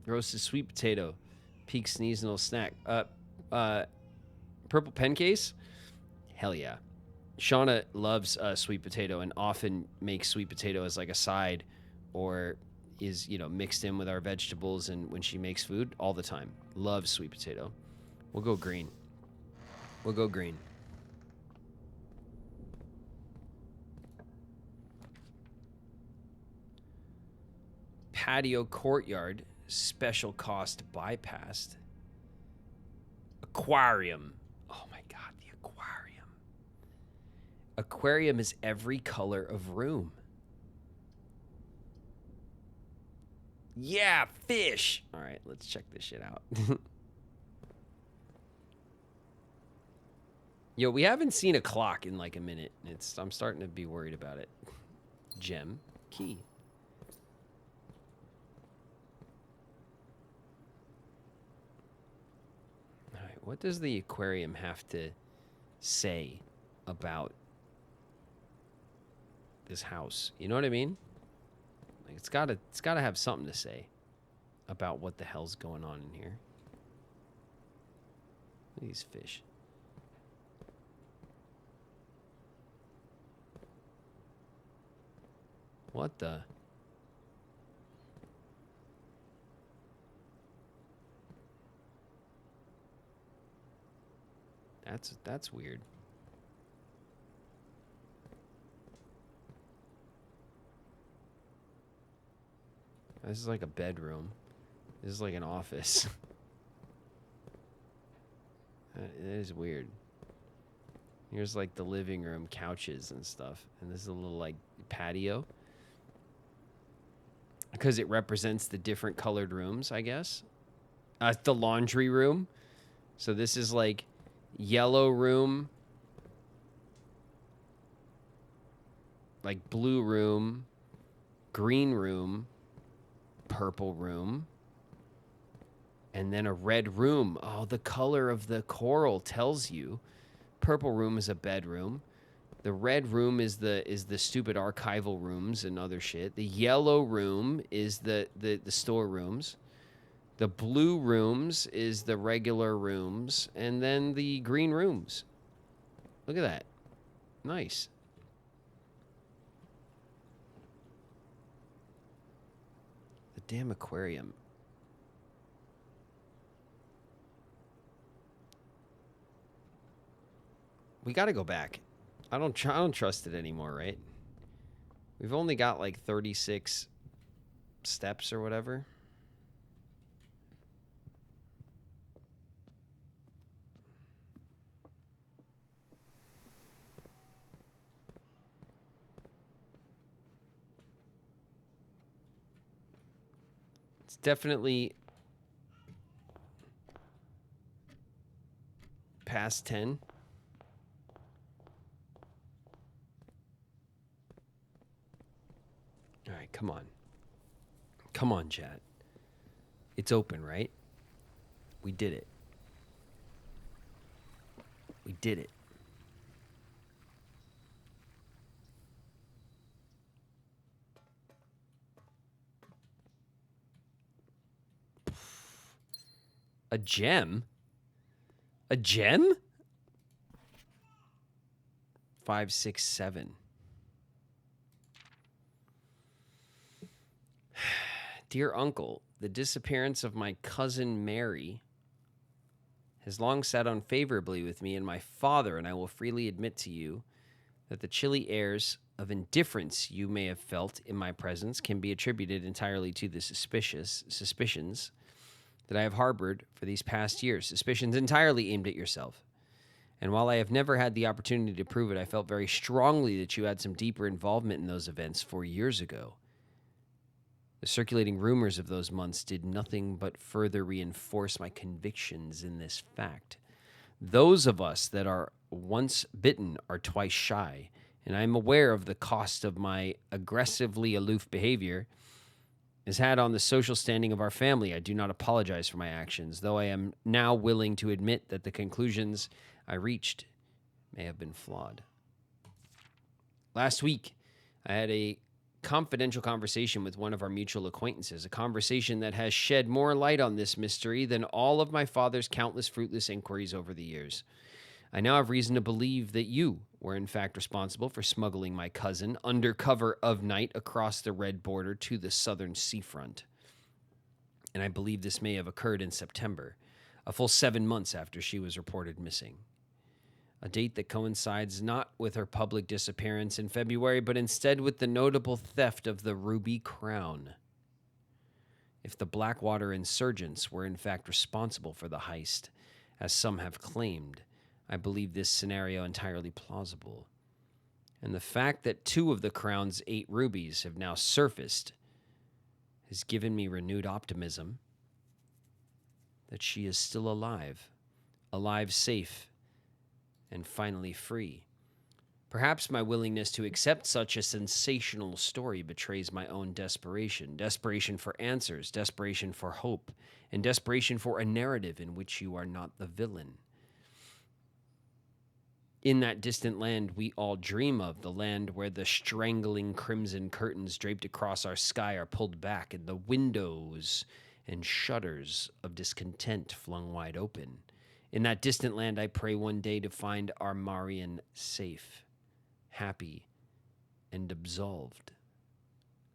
Roasted sweet potato, peak seasonal snack. Purple pen case. Hell yeah. Shauna loves sweet potato and often makes sweet potato as like a side or is, mixed in with our vegetables and when she makes food all the time. Loves sweet potato. We'll go green. We'll go green. Patio courtyard, special cost bypassed. Aquarium. Oh my God, the aquarium. Aquarium is every color of room. Yeah, fish. All right, let's check this shit out. Yo, we haven't seen a clock in like a minute. I'm starting to be worried about it. Gem key. All right, what does the aquarium have to say about this house? You know what I mean? Like it's gotta have something to say about what the hell's going on in here. Look at these fish. What the? That's weird. This is like a bedroom. This is like an office. It is weird. Here's like the living room, couches and stuff. And this is a little like patio. Because it represents the different colored rooms, I guess. The laundry room. So this is like yellow room. Like blue room. Green room. Purple room. And then a red room. Oh, the color of the coral tells you. Purple room is a bedroom. The red room is the stupid archival rooms and other shit. The yellow room is the storerooms. The blue rooms is the regular rooms. And then the green rooms. Look at that. Nice. The damn aquarium. We got to go back. I don't trust it anymore, right? We've only got like 36 steps or whatever. It's definitely past 10. All right, come on. Come on, chat. It's open, right? We did it. We did it. A gem? A gem? 5, 6, 7. Dear Uncle, the disappearance of my cousin Mary has long sat unfavorably with me and my father, and I will freely admit to you that the chilly airs of indifference you may have felt in my presence can be attributed entirely to the suspicions that I have harbored for these past years, suspicions entirely aimed at yourself. And while I have never had the opportunity to prove it, I felt very strongly that you had some deeper involvement in those events 4 years ago. The circulating rumors of those months did nothing but further reinforce my convictions in this fact. Those of us that are once bitten are twice shy, and I am aware of the cost of my aggressively aloof behavior has had on the social standing of our family. I do not apologize for my actions, though I am now willing to admit that the conclusions I reached may have been flawed. Last week, I had a confidential conversation with one of our mutual acquaintances, a conversation that has shed more light on this mystery than all of my father's countless fruitless inquiries over the years. I now have reason to believe that you were in fact responsible for smuggling my cousin under cover of night across the red border to the southern seafront. And I believe this may have occurred in September, a full 7 months after she was reported missing. A date that coincides not with her public disappearance in February, but instead with the notable theft of the ruby crown. If the Blackwater insurgents were in fact responsible for the heist, as some have claimed, I believe this scenario entirely plausible. And the fact that 2 of the crown's 8 rubies have now surfaced has given me renewed optimism that she is still alive, safe, and finally free. Perhaps my willingness to accept such a sensational story betrays my own desperation. Desperation for answers, desperation for hope, and desperation for a narrative in which you are not the villain. In that distant land we all dream of, the land where the strangling crimson curtains draped across our sky are pulled back and the windows and shutters of discontent flung wide open. In that distant land, I pray one day to find our Marion safe, happy, and absolved.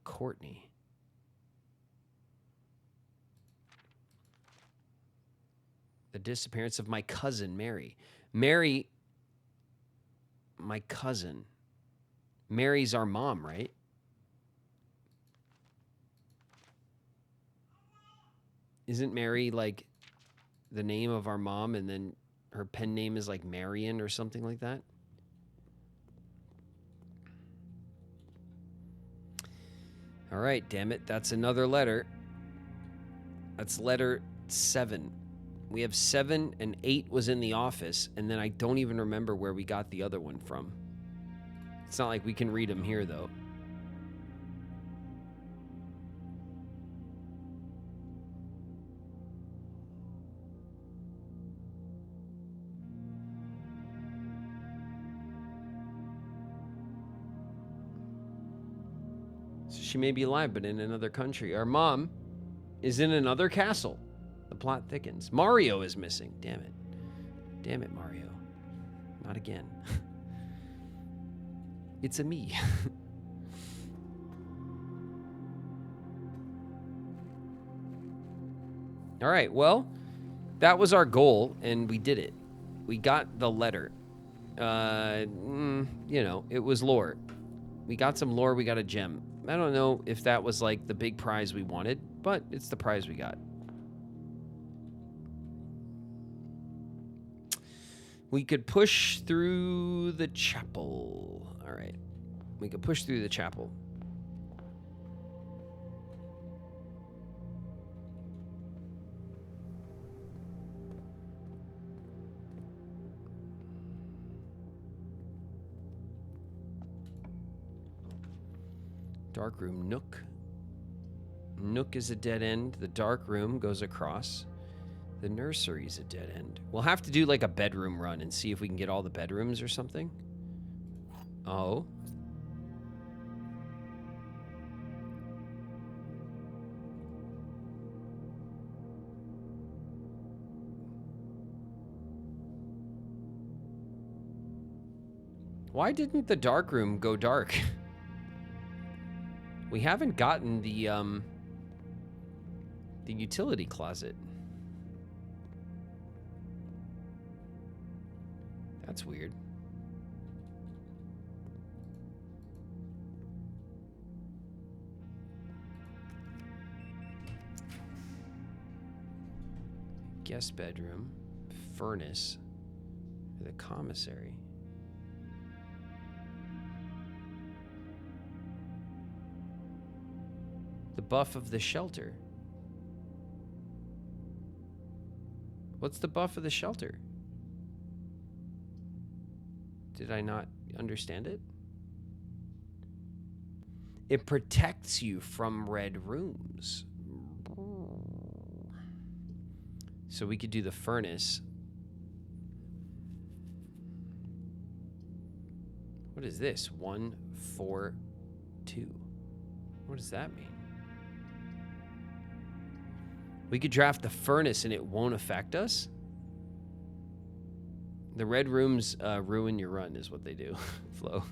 Courtney. The disappearance of my cousin, Mary. Mary, my cousin. Mary's our mom, right? Isn't Mary like the name of our mom, and then her pen name is like Marion or something like that? All right, damn it. That's another letter. That's letter 7. We have 7 and 8 was in the office, and then I don't even remember where we got the other one from. It's not like we can read them here, though. She may be alive, but in another country. Our mom is in another castle. The plot thickens. Mario is missing. Damn it. Damn it, Mario. Not again. It's a me. All right, well, that was our goal, and we did it. We got the letter. It was lore. We got some lore, we got a gem. I don't know if that was like the big prize we wanted, but it's the prize we got. We could push through the chapel. All right. We could push through the chapel. Dark room, Nook. Nook is a dead end. The dark room goes across. The nursery's a dead end. We'll have to do like a bedroom run and see if we can get all the bedrooms or something. Oh. Why didn't the dark room go dark? We haven't gotten the utility closet. That's weird. Guest bedroom, furnace, the commissary. The buff of the shelter. What's the buff of the shelter? Did I not understand it? It protects you from red rooms. So we could do the furnace. What is this? 1, 4, 2. What does that mean? We could draft the furnace and it won't affect us? The red rooms ruin your run is what they do, Flo.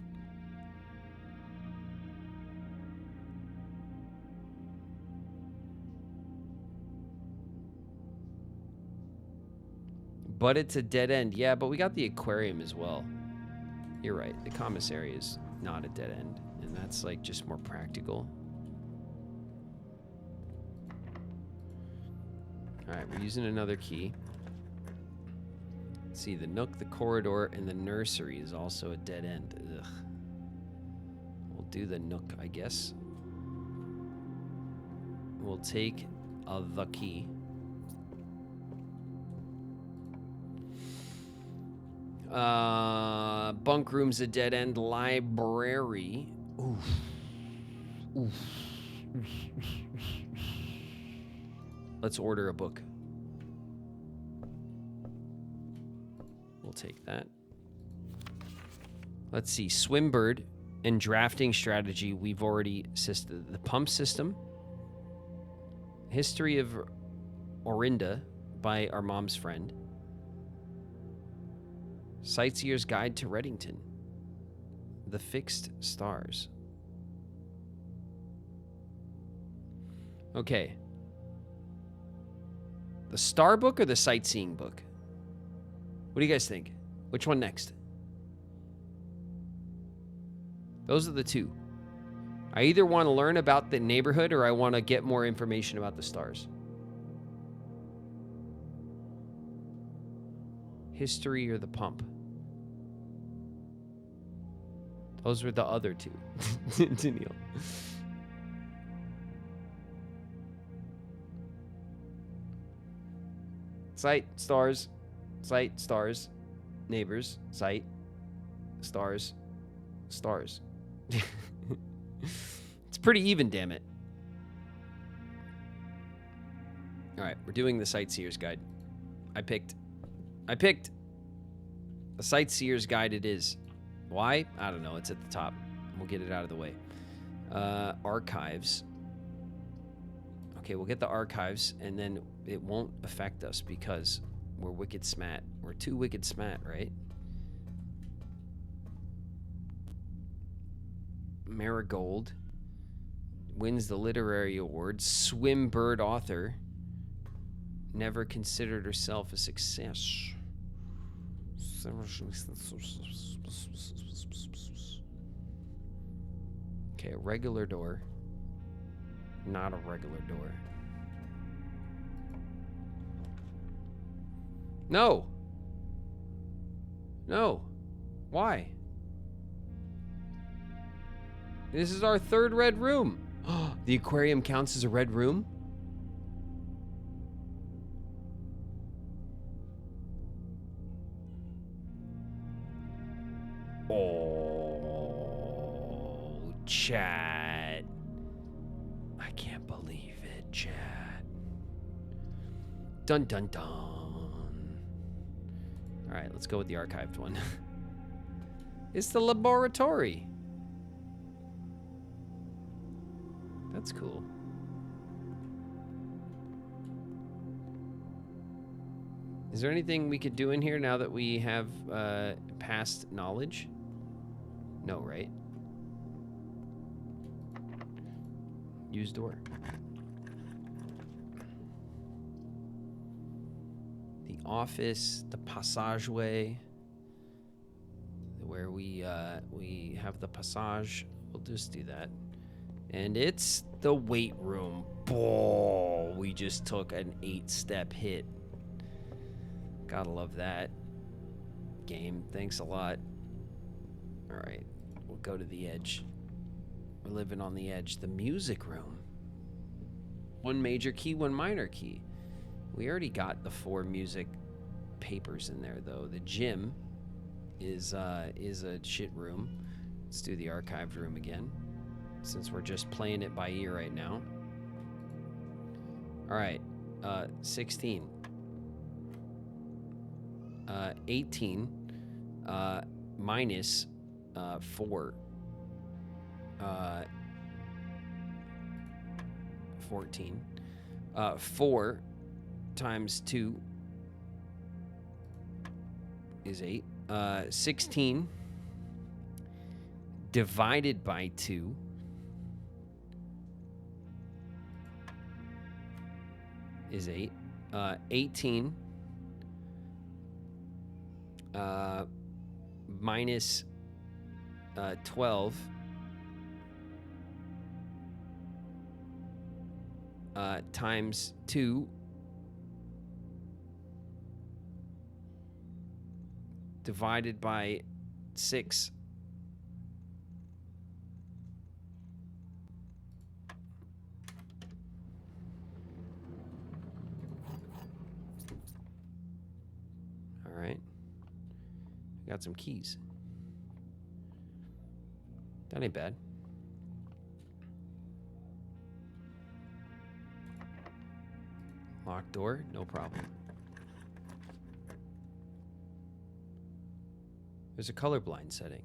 But it's a dead end. Yeah, but we got the aquarium as well. You're right. The commissary is not a dead end. And that's like just more practical. Alright, we're using another key. Let's see, the nook, the corridor, and the nursery is also a dead end. Ugh. We'll do the nook, I guess. We'll take the key. Bunk room's a dead end. Library. Oof. Oof. Let's order a book. We'll take that. Let's see. Swimbird and drafting strategy. We've already assisted. The pump system. History of Orinda by our mom's friend. Sightseer's Guide to Reddington. The Fixed Stars. Okay. The star book or the sightseeing book? What do you guys think? Which one next? Those are the two. I either want to learn about the neighborhood or I want to get more information about the stars. History or the pump? Those were the other two. Daniel. Sight, stars, neighbors, sight, stars, stars. It's pretty even, damn it. All right, we're doing the Sightseer's Guide. I picked. The Sightseer's Guide it is. Why? I don't know. It's at the top. We'll get it out of the way. Archives. Okay, we'll get the archives, and then it won't affect us because we're wicked smat. We're too wicked smat, right? Marigold wins the literary award. Swimbird author never considered herself a success. Okay, a regular door. Not a regular door. No. No. Why? This is our third red room. The aquarium counts as a red room? Oh, chat. I can't believe it, chat. Dun dun dun. All right, let's go with the archived one. It's the laboratory. That's cool. Is there anything we could do in here now that we have past knowledge? No, right? Use door. The office, the passageway, where we have the passage. We'll just do that. And it's the weight room. Oh, we just took an 8-step hit. Gotta love that. Game, thanks a lot. All right, we'll go to the edge. We're living on the edge. The music room. 1 major key, 1 minor key. We already got the 4 music papers in there, though. The gym is a shit room. Let's do the archived room again, since we're just playing it by ear right now. All right, 16. 18 minus 4. 14. 4 times 2 is 8. 16 divided by 2 is 8. 18 minus 12 times 2 divided by 6 . All right. Got some keys. That ain't bad. Locked door, no problem. There's a colorblind setting.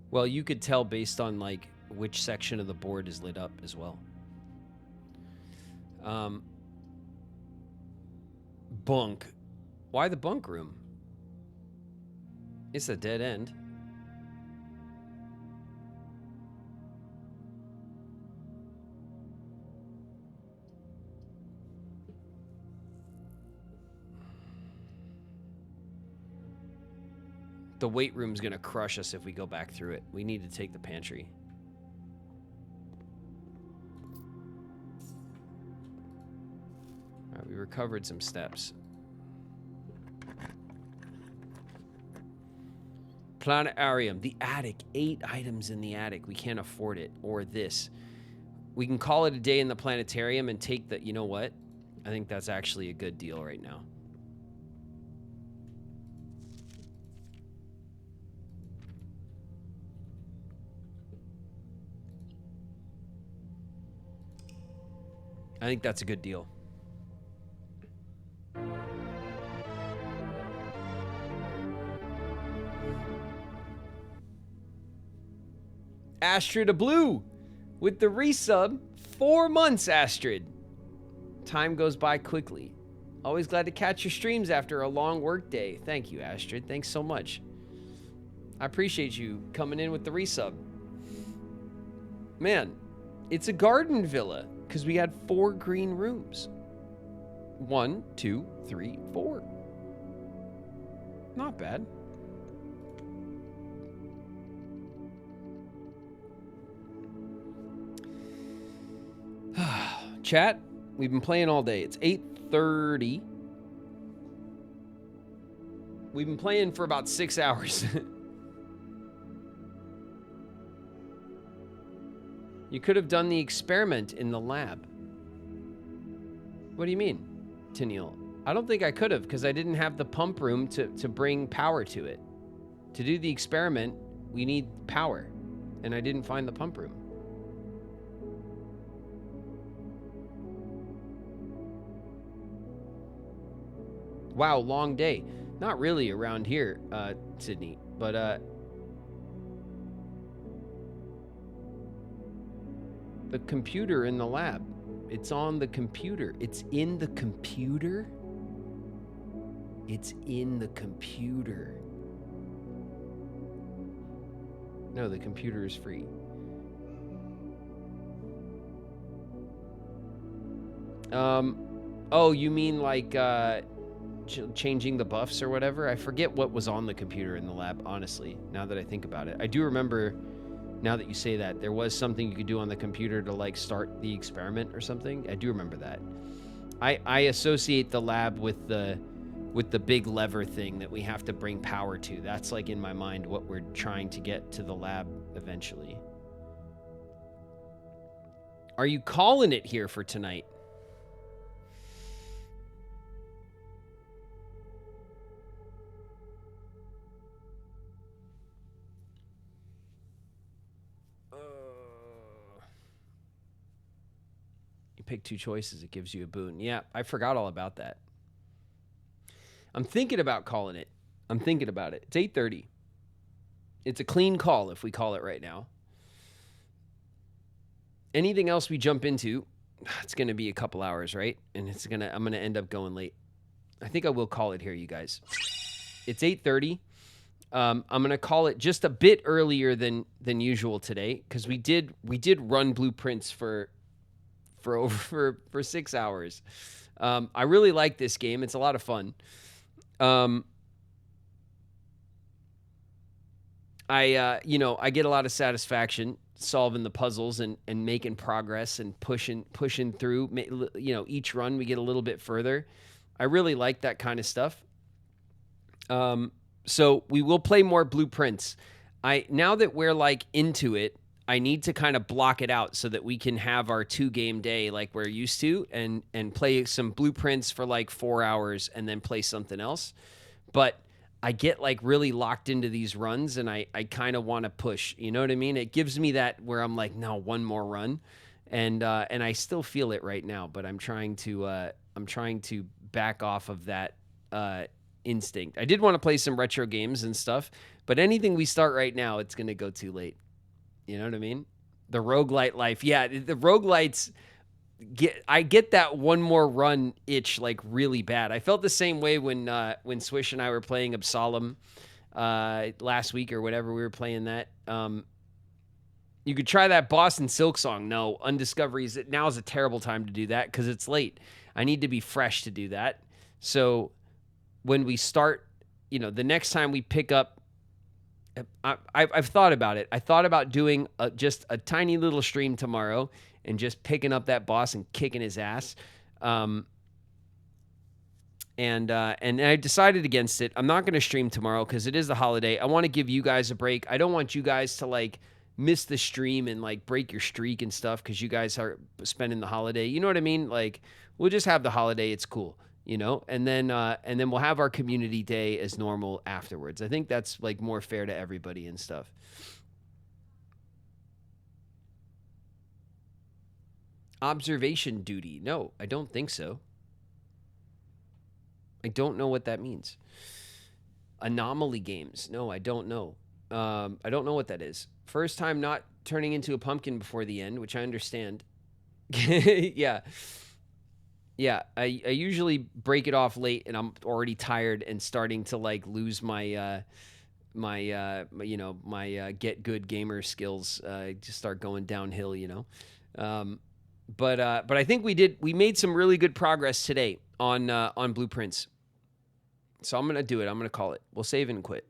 Well, you could tell based on like which section of the board is lit up as well. Bunk. Why the bunk room? It's a dead end. The weight room's gonna crush us if we go back through it. We need to take the pantry. All right, we recovered some steps. Planetarium, the attic. 8 items in the attic. We can't afford it. Or this. We can call it a day in the planetarium and take the, you know what? I think that's actually a good deal right now. I think that's a good deal. Astrid a Blue with the resub. 4 months, Astrid. Time goes by quickly. Always glad to catch your streams after a long work day. Thank you, Astrid. Thanks so much. I appreciate you coming in with the resub. Man, it's a garden villa because we had 4 green rooms. 1, 2, 3, 4. Not bad. Chat, we've been playing all day. It's 8:30. We've been playing for about 6 hours. You could have done the experiment in the lab. What do you mean, Tennille? I don't think I could have because I didn't have the pump room to bring power to it. To do the experiment, we need power, and I didn't find the pump room. Wow, long day. Not really around here, Sydney, but the computer in the lab. It's on the computer. It's in the computer? It's in the computer. No, the computer is free. Oh, you mean like, changing the buffs or whatever? I forget what was on the computer in the lab, honestly, now that I think about it. I do remember, now that you say that, there was something you could do on the computer to like start the experiment or something. I do remember that. I associate the lab with the big lever thing that we have to bring power to. That's like in my mind what we're trying to get to the lab eventually. Are you calling it here for tonight? Pick 2 choices, it gives you a boon. Yeah, I forgot all about that. I'm thinking about calling it. I'm thinking about it. It's 8:30. It's a clean call if we call it right now. Anything else we jump into, it's going to be a couple hours, right? And I'm going to end up going late. I think I will call it here, you guys. It's 8:30. I'm gonna call it just a bit earlier than usual today because we did run blueprints for 6 hours. I really like this game. It's a lot of fun. I get a lot of satisfaction solving the puzzles and making progress and pushing through. Each run we get a little bit further. I really like that kind of stuff. So we will play more blueprints. Now that we're like into it, I need to kind of block it out so that we can have our 2-game day like we're used to and play some blueprints for like 4 hours and then play something else. But I get like really locked into these runs and I kind of want to push, you know what I mean? It gives me that where I'm like, no, one more run. And I still feel it right now, but I'm trying to back off of that instinct. I did want to play some retro games and stuff, but anything we start right now, it's going to go too late. You know what I mean? The roguelite life. Yeah, the roguelites I get that one more run itch like really bad. I felt the same way when Swish and I were playing Absalom last week or whatever we were playing that. You could try that Boston Silk Song. No, Undiscoveries. Now is a terrible time to do that because it's late. I need to be fresh to do that. So when we start, the next time we pick up, I've thought about it. I thought about doing just a tiny little stream tomorrow and just picking up that boss and kicking his ass. And I decided against it. I'm not going to stream tomorrow because it is the holiday. I want to give you guys a break. I don't want you guys to like miss the stream and like break your streak and stuff because you guys are spending the holiday. You know what I mean? Like we'll just have the holiday. It's cool, and then we'll have our community day as normal afterwards. I think that's like more fair to everybody and stuff. Observation duty. No, I don't think so. I don't know what that means. Anomaly games. No, I don't know. I don't know what that is. First time not turning into a pumpkin before the end, which I understand. Yeah. Yeah, I usually break it off late and I'm already tired and starting to like lose my get good gamer skills. Just start going downhill, But I think we made some really good progress today on blueprints. So I'm going to do it. I'm going to call it. We'll save and quit.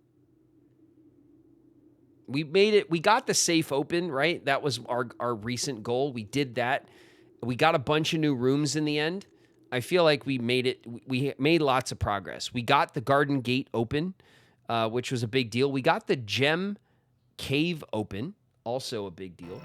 We made it. We got the safe open, right? That was our recent goal. We did that. We got a bunch of new rooms in the end. I feel like we made it. We made lots of progress. We got the garden gate open, which was a big deal. We got the gem cave open, also a big deal.